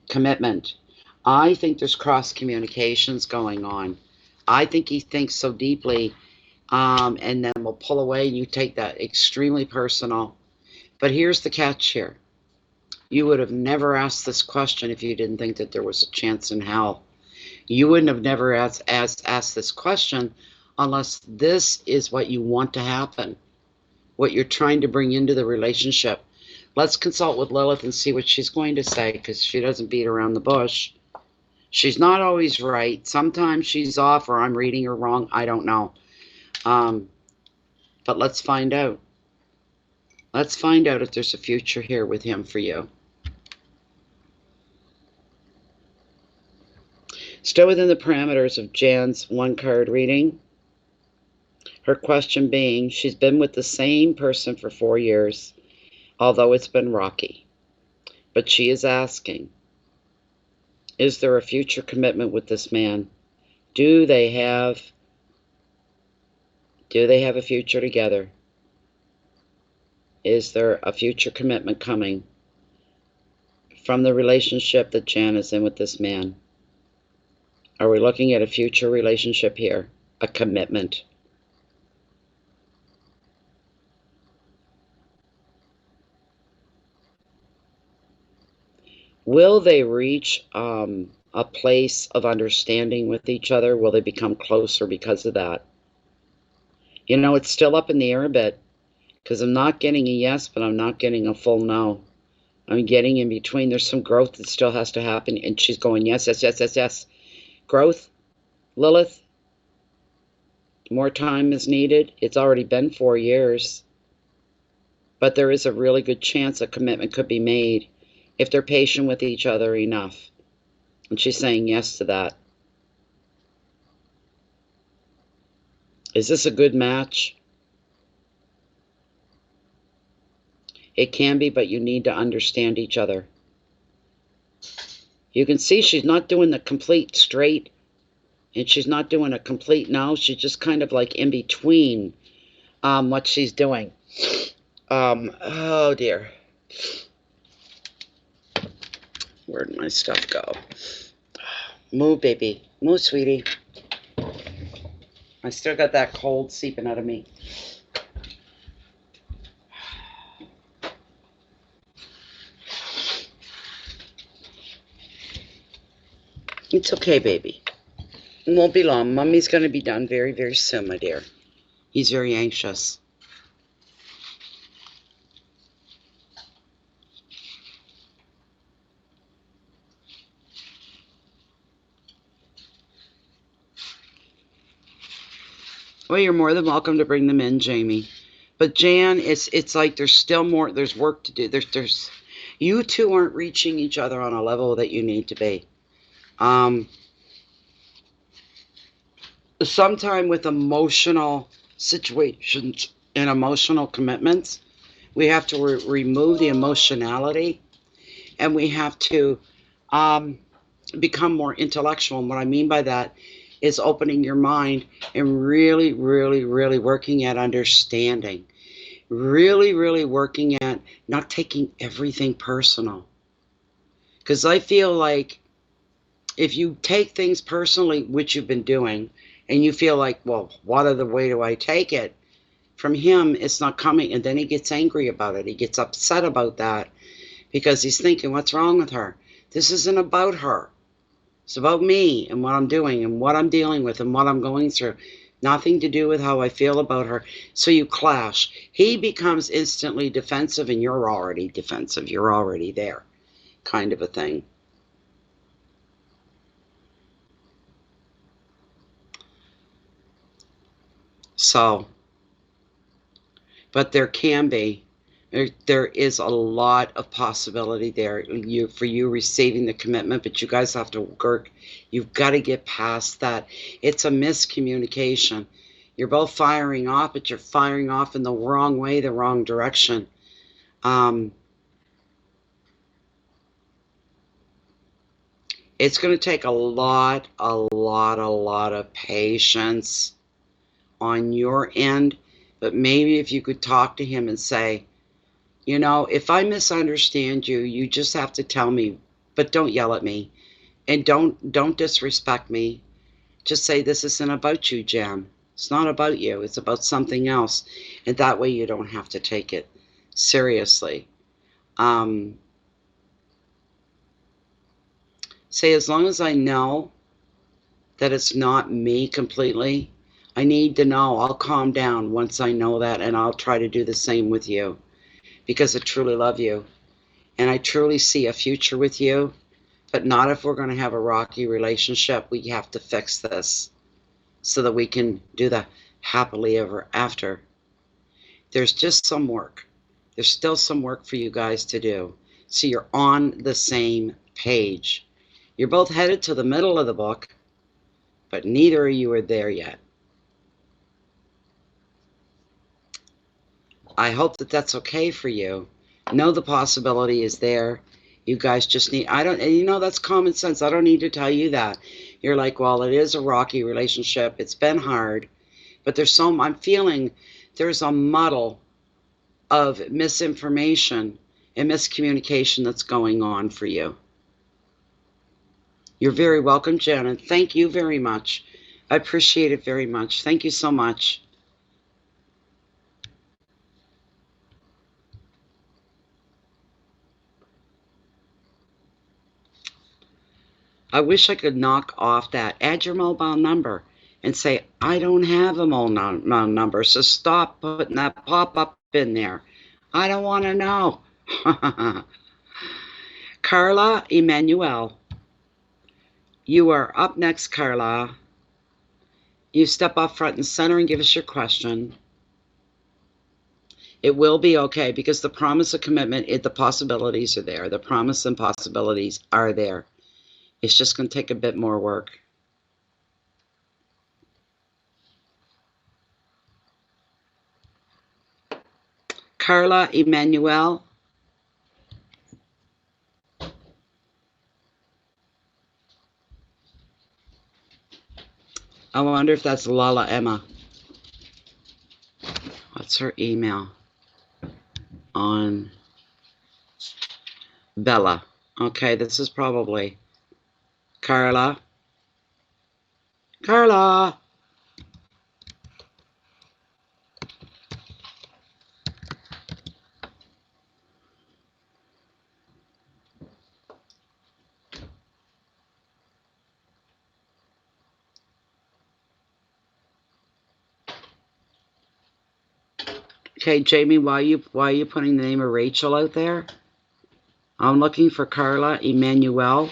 commitment. I think there's cross communications going on. I think he thinks so deeply, and then will pull away, and you take that extremely personal. But here's the catch here. You would have never asked this question if you didn't think that there was a chance in hell. You wouldn't have never asked this question unless this is what you want to happen, what you're trying to bring into the relationship. Let's consult with Lilith and see what she's going to say, because she doesn't beat around the bush. She's not always right. Sometimes she's off, or I'm reading her wrong. I don't know. But let's find out. Let's find out if there's a future here with him for you. Still within the parameters of Jan's one-card reading. Her question being, she's been with the same person for 4 years, although it's been rocky. But she is asking, is there a future commitment with this man? Do they have a future together? Is there a future commitment coming from the relationship that Jan is in with this man? Are we looking at a future relationship here? A commitment? Will they reach a place of understanding with each other? Will they become closer because of that? You know, it's still up in the air a bit, because I'm not getting a yes, but I'm not getting a full no. I'm getting in between. There's some growth that still has to happen, and she's going, yes, yes, yes, yes, yes. Growth, Lilith, more time is needed. It's already been 4 years, but there is a really good chance a commitment could be made if they're patient with each other enough. And she's saying yes to that. Is this a good match? It can be, but you need to understand each other. You can see she's not doing the complete straight, and she's not doing a complete no. She's just kind of like in between what she's doing. Oh dear. Where'd my stuff go? Move, baby. Move, sweetie. I still got that cold seeping out of me. It's okay, baby. It won't be long. Mummy's going to be done very, very soon, my dear. He's very anxious. Well, you're more than welcome to bring them in, Jamie. But Jan, it's like there's still more. There's work to do. There's you two aren't reaching each other on a level that you need to be. Sometime with emotional situations and emotional commitments, we have to remove the emotionality, and we have to become more intellectual. And what I mean by that is opening your mind and really, really, really working at understanding. Really, really working at not taking everything personal. Because I feel like if you take things personally, which you've been doing, and you feel like, well, what other way do I take it? From him, it's not coming. And then he gets angry about it. He gets upset about that because he's thinking, what's wrong with her? This isn't about her. It's about me and what I'm doing and what I'm dealing with and what I'm going through. Nothing to do with how I feel about her. So you clash. He becomes instantly defensive and you're already defensive. You're already there, kind of a thing. So, but there can be, there is a lot of possibility there for you receiving the commitment, but you guys have to work. You've got to get past that. It's a miscommunication. You're both firing off, but you're firing off in the wrong way, the wrong direction. It's going to take a lot of patience on your end, but maybe if you could talk to him and say, you know, if I misunderstand you, you just have to tell me, but don't yell at me and don't disrespect me. Just say, this isn't about you, Jan. It's not about you. It's about something else. And that way you don't have to take it seriously. Say, as long as I know that it's not me completely, I need to know. I'll calm down once I know that, and I'll try to do the same with you because I truly love you. And I truly see a future with you, but not if we're going to have a rocky relationship. We have to fix this so that we can do the happily ever after. There's just some work. There's still some work for you guys to do. So you're on the same page. You're both headed to the middle of the book, but neither of you are there yet. I hope that that's okay for you. Know the possibility is there. You guys just need, that's common sense. I don't need to tell you that. You're like, well, it is a rocky relationship. It's been hard, but I'm feeling there's a muddle of misinformation and miscommunication that's going on for you. You're very welcome, Janet. Thank you very much. I appreciate it very much. Thank you so much. I wish I could knock off that. Add your mobile number and say, I don't have a mobile number, so stop putting that pop-up in there. I don't want to know. Carla Emmanuel, you are up next, Carla. You step up front and center and give us your question. It will be okay because the promise of commitment, the possibilities are there. The promise and possibilities are there. It's just going to take a bit more work. Carla Emmanuel. I wonder if that's Lala Emma. What's her email? On Bella. Okay, this is probably Carla. Carla. Okay, Jamie, why are you putting the name of Rachel out there? I'm looking for Carla Emmanuel.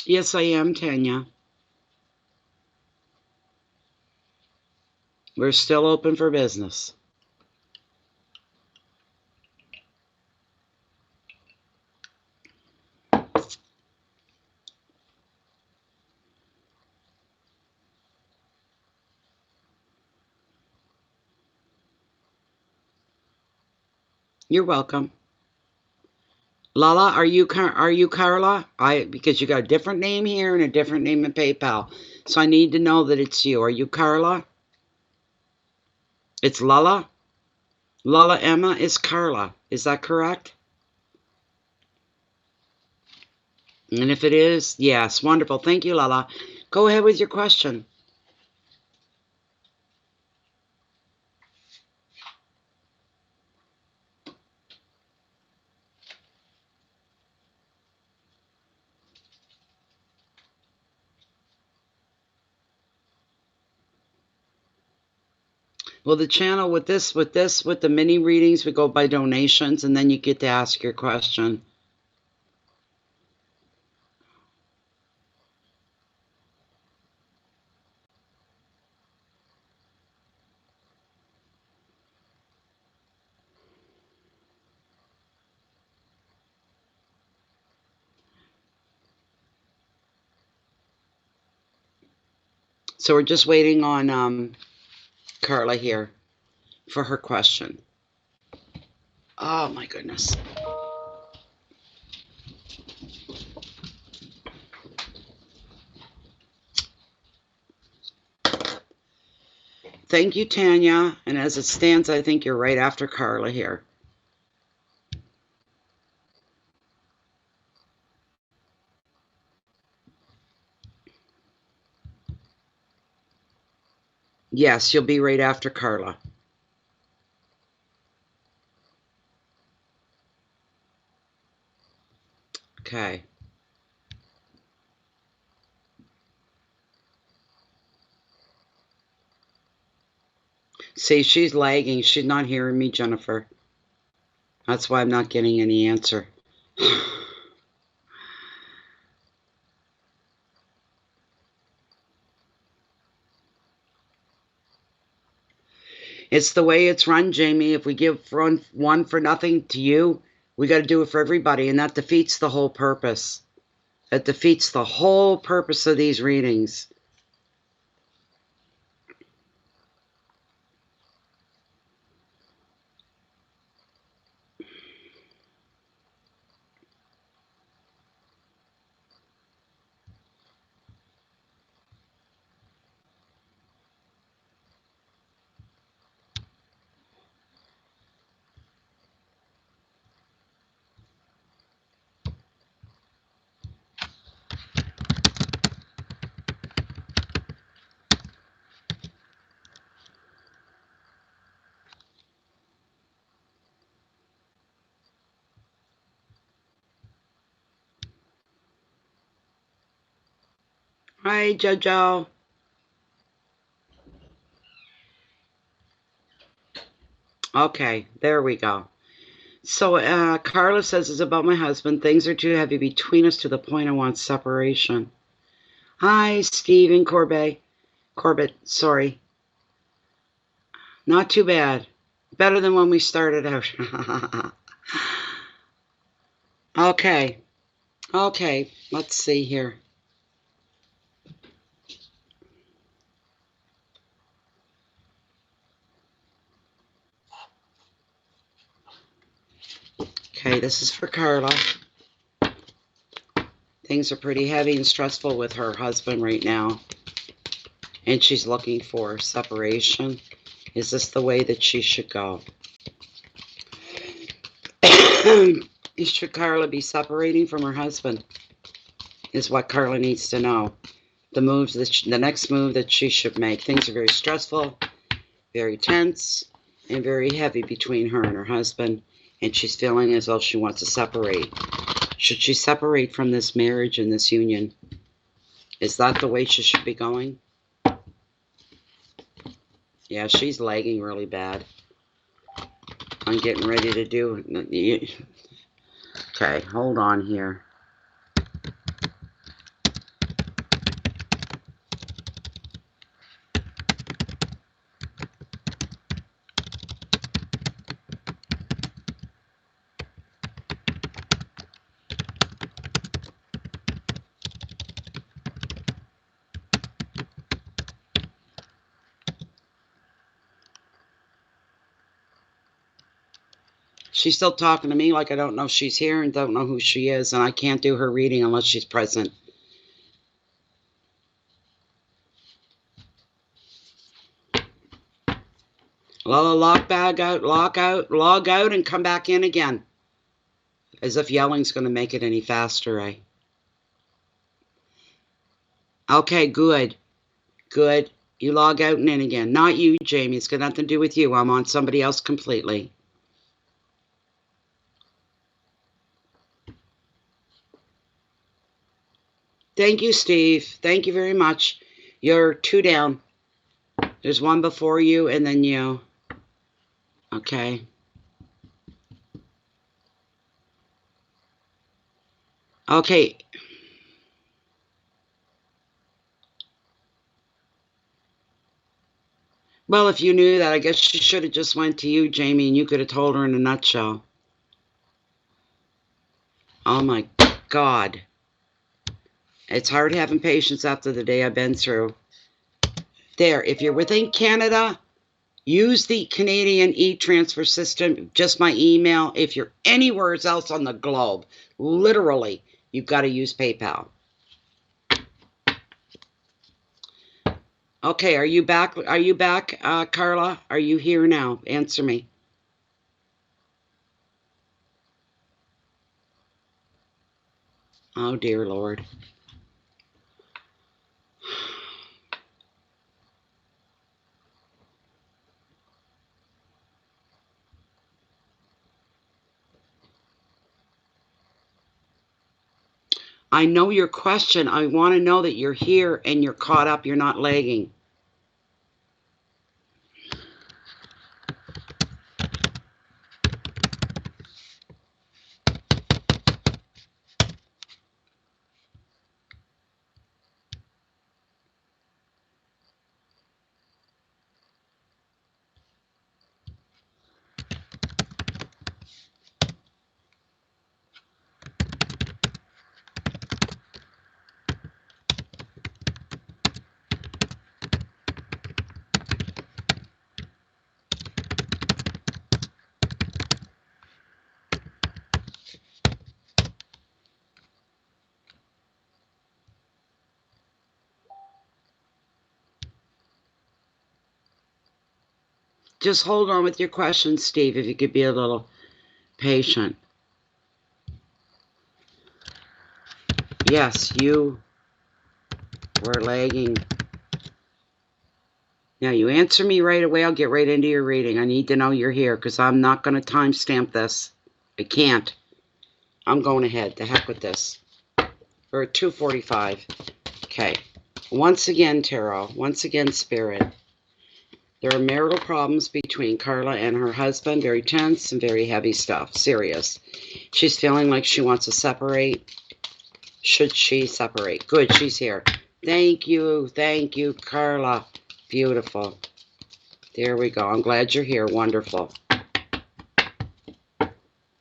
Yes, I am, Tanya. We're still open for business. You're welcome. Lala, are you Carla? Because you got a different name here and a different name in PayPal. So I need to know that it's you. Are you Carla? It's Lala? Lala Emma is Carla. Is that correct? And if it is, yes. Wonderful. Thank you, Lala. Go ahead with your question. Well, the channel with the mini readings, we go by donations, and then you get to ask your question. So we're just waiting on Carla here for her question. Oh my goodness. Thank you, Tanya. And as it stands, I think you're right after Carla here. Yes, you'll be right after Carla. Okay. See, she's lagging. She's not hearing me, Jennifer. That's why I'm not getting any answer. It's the way it's run, Jamie. If we give one for nothing to you, we got to do it for everybody, and that defeats the whole purpose. It defeats the whole purpose of these readings. Hi, Jojo. Okay, there we go. So Carla says it's about my husband. Things are too heavy between us to the point I want separation. Hi, Steve and Corbett. Corbett, sorry. Not too bad. Better than when we started out. Okay. Okay, let's see here. Okay, this is for Carla. Things are pretty heavy and stressful with her husband right now. And she's looking for separation. Is this the way that she should go? Should Carla be separating from her husband? Is what Carla needs to know. The next move that she should make. Things are very stressful, very tense, and very heavy between her and her husband. And she's feeling as though she wants to separate. Should she separate from this marriage and this union? Is that the way she should be going? Yeah, she's lagging really bad. I'm getting ready to do... Okay, hold on here. She's still talking to me like I don't know if she's here and don't know who she is, and I can't do her reading unless she's present. Lala, log out, and come back in again. As if yelling's going to make it any faster, eh? Okay, good. Good. You log out and in again. Not you, Jamie. It's got nothing to do with you. I'm on somebody else completely. Thank you, Steve. Thank you very much. You're 2 down. There's 1 before you and then you. Okay. Okay. Well, if you knew that, I guess she should have just went to you, Jamie, and you could have told her in a nutshell. Oh, my God. It's hard having patience after the day I've been through. There, if you're within Canada, use the Canadian e-transfer system, just my email. If you're anywhere else on the globe, literally, you've got to use PayPal. Okay, are you back? Are you back, Carla? Are you here now? Answer me. Oh, dear Lord. I know your question. I want to know that you're here and you're caught up. You're not lagging. Just hold on with your questions, Steve, if you could be a little patient. Yes, you were lagging. Now, you answer me right away, I'll get right into your reading. I need to know you're here because I'm not going to timestamp this. I can't. I'm going ahead. The heck with this. We're at 2:45. Okay. Once again, Tarot. Once again, Spirit. There are marital problems between Carla and her husband. Very tense and very heavy stuff. Serious. She's feeling like she wants to separate. Should she separate? Good, she's here. Thank you, Carla. Beautiful. There we go. I'm glad you're here. Wonderful.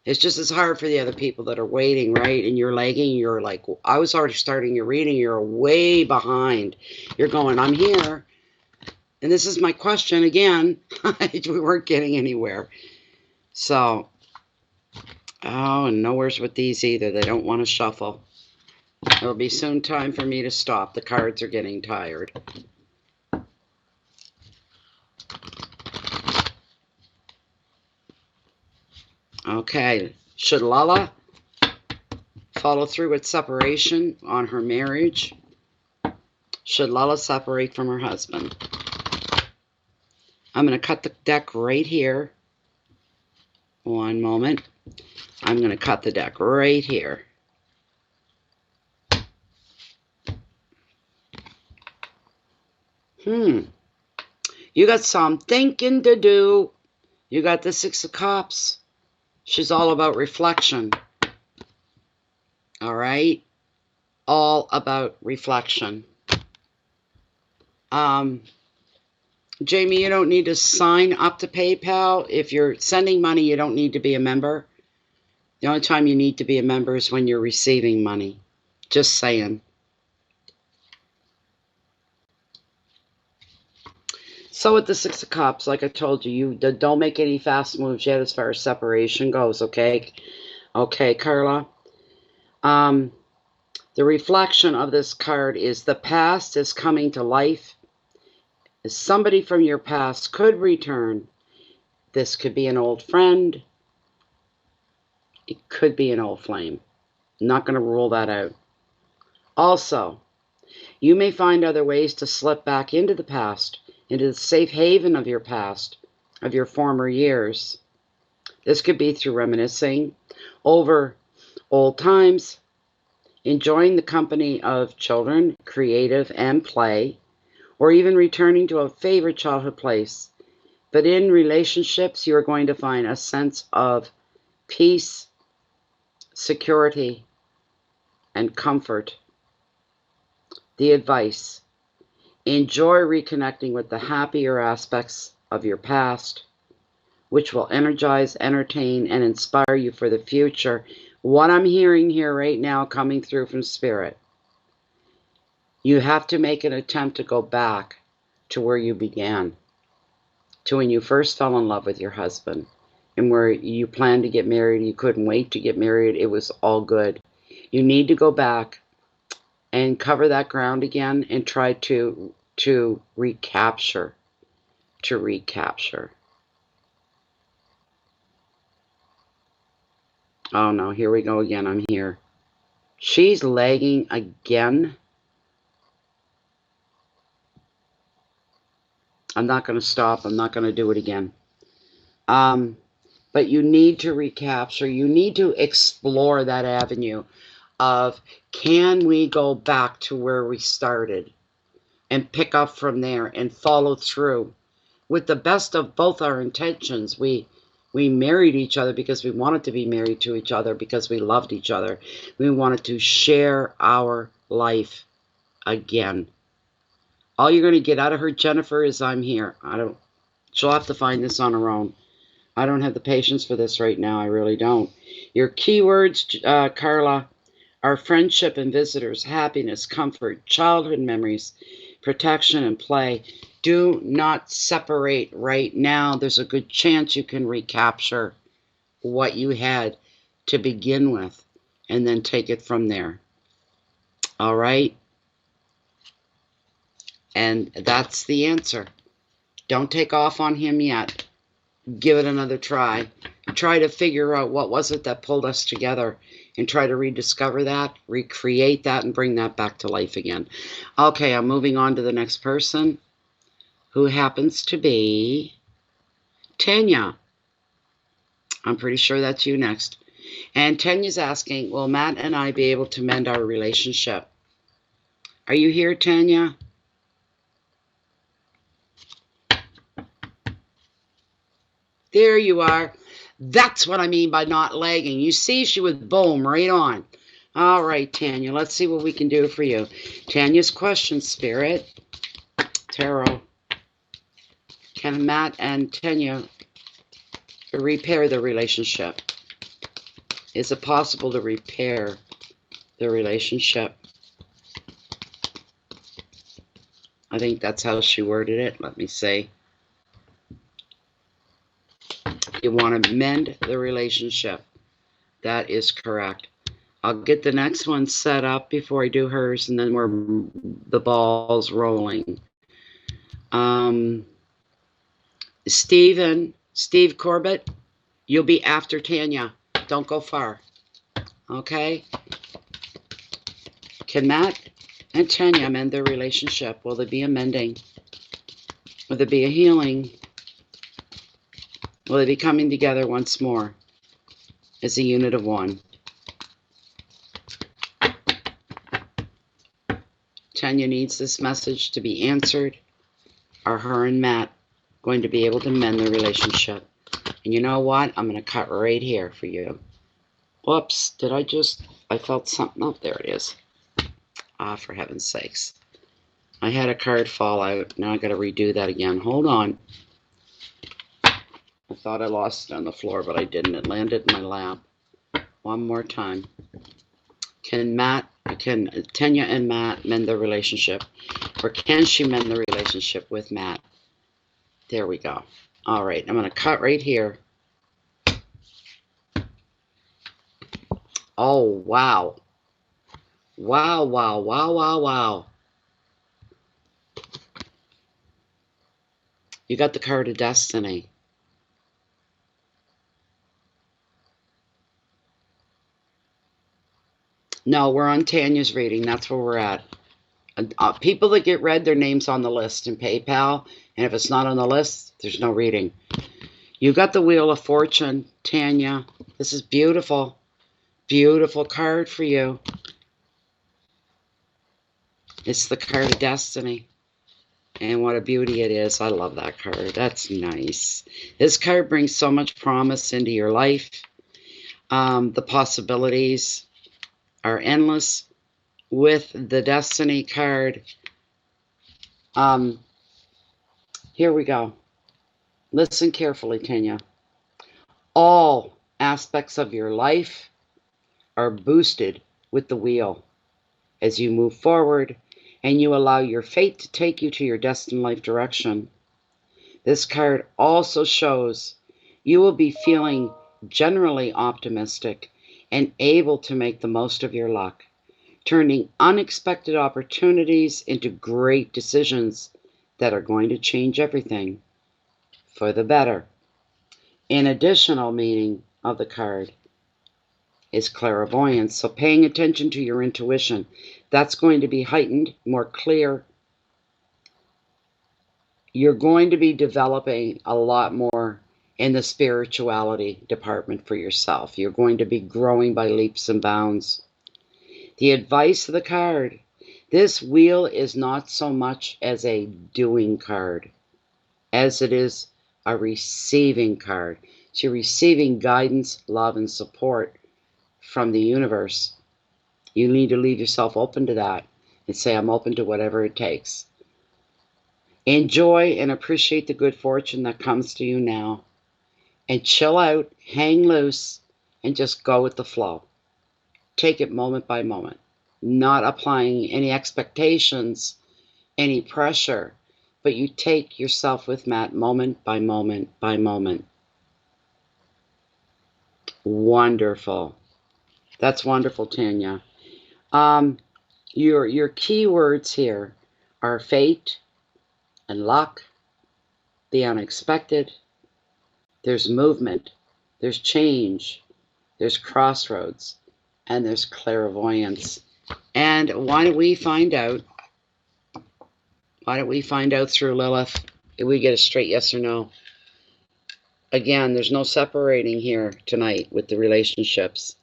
It's just as hard for the other people that are waiting, right? And you're lagging. You're like, I was already starting your reading. You're way behind. You're going, I'm here. And this is my question again. We weren't getting anywhere. So, oh, and nowhere's with these either. They don't want to shuffle. It'll be soon time for me to stop. The cards are getting tired. Okay. Should Lala follow through with separation on her marriage? Should Lala separate from her husband? I'm going to cut the deck right here. One moment. I'm going to cut the deck right here. You got some thinking to do. You got the 6 of Cups. She's all about reflection. All right? All about reflection. Jamie, you don't need to sign up to PayPal. If you're sending money, you don't need to be a member. The only time you need to be a member is when you're receiving money. Just saying. So with the Six of Cups, like I told you, you don't make any fast moves yet as far as separation goes, okay? Okay, Carla. The reflection of this card is the past is coming to life. Somebody from your past could return. This could be an old friend. It could be an old flame. I'm not going to rule that out. Also, you may find other ways to slip back into the past, into the safe haven of your past, of your former years. This could be through reminiscing over old times, enjoying the company of children, creative, and play, or even returning to a favorite childhood place. But in relationships, you are going to find a sense of peace, security, and comfort. The advice: enjoy reconnecting with the happier aspects of your past, which will energize, entertain, and inspire you for the future. What I'm hearing here right now coming through from Spirit, you have to make an attempt to go back to where you began, to when you first fell in love with your husband, and where you planned to get married, you couldn't wait to get married, it was all good. You need to go back and cover that ground again and try to recapture, Oh no, here we go again, I'm here. She's lagging again. I'm not going to stop, I'm not going to do it again. But you need to recapture, you need to explore that avenue of, can we go back to where we started and pick up from there and follow through with the best of both our intentions. We married each other because we wanted to be married to each other, because we loved each other. We wanted to share our life again. All you're going to get out of her, Jennifer, is I'm here. She'll have to find this on her own. I don't have the patience for this right now. I really don't. Your keywords, Carla, are friendship and visitors, happiness, comfort, childhood memories, protection, and play. Do not separate right now. There's a good chance you can recapture what you had to begin with and then take it from there. All right? And that's the answer. Don't take off on him yet. Give it another try. Try to figure out what was it that pulled us together and try to rediscover that, recreate that, and bring that back to life again. Okay, I'm moving on to the next person, who happens to be Tanya. I'm pretty sure that's you next. And Tanya's asking, will Matt and I be able to mend our relationship? Are you here, Tanya? There you are. That's what I mean by not lagging. You see, she was boom, right on. All right, Tanya, let's see what we can do for you. Tanya's question, Spirit, Tarot. Can Matt and Tanya repair the relationship? Is it possible to repair the relationship? I think that's how she worded it. Let me see. You want to mend the relationship. That is correct. I'll get the next one set up before I do hers, and then the ball's rolling. Steve Corbett, you'll be after Tanya. Don't go far. Okay? Can Matt and Tanya mend their relationship? Will there be a mending? Will there be a healing? Will they be coming together once more as a unit of one? Tanya needs this message to be answered. Are her and Matt going to be able to mend the relationship? And you know what? I'm going to cut right here for you. Whoops, I felt something. Oh, there it is. Ah, for heaven's sakes. I had a card fall out. Now I got to redo that again. Hold on. I thought I lost it on the floor, but I didn't. It landed in my lap. One more time. Can Tanya and Matt mend the relationship? Or can she mend the relationship with Matt? There we go. All right, I'm going to cut right here. Oh, wow. Wow, wow, wow, wow, wow. You got the card of destiny. No, we're on Tanya's reading. That's where we're at. People that get read, their name's on the list in PayPal. And if it's not on the list, there's no reading. You got the Wheel of Fortune, Tanya. This is beautiful. Beautiful card for you. It's the card of destiny. And what a beauty it is. I love that card. That's nice. This card brings so much promise into your life. The possibilities are endless. With the destiny card, here we go. Listen carefully, Tanya. All aspects of your life are boosted with the wheel as you move forward and you allow your fate to take you to your destined life direction. This card also shows you will be feeling generally optimistic and able to make the most of your luck, turning unexpected opportunities into great decisions that are going to change everything for the better. An additional meaning of the card is clairvoyance. So paying attention to your intuition, that's going to be heightened, more clear. You're going to be developing a lot more in the spirituality department for yourself. You're going to be growing by leaps and bounds. The advice of the card, this wheel is not so much as a doing card as it is a receiving card. So you're receiving guidance, love, and support from the universe. You need to leave yourself open to that and say, I'm open to whatever it takes. Enjoy and appreciate the good fortune that comes to you now. And chill out, hang loose, and just go with the flow. Take it moment by moment, not applying any expectations, any pressure, but you take yourself with Matt moment by moment by moment. Wonderful. That's wonderful, Tanya. Your key words here are fate and luck, the unexpected. There's movement, there's change, there's crossroads, and there's clairvoyance. And why don't we find out? Why don't we find out through Lilith if we get a straight yes or no? Again, there's no separating here tonight with the relationships.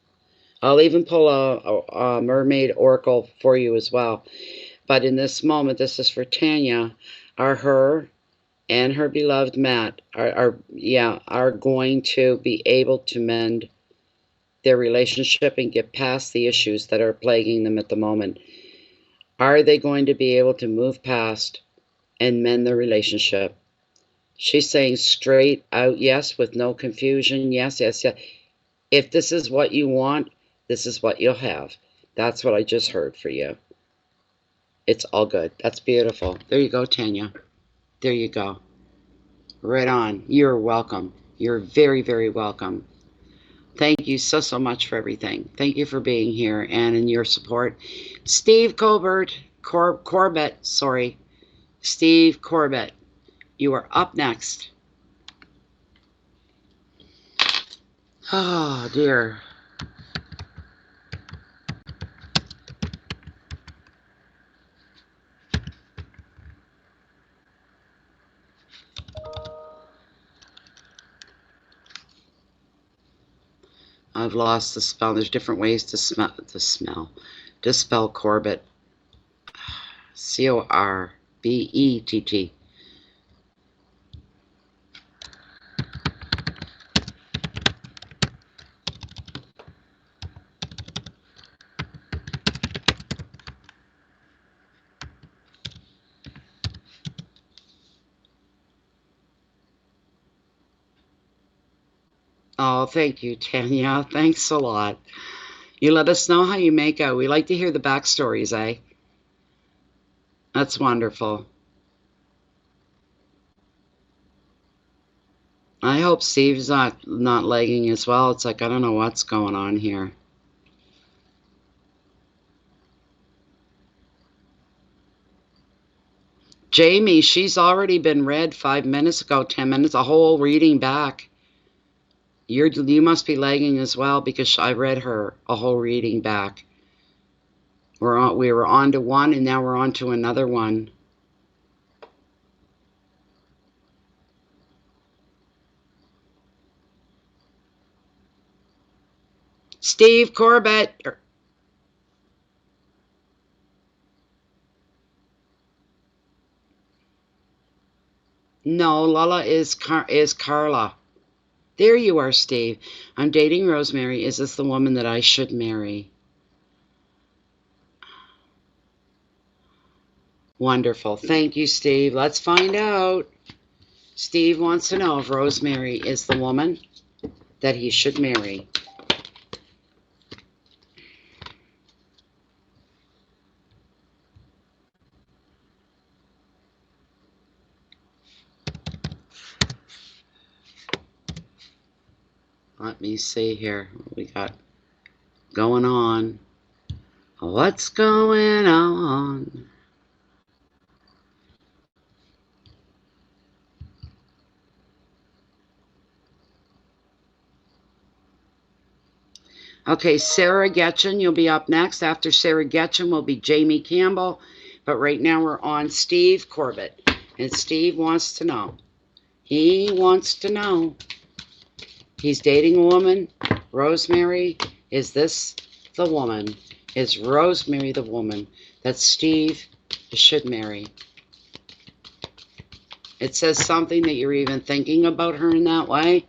I'll even pull a mermaid oracle for you as well. But in this moment, this is for Tanya. Are her and her beloved Matt are going to be able to mend their relationship and get past the issues that are plaguing them at the moment? Are they going to be able to move past and mend the relationship? She's saying straight out yes, with no confusion. Yes, yes, yes. If this is what you want, this is what you'll have. That's what I just heard for you. It's all good. That's beautiful. There you go, Tanya. There you go. Right on. You're welcome. You're very, very welcome. Thank you so, so much for everything. Thank you for being here and in your support. Steve Corbett, Steve Corbett, you are up next. Oh, dear. I've lost the spell. There's different ways to spell Corbett. Corbett. Oh, thank you, Tanya. Thanks a lot. You let us know how you make out. We like to hear the backstories, eh? That's wonderful. I hope Steve's not lagging as well. It's like, I don't know what's going on here. Jamie, she's already been read 5 minutes ago, 10 minutes, a whole reading back. You must be lagging as well because I read her a whole reading back. We were on to one and now we're on to another one. Steve Corbett. No, Lala is Carla. There you are, Steve. I'm dating Rosemary. Is this the woman that I should marry? Wonderful. Thank you, Steve. Let's find out. Steve wants to know if Rosemary is the woman that he should marry. Let me see here what we got going on. What's going on? Okay, Sarah Getchin, you'll be up next. After Sarah Getchin will be Jamie Campbell. But right now we're on Steve Corbett. And Steve wants to know. He wants to know. He's dating a woman. Rosemary, is this the woman? Is Rosemary the woman that Steve should marry? It says something that you're even thinking about her in that way.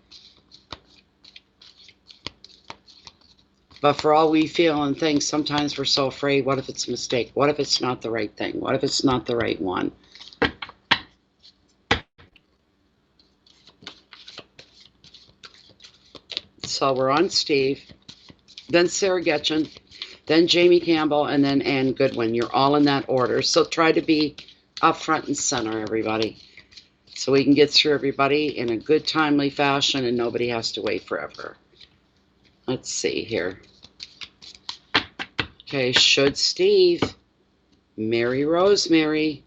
But for all we feel and think, sometimes we're so afraid, what if it's a mistake? What if it's not the right thing? What if it's not the right one? So we're on Steve, then Sarah Getchin, then Jamie Campbell, and then Ann Goodwin. You're all in that order. So try to be up front and center, everybody, so we can get through everybody in a good, timely fashion and nobody has to wait forever. Let's see here. Okay, should Steve marry Rosemary?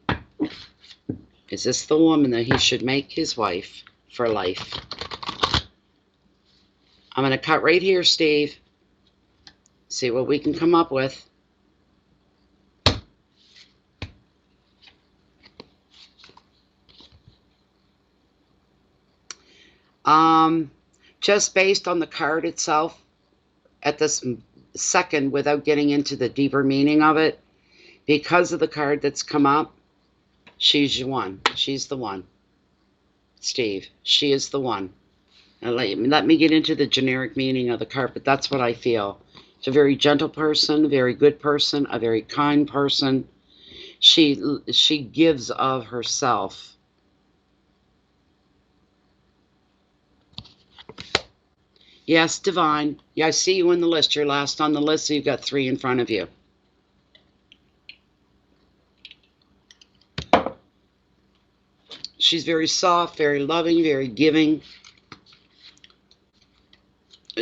Is this the woman that he should make his wife for life? I'm going to cut right here, Steve. See what we can come up with. Just based on the card itself, at this second, without getting into the deeper meaning of it, because of the card that's come up, she's the one. She's the one. Steve, she is the one. Now let me get into the generic meaning of the card, but that's what I feel. She's a very gentle person, a very good person, a very kind person. She gives of herself. Yes, Divine. Yeah, I see you in the list. You're last on the list, so you've got 3 in front of you. She's very soft, very loving, very giving.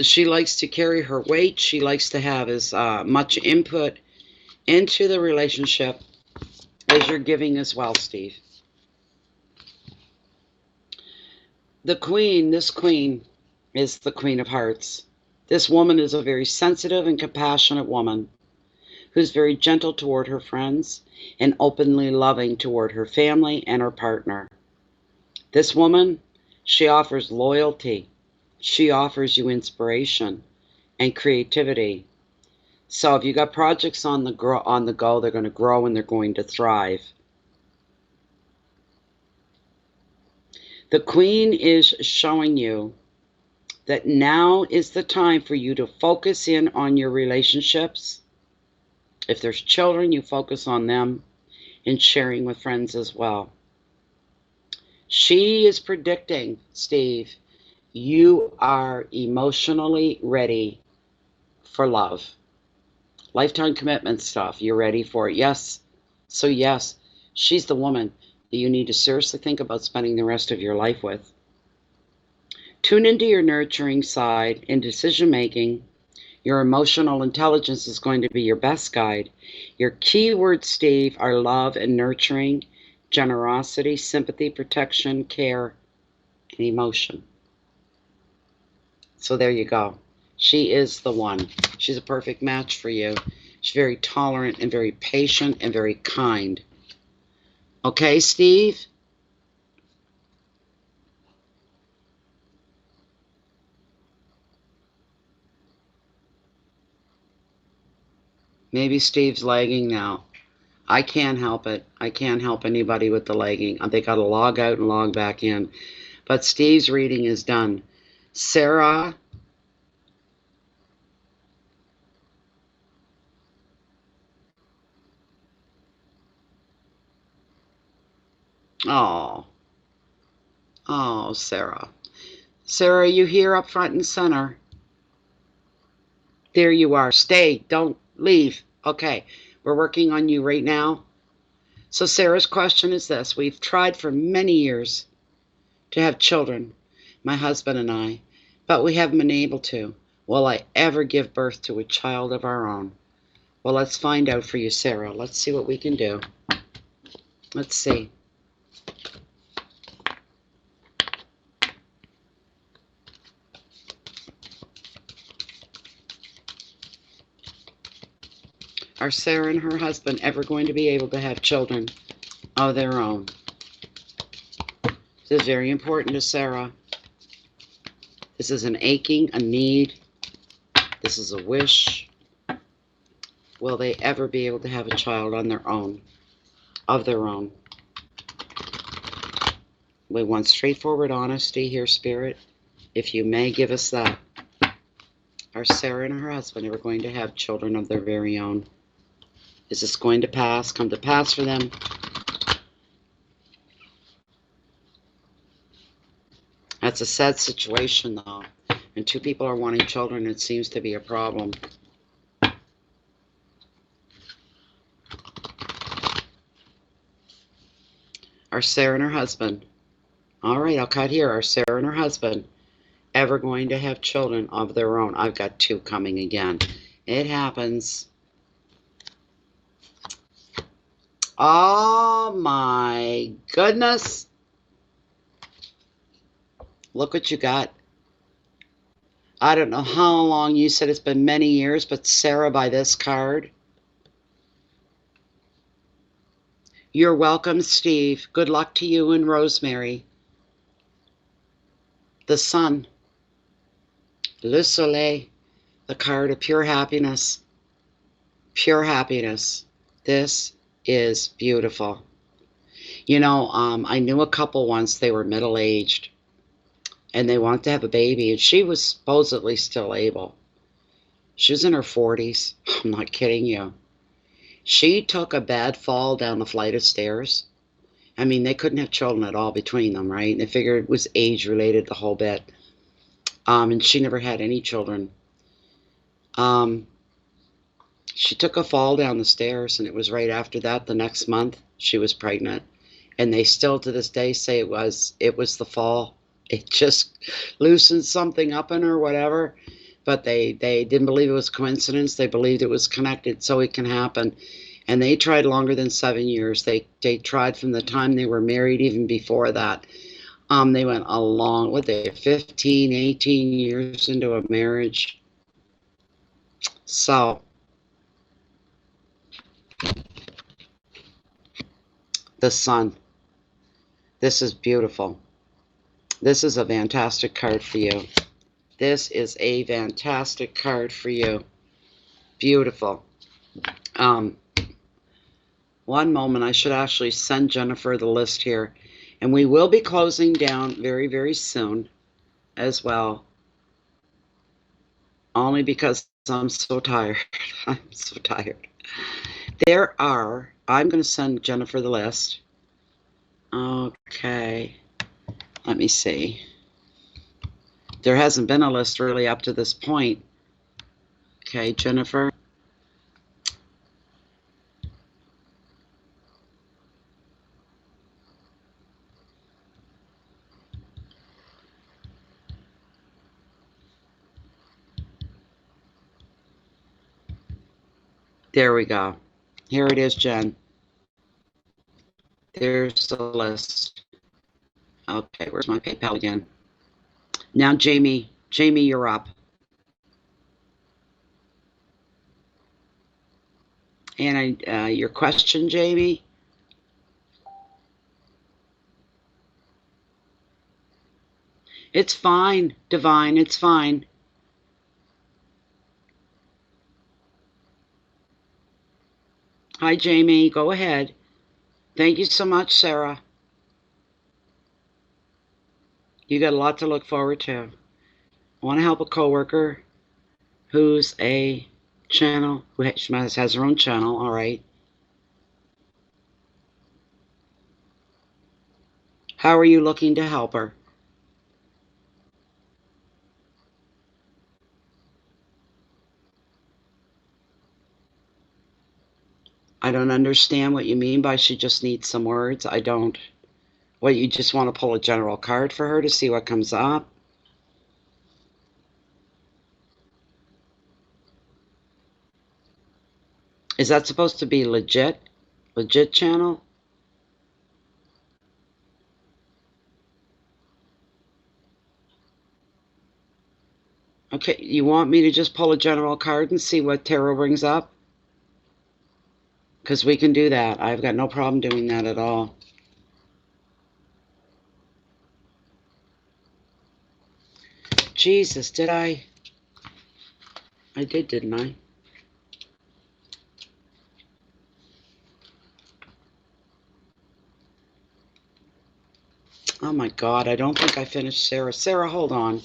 She likes to carry her weight. She likes to have as much input into the relationship as you're giving as well, Steve. The queen, this queen, is the Queen of Hearts. This woman is a very sensitive and compassionate woman who's very gentle toward her friends and openly loving toward her family and her partner. This woman, she offers loyalty. She offers you inspiration and creativity. So if you got projects on the go, they're going to grow and they're going to thrive. The Queen is showing you that now is the time for you to focus in on your relationships. If there's children, you focus on them and sharing with friends as well. She is predicting, Steve, you are emotionally ready for love. Lifetime commitment stuff, you're ready for it. Yes. So yes, she's the woman that you need to seriously think about spending the rest of your life with. Tune into your nurturing side in decision making. Your emotional intelligence is going to be your best guide. Your keywords, Steve, are love and nurturing, generosity, sympathy, protection, care, and emotion. So there you go. She is the one. She's a perfect match for you. She's very tolerant and very patient and very kind. Okay, Steve? Maybe Steve's lagging now. I can't help it. I can't help anybody with the lagging. They got to log out and log back in. But Steve's reading is done. Sarah? Oh. Oh, Sarah. Sarah, you here up front and center? There you are. Stay. Don't leave. Okay. We're working on you right now. So Sarah's question is this. We've tried for many years to have children, my husband and I, but we haven't been able to. Will I ever give birth to a child of our own? Well, let's find out for you, Sarah. Let's see what we can do. Let's see. Are Sarah and her husband ever going to be able to have children of their own? This is very important to Sarah. This is an aching, a need. This is a wish. Will they ever be able to have a child on their own, of their own? We want straightforward honesty here, Spirit. If you may give us that. Are Sarah and her husband ever going to have children of their very own? Is this going to pass, come to pass for them? That's a sad situation, though. When two people are wanting children, it seems to be a problem. Are Sarah and her husband, all right, I'll cut here. Are Sarah and her husband ever going to have children of their own? I've got two coming again. It happens. Oh my goodness. Look what you got. I don't know how long you said it's been many years, but Sarah, by this card. You're welcome, Steve. Good luck to you and Rosemary. The sun. Le Soleil. The card of pure happiness. Pure happiness. This is beautiful. You know, I knew a couple once. They were middle-aged. And they wanted to have a baby. And she was supposedly still able. She was in her 40s. I'm not kidding you. She took a bad fall down the flight of stairs. I mean, they couldn't have children at all between them, right? They figured it was age-related, the whole bit. And she never had any children. She took a fall down the stairs, and it was right after that, the next month, she was pregnant. And they still, to this day, say it was the fall. It just loosened something up in her, whatever. But they didn't believe it was coincidence. They believed it was connected, so it can happen. And they tried longer than 7 years. They tried from the time they were married, even before that. They went a long, 15, 18 years into a marriage. So, the sun. This is beautiful. This is a fantastic card for you. This is a fantastic card for you. Beautiful. One moment, I should actually send Jennifer the list here. And we will be closing down very, very soon as well. Only because I'm so tired. I'm so tired. I'm going to send Jennifer the list. Okay. Let me see. There hasn't been a list really up to this point. Okay, Jennifer. There we go. Here it is, Jen. There's the list. Okay, where's my PayPal again? Now, Jamie, you're up. And your question, Jamie? It's fine, Divine, it's fine. Hi, Jamie, go ahead. Thank you so much, Sarah. You got a lot to look forward to. I want to help a coworker who's a channel, who has her own channel, all right. How are you looking to help her? I don't understand what you mean by she just needs some words. I don't. What, you just want to pull a general card for her to see what comes up? Is that supposed to be legit? Legit channel? Okay, you want me to just pull a general card and see what tarot brings up? Because we can do that. I've got no problem doing that at all. Jesus, did I? I did, didn't I? Oh my God, I don't think I finished Sarah. Sarah, hold on.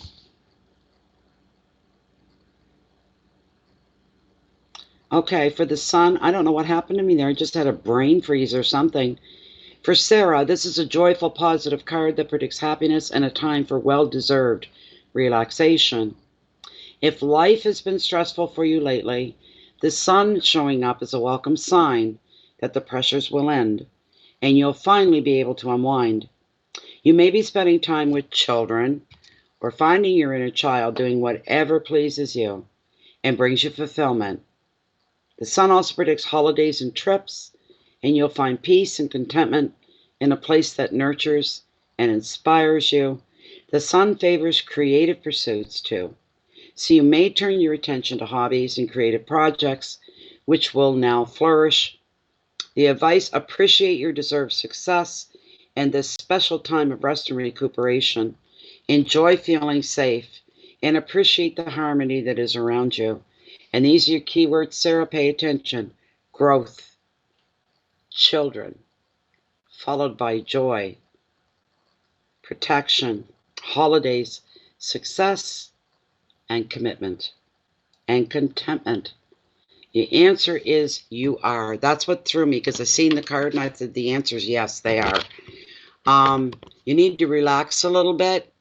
Okay, for the sun, I don't know what happened to me there. I just had a brain freeze or something. For Sarah, this is a joyful, positive card that predicts happiness and a time for well-deserved relaxation. If life has been stressful for you lately, the sun showing up is a welcome sign that the pressures will end and you'll finally be able to unwind. You may be spending time with children or finding your inner child doing whatever pleases you and brings you fulfillment. The sun also predicts holidays and trips, and you'll find peace and contentment in a place that nurtures and inspires you. The sun favors creative pursuits too, so you may turn your attention to hobbies and creative projects, which will now flourish. The advice: appreciate your deserved success and this special time of rest and recuperation. Enjoy feeling safe and appreciate the harmony that is around you. And these are your keywords, Sarah, pay attention. Growth, children, followed by joy, protection, holidays, success, and commitment, and contentment. The answer is you are. That's what threw me, because I seen the card and I said the answer is yes, they are. You need to relax a little bit,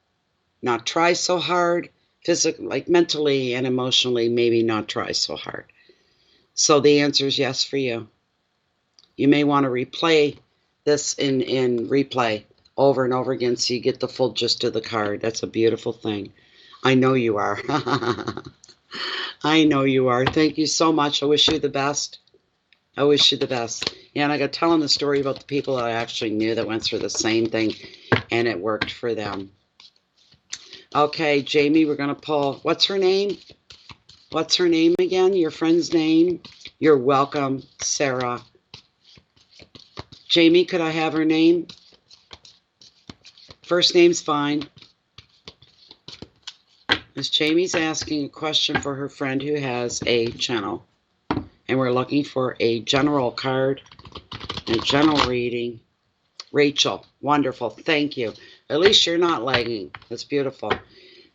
not try so hard, physically, like mentally and emotionally, maybe not try so hard. So the answer is yes for you. You may want to replay this in replay over and over again so you get the full gist of the card. That's a beautiful thing. I know you are. I know you are. Thank you so much. I wish you the best. I wish you the best. Yeah, and I got telling the story about the people that I actually knew that went through the same thing and it worked for them. Okay, Jamie, we're going to pull. What's her name? What's her name again? Your friend's name? You're welcome, Sarah. Jamie, could I have her name? First name's fine. Miss Jamie's asking a question for her friend who has a channel. And we're looking for a general card, a general reading. Rachel, wonderful, thank you. At least you're not lagging. That's beautiful.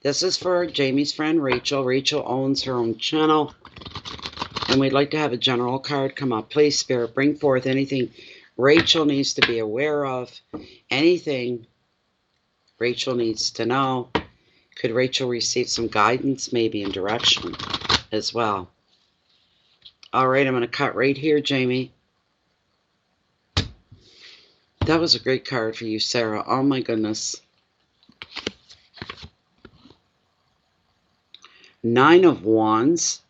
This is for Jamie's friend Rachel. Rachel owns her own channel. And we'd like to have a general card come up. Please, Spirit, bring forth anything Rachel needs to be aware of. Anything Rachel needs to know. Could Rachel receive some guidance, maybe in direction as well? All right, I'm going to cut right here, Jamie. That was a great card for you, Sarah. Oh, my goodness. 9 of Wands.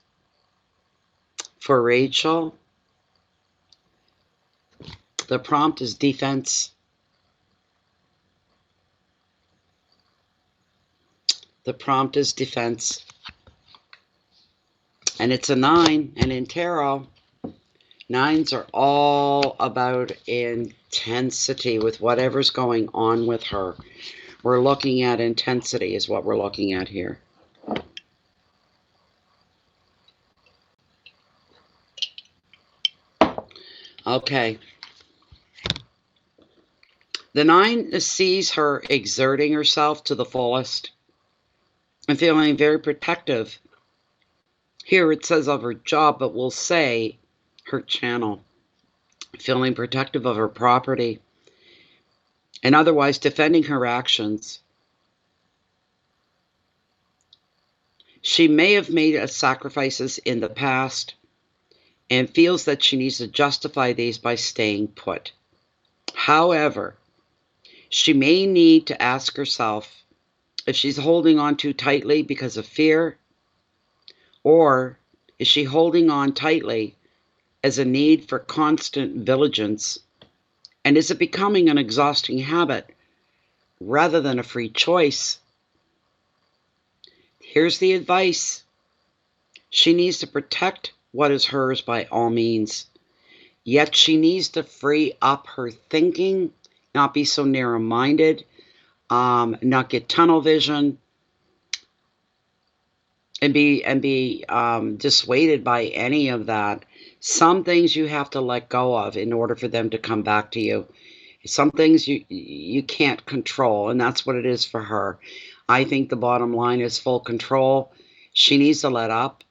For Rachel, the prompt is defense. The prompt is defense. And it's a 9. And in tarot, 9s are all about intensity with whatever's going on with her. We're looking at intensity is what we're looking at here. Okay. The 9 sees her exerting herself to the fullest and feeling very protective. Here it says of her job, but we'll say her channel. Feeling protective of her property and otherwise defending her actions. She may have made sacrifices in the past and feels that she needs to justify these by staying put. However, she may need to ask herself if she's holding on too tightly because of fear, or is she holding on tightly as a need for constant vigilance, and is it becoming an exhausting habit rather than a free choice? Here's the advice. She needs to protect what is hers by all means, yet she needs to free up her thinking, not be so narrow-minded, not get tunnel vision, and be dissuaded by any of that. Some things you have to let go of in order for them to come back to you. Some things you can't control, and that's what it is for her. I think the bottom line is full control. She needs to let up,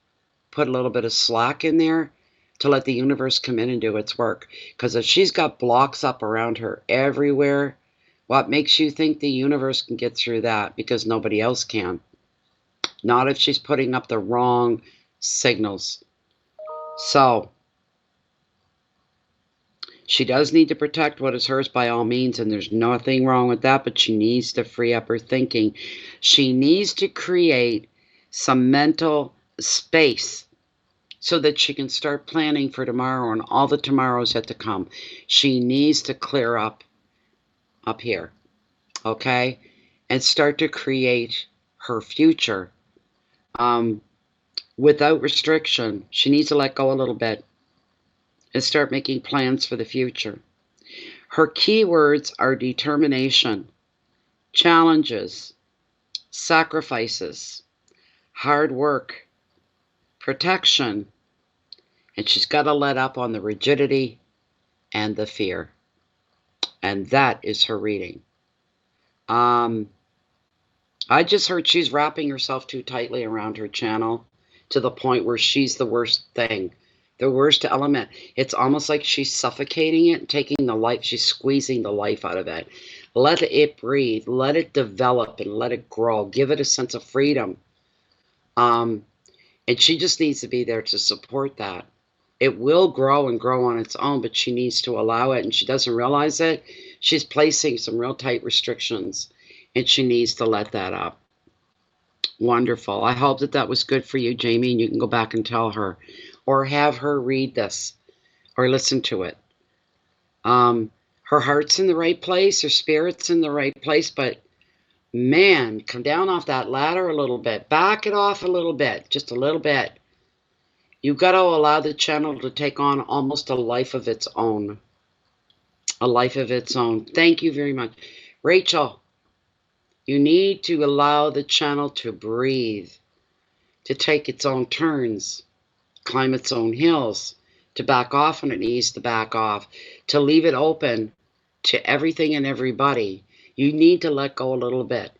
put a little bit of slack in there to let the universe come in and do its work. Because if she's got blocks up around her everywhere, what makes you think the universe can get through that? Because nobody else can. Not if she's putting up the wrong signals. So, she does need to protect what is hers by all means, and there's nothing wrong with that, but she needs to free up her thinking. She needs to create some mental space so that she can start planning for tomorrow and all the tomorrows yet to come. She needs to clear up here, okay? And start to create her future without restriction. She needs to let go a little bit and start making plans for the future. Her keywords are determination, challenges, sacrifices, hard work, protection, and she's got to let up on the rigidity and the fear. And that is her reading. I just heard she's wrapping herself too tightly around her channel to the point where she's the worst thing, the worst element. It's almost like she's suffocating it, taking the life, she's squeezing the life out of it. Let it breathe, let it develop, and let it grow. Give it a sense of freedom. And she just needs to be there to support that. It will grow and grow on its own, but she needs to allow it, and she doesn't realize it. She's placing some real tight restrictions, and she needs to let that up. Wonderful. I hope that was good for you, Jamie, and you can go back and tell her, or have her read this, or listen to it. Her heart's in the right place, her spirit's in the right place, but man, come down off that ladder a little bit. Back it off a little bit, just a little bit. You've got to allow the channel to take on almost a life of its own. A life of its own. Thank you very much. Rachel, you need to allow the channel to breathe, to take its own turns, climb its own hills, to back off when it needs to back off, to leave it open to everything and everybody. You need to let go a little bit.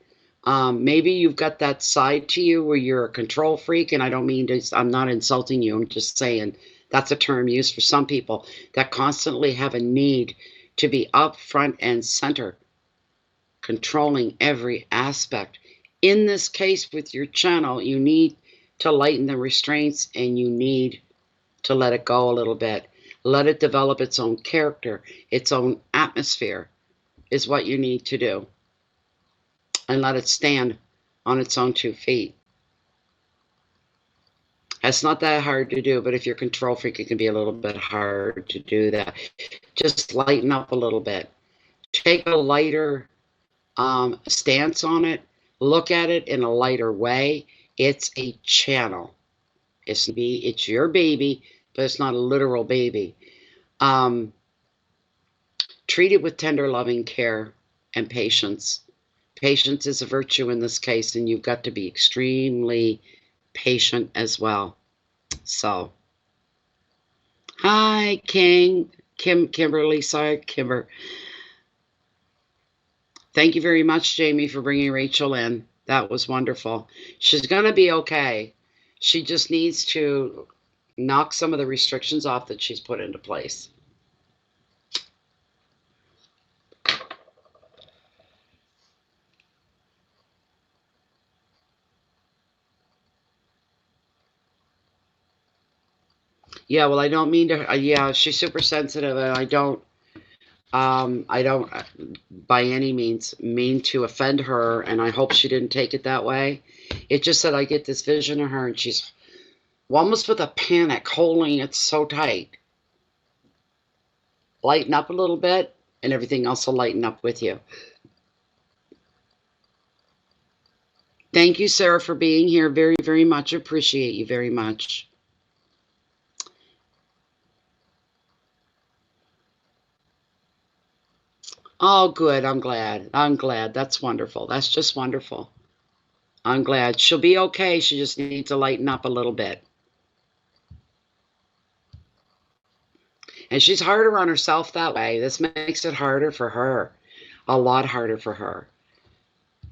Maybe you've got that side to you where you're a control freak, and I don't mean to, I'm not insulting you, I'm just saying that's a term used for some people that constantly have a need to be up front and center, controlling every aspect. In this case with your channel, you need to lighten the restraints, and you need to let it go a little bit. Let it develop its own character, its own atmosphere is what you need to do. And let it stand on its own 2 feet. It's not that hard to do, but if you're control freak, it can be a little bit hard to do that. Just lighten up a little bit. Take a lighter stance on it. Look at it in a lighter way. It's a channel. It's your baby, but it's not a literal baby. Treat it with tender, loving care and patience. Patience is a virtue in this case, and you've got to be extremely patient as well. So, hi, Kimberly, sorry, Kimber. Thank you very much, Jamie, for bringing Rachel in. That was wonderful. She's going to be okay. She just needs to knock some of the restrictions off that she's put into place. Yeah, well, I don't mean to. Yeah, she's super sensitive, and I don't by any means mean to offend her, and I hope she didn't take it that way. It just said I get this vision of her, and she's almost with a panic, holding it so tight. Lighten up a little bit, and everything else will lighten up with you. Thank you, Sarah, for being here. Very, very much appreciate you very much. Oh, good. I'm glad. I'm glad. That's wonderful. That's just wonderful. I'm glad. She'll be okay. She just needs to lighten up a little bit. And she's harder on herself that way. This makes it harder for her. A lot harder for her.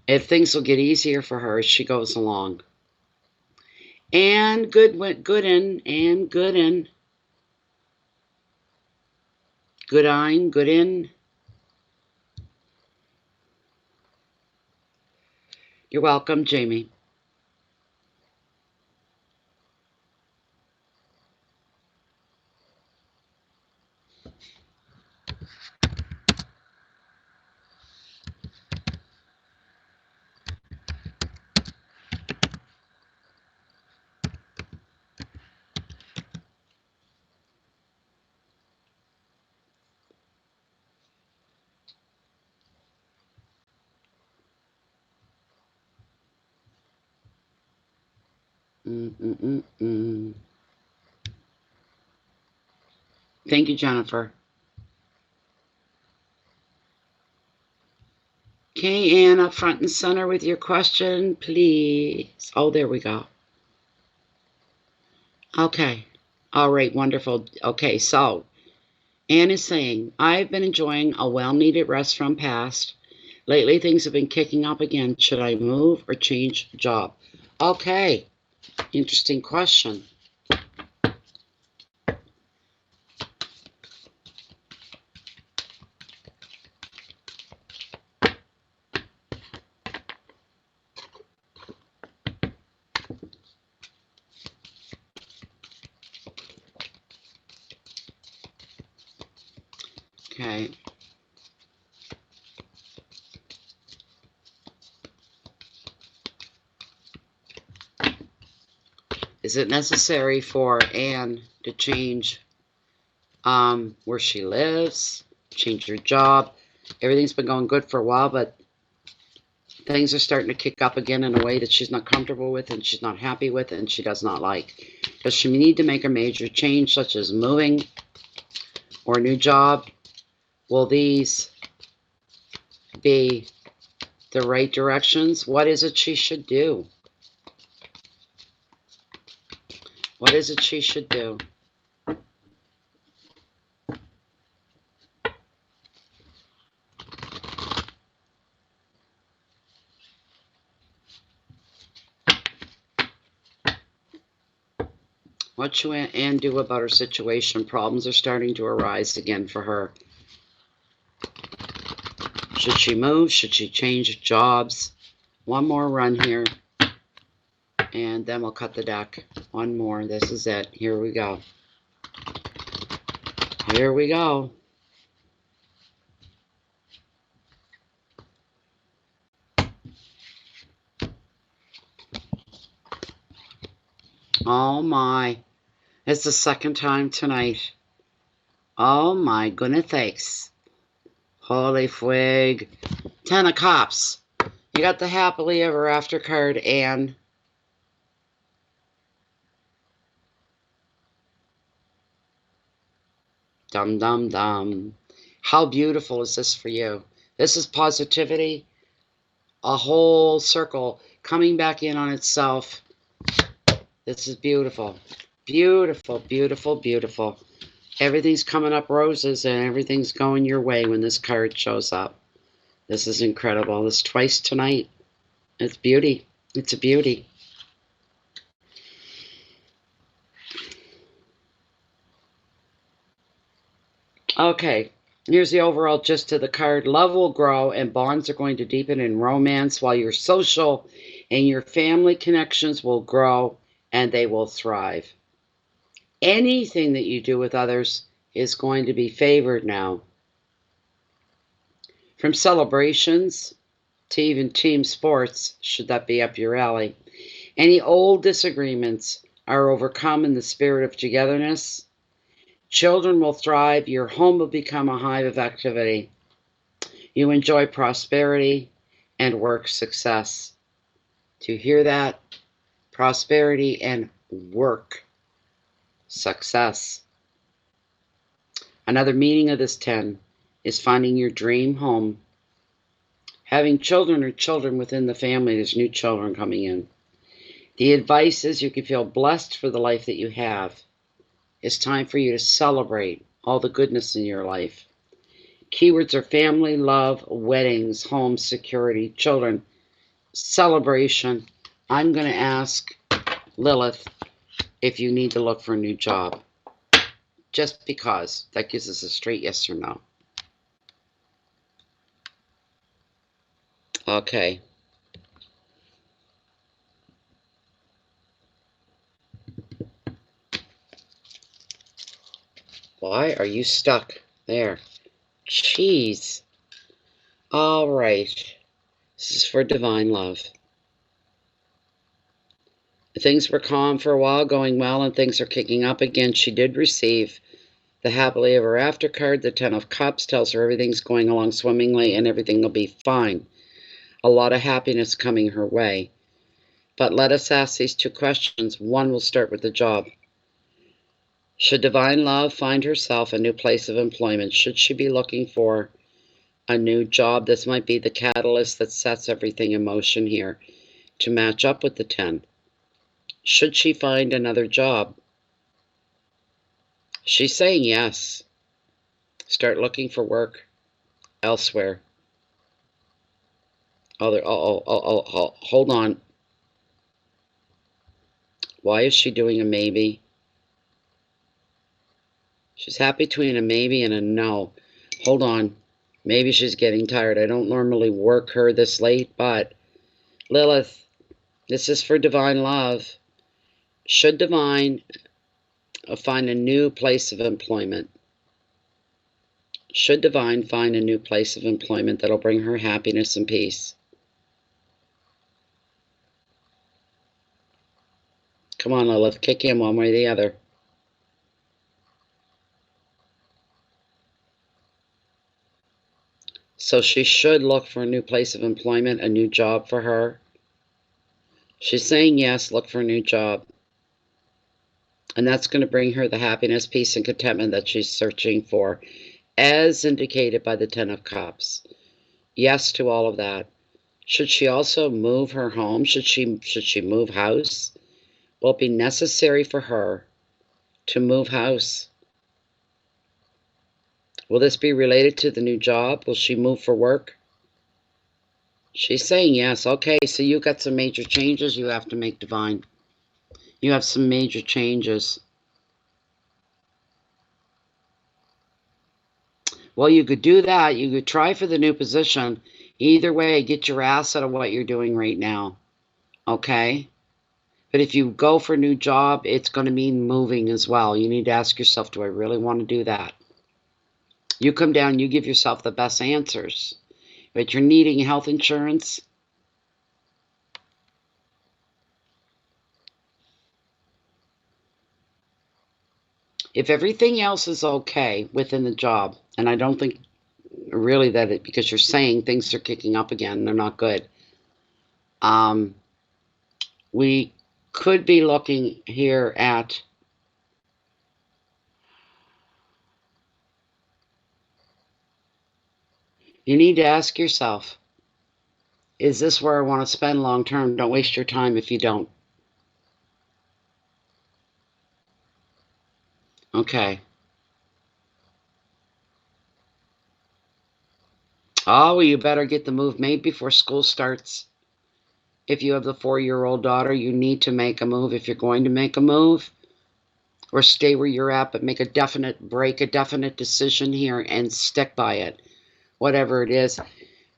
If things will get easier for her as she goes along. And good in, and good in. Good in, good in. You're welcome, Jamie. Thank you, Jennifer. Okay, Anne, up front and center with your question, please. Oh, there we go. Okay. All right, wonderful. Okay, so Anne is saying, I've been enjoying a well-needed rest from past. Lately, things have been kicking up again. Should I move or change job? Okay, interesting question. Okay. Is it necessary for Anne to change where she lives, change her job? Everything's been going good for a while, but things are starting to kick up again in a way that she's not comfortable with and she's not happy with and she does not like. Does she need to make a major change, such as moving or a new job? Will these be the right directions? What is it she should do? What is it she should do? What should Anne do about her situation? Problems are starting to arise again for her. Should she move? Should she change jobs? One more run here. And then we'll cut the deck. One more. This is it. Here we go. Here we go. Oh my. It's the second time tonight. Oh my goodness sakes. Holy frig. 10 of Cups. You got the happily ever after card and dum dum dum. How beautiful is this for you? This is positivity. A whole circle coming back in on itself. This is beautiful. Beautiful, beautiful, beautiful. Everything's coming up roses and everything's going your way when this card shows up. This is incredible. This twice tonight. It's beauty. It's a beauty. Okay, here's the overall gist of the card. Love will grow and bonds are going to deepen in romance, while your social and your family connections will grow and they will thrive. Anything that you do with others is going to be favored now. From celebrations to even team sports, should that be up your alley. Any old disagreements are overcome in the spirit of togetherness. Children will thrive. Your home will become a hive of activity. You enjoy prosperity and work success. Do you hear that? Prosperity and work success. Another meaning of this 10 is finding your dream home. Having children or children within the family, there's new children coming in. The advice is you can feel blessed for the life that you have. It's time for you to celebrate all the goodness in your life. Keywords are family, love, weddings, home, security, children, celebration. I'm going to ask Lilith if you need to look for a new job. Just because. That gives us a straight yes or no. Okay. Why are you stuck there? Jeez. All right. This is for divine love. Things were calm for a while, going well, and things are kicking up again. She did receive the happily ever after card. The 10 of Cups tells her everything's going along swimmingly and everything will be fine. A lot of happiness coming her way. But let us ask these two questions. One will start with the job. Should divine love find herself a new place of employment? Should she be looking for a new job? This might be the catalyst that sets everything in motion here to match up with the 10. Should she find another job? She's saying yes. Start looking for work elsewhere. Hold on. Why is she doing a maybe? She's happy between a maybe and a no. Hold on. Maybe she's getting tired. I don't normally work her this late, but Lilith, this is for divine love. Should divine find a new place of employment? Should divine find a new place of employment that'll bring her happiness and peace? Come on, Lilith, kick in one way or the other. So she should look for a new place of employment, a new job for her. She's saying yes, look for a new job. And that's going to bring her the happiness, peace, and contentment that she's searching for, as indicated by the 10 of Cups. Yes to all of that. Should she also move her home? Should she move house? Will it be necessary for her to move house? Will this be related to the new job? Will she move for work? She's saying yes. Okay, so you got some major changes you have to make, divine. You have some major changes. Well, you could do that. You could try for the new position. Either way, get your ass out of what you're doing right now. Okay? But if you go for a new job, it's going to mean moving as well. You need to ask yourself, do I really want to do that? You come down, you give yourself the best answers. But you're needing health insurance. If everything else is okay within the job, and I don't think really that it, because you're saying things are kicking up again, they're not good. We could be looking here at you need to ask yourself, is this where I want to spend long term? Don't waste your time if you don't. Okay. Oh, well, you better get the move made before school starts. If you have the 4-year-old daughter, you need to make a move. If you're going to make a move, or stay where you're at, but make a definite break, a definite decision here and stick by it, whatever it is.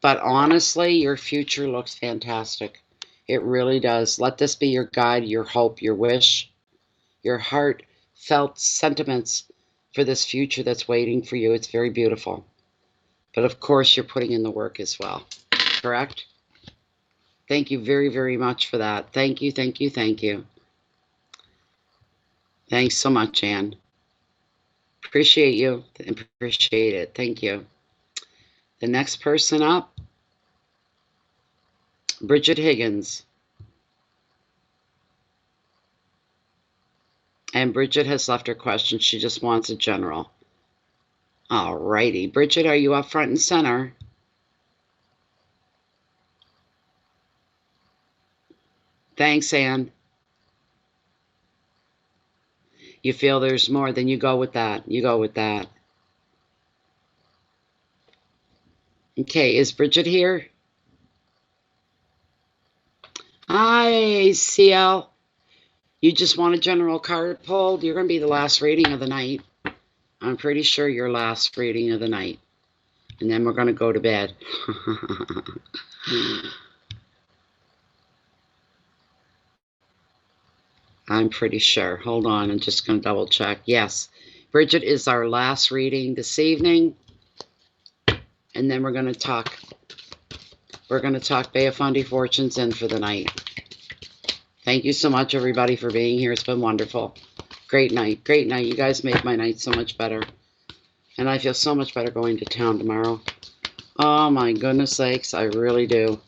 But honestly, your future looks fantastic. It really does. Let this be your guide, your hope, your wish, your heartfelt sentiments for this future that's waiting for you. It's very beautiful. But of course, you're putting in the work as well. Correct? Thank you very, very much for that. Thank you, thank you, thank you. Thanks so much, Anne. Appreciate you. Appreciate it. Thank you. The next person up, Bridget Higgins. And Bridget has left her question. She just wants a general. All righty. Bridget, are you up front and center? Thanks, Anne. You feel there's more, then you go with that. You go with that. Okay, is Bridget here? Hi, CL. You just want a general card pulled? You're going to be the last reading of the night. I'm pretty sure your last reading of the night. And then we're going to go to bed. I'm pretty sure. Hold on, I'm just going to double check. Yes, Bridget is our last reading this evening. And then we're going to talk. We're going to talk Bay of Fundy Fortunes in for the night. Thank you so much, everybody, for being here. It's been wonderful. Great night. Great night. You guys make my night so much better. And I feel so much better going to town tomorrow. Oh, my goodness sakes. I really do.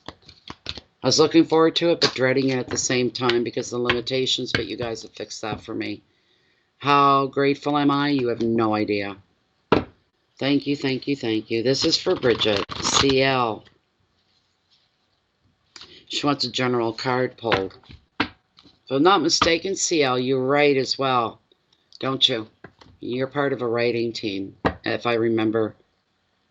I was looking forward to it, but dreading it at the same time because of the limitations, but you guys have fixed that for me. How grateful am I? You have no idea. Thank you, thank you, thank you. This is for Bridget, CL. She wants a general card pulled. If I'm not mistaken, CL, you write as well, don't you? You're part of a writing team, if I remember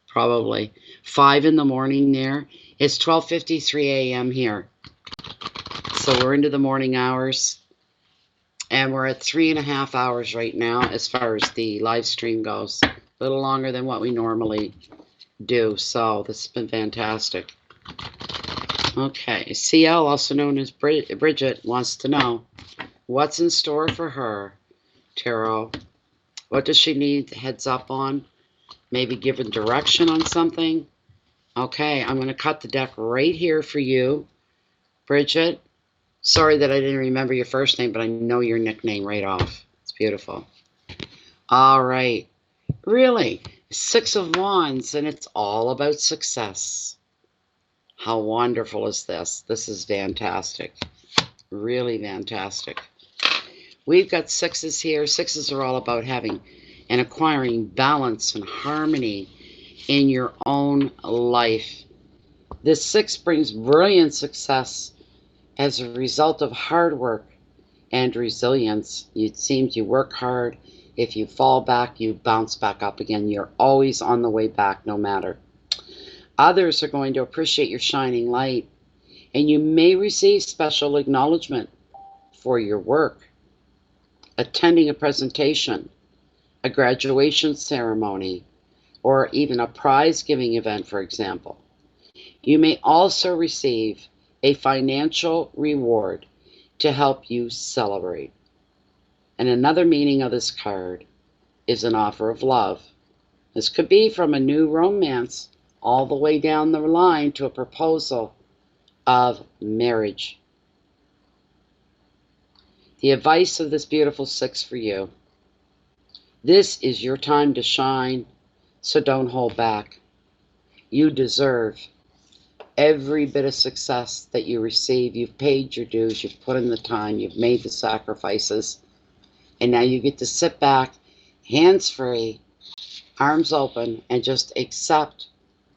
probably. 5 in the morning there. It's 12:53 a.m. here. So we're into the morning hours. And we're at 3.5 hours right now as far as the live stream goes. A little longer than what we normally do. So this has been fantastic. Okay, CL, also known as Bridget, wants to know what's in store for her, Tarot. What does she need heads up on? Maybe given direction on something? Okay, I'm going to cut the deck right here for you, Bridget. Sorry that I didn't remember your first name, but I know your nickname right off. It's beautiful. All right. Really, 6 of Wands, and it's all about success. How wonderful is this? This is fantastic. Really fantastic. We've got 6s here. 6s are all about having and acquiring balance and harmony in your own life. This 6 brings brilliant success as a result of hard work and resilience. It seems you work hard. If you fall back, you bounce back up again. You're always on the way back, no matter. Others are going to appreciate your shining light, and you may receive special acknowledgement for your work. Attending a presentation, a graduation ceremony, or even a prize-giving event, for example. You may also receive a financial reward to help you celebrate. And another meaning of this card is an offer of love. This could be from a new romance all the way down the line to a proposal of marriage. The advice of this beautiful 6 for you. This is your time to shine, so don't hold back. You deserve every bit of success that you receive. You've paid your dues, you've put in the time, you've made the sacrifices, and now you get to sit back, hands free, arms open, and just accept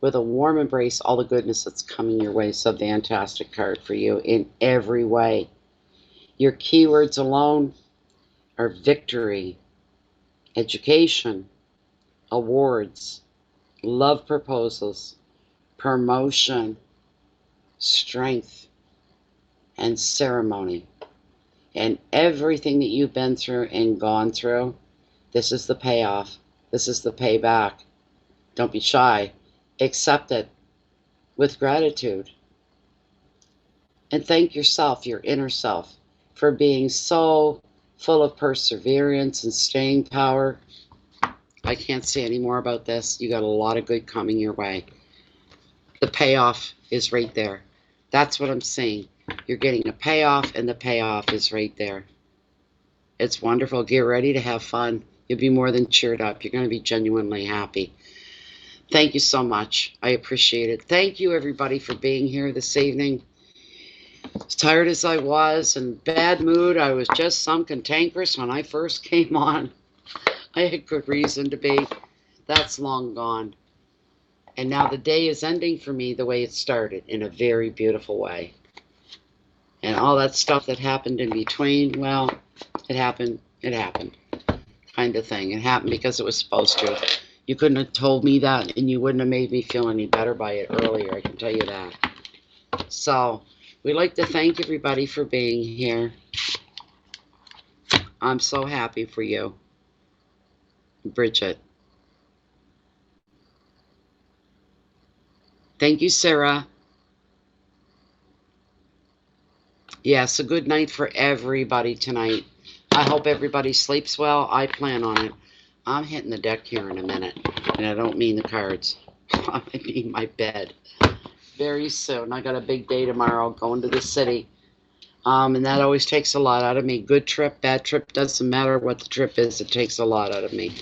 with a warm embrace all the goodness that's coming your way. So fantastic card for you in every way. Your keywords alone are victory, education, awards, love proposals, promotion, strength, and ceremony. And everything that you've been through and gone through, this is the payoff. This is the payback. Don't be shy. Accept it with gratitude. And thank yourself, your inner self, for being so full of perseverance and staying power. I can't say any more about this. You got a lot of good coming your way. The payoff is right there. That's what I'm saying. You're getting a payoff, and the payoff is right there. It's wonderful. Get ready to have fun. You'll be more than cheered up. You're going to be genuinely happy. Thank you so much. I appreciate it. Thank you, everybody, for being here this evening. As tired as I was, and bad mood, I was just some cantankerous when I first came on. I had good reason to be. That's long gone. And now the day is ending for me the way it started, in a very beautiful way. And all that stuff that happened in between, well, it happened kind of thing. It happened because it was supposed to. You couldn't have told me that, and you wouldn't have made me feel any better by it earlier, I can tell you that. So, we'd like to thank everybody for being here. I'm so happy for you. Bridget. Thank you, Sarah. Yes, a good night for everybody tonight. I hope everybody sleeps well. I plan on it. I'm hitting the deck here in a minute, and I don't mean the cards. I mean my bed. Very soon. I got a big day tomorrow, going to the city. And that always takes a lot out of me. Good trip, bad trip, doesn't matter what the trip is. It takes a lot out of me.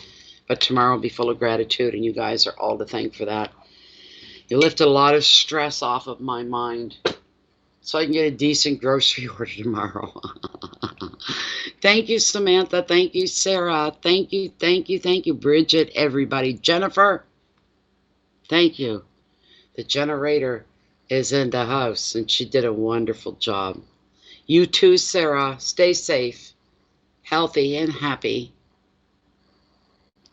But tomorrow will be full of gratitude, and you guys are all to thank for that. You lifted a lot of stress off of my mind, so I can get a decent grocery order tomorrow. Thank you, Samantha. Thank you, Sarah. Thank you, thank you, thank you, Bridget, everybody. Jennifer, thank you. The generator is in the house, and she did a wonderful job. You too, Sarah. Stay safe, healthy, and happy.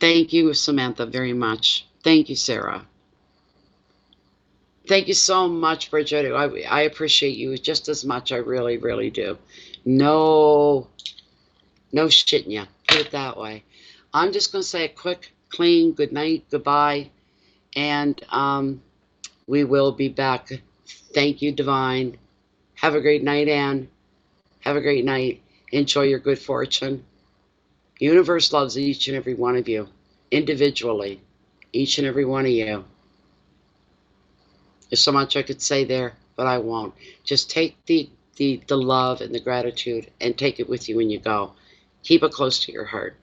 Thank you, Samantha, very much. Thank you, Sarah. Thank you so much, Bridget. I appreciate you just as much. I really, really do. No shitting you. Put it that way. I'm just going to say a quick, clean good night, goodbye, and we will be back. Thank you, Divine. Have a great night, Anne. Have a great night. Enjoy your good fortune. The universe loves each and every one of you, individually. Each and every one of you. There's so much I could say there, but I won't. Just take the love and the gratitude and take it with you when you go. Keep it close to your heart.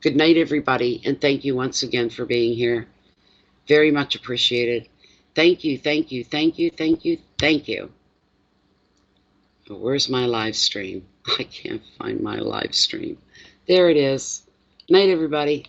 Good night, everybody, and thank you once again for being here. Very much appreciated. Thank you, thank you, thank you, thank you, thank you. But where's my live stream? I can't find my live stream. There it is. Night, everybody.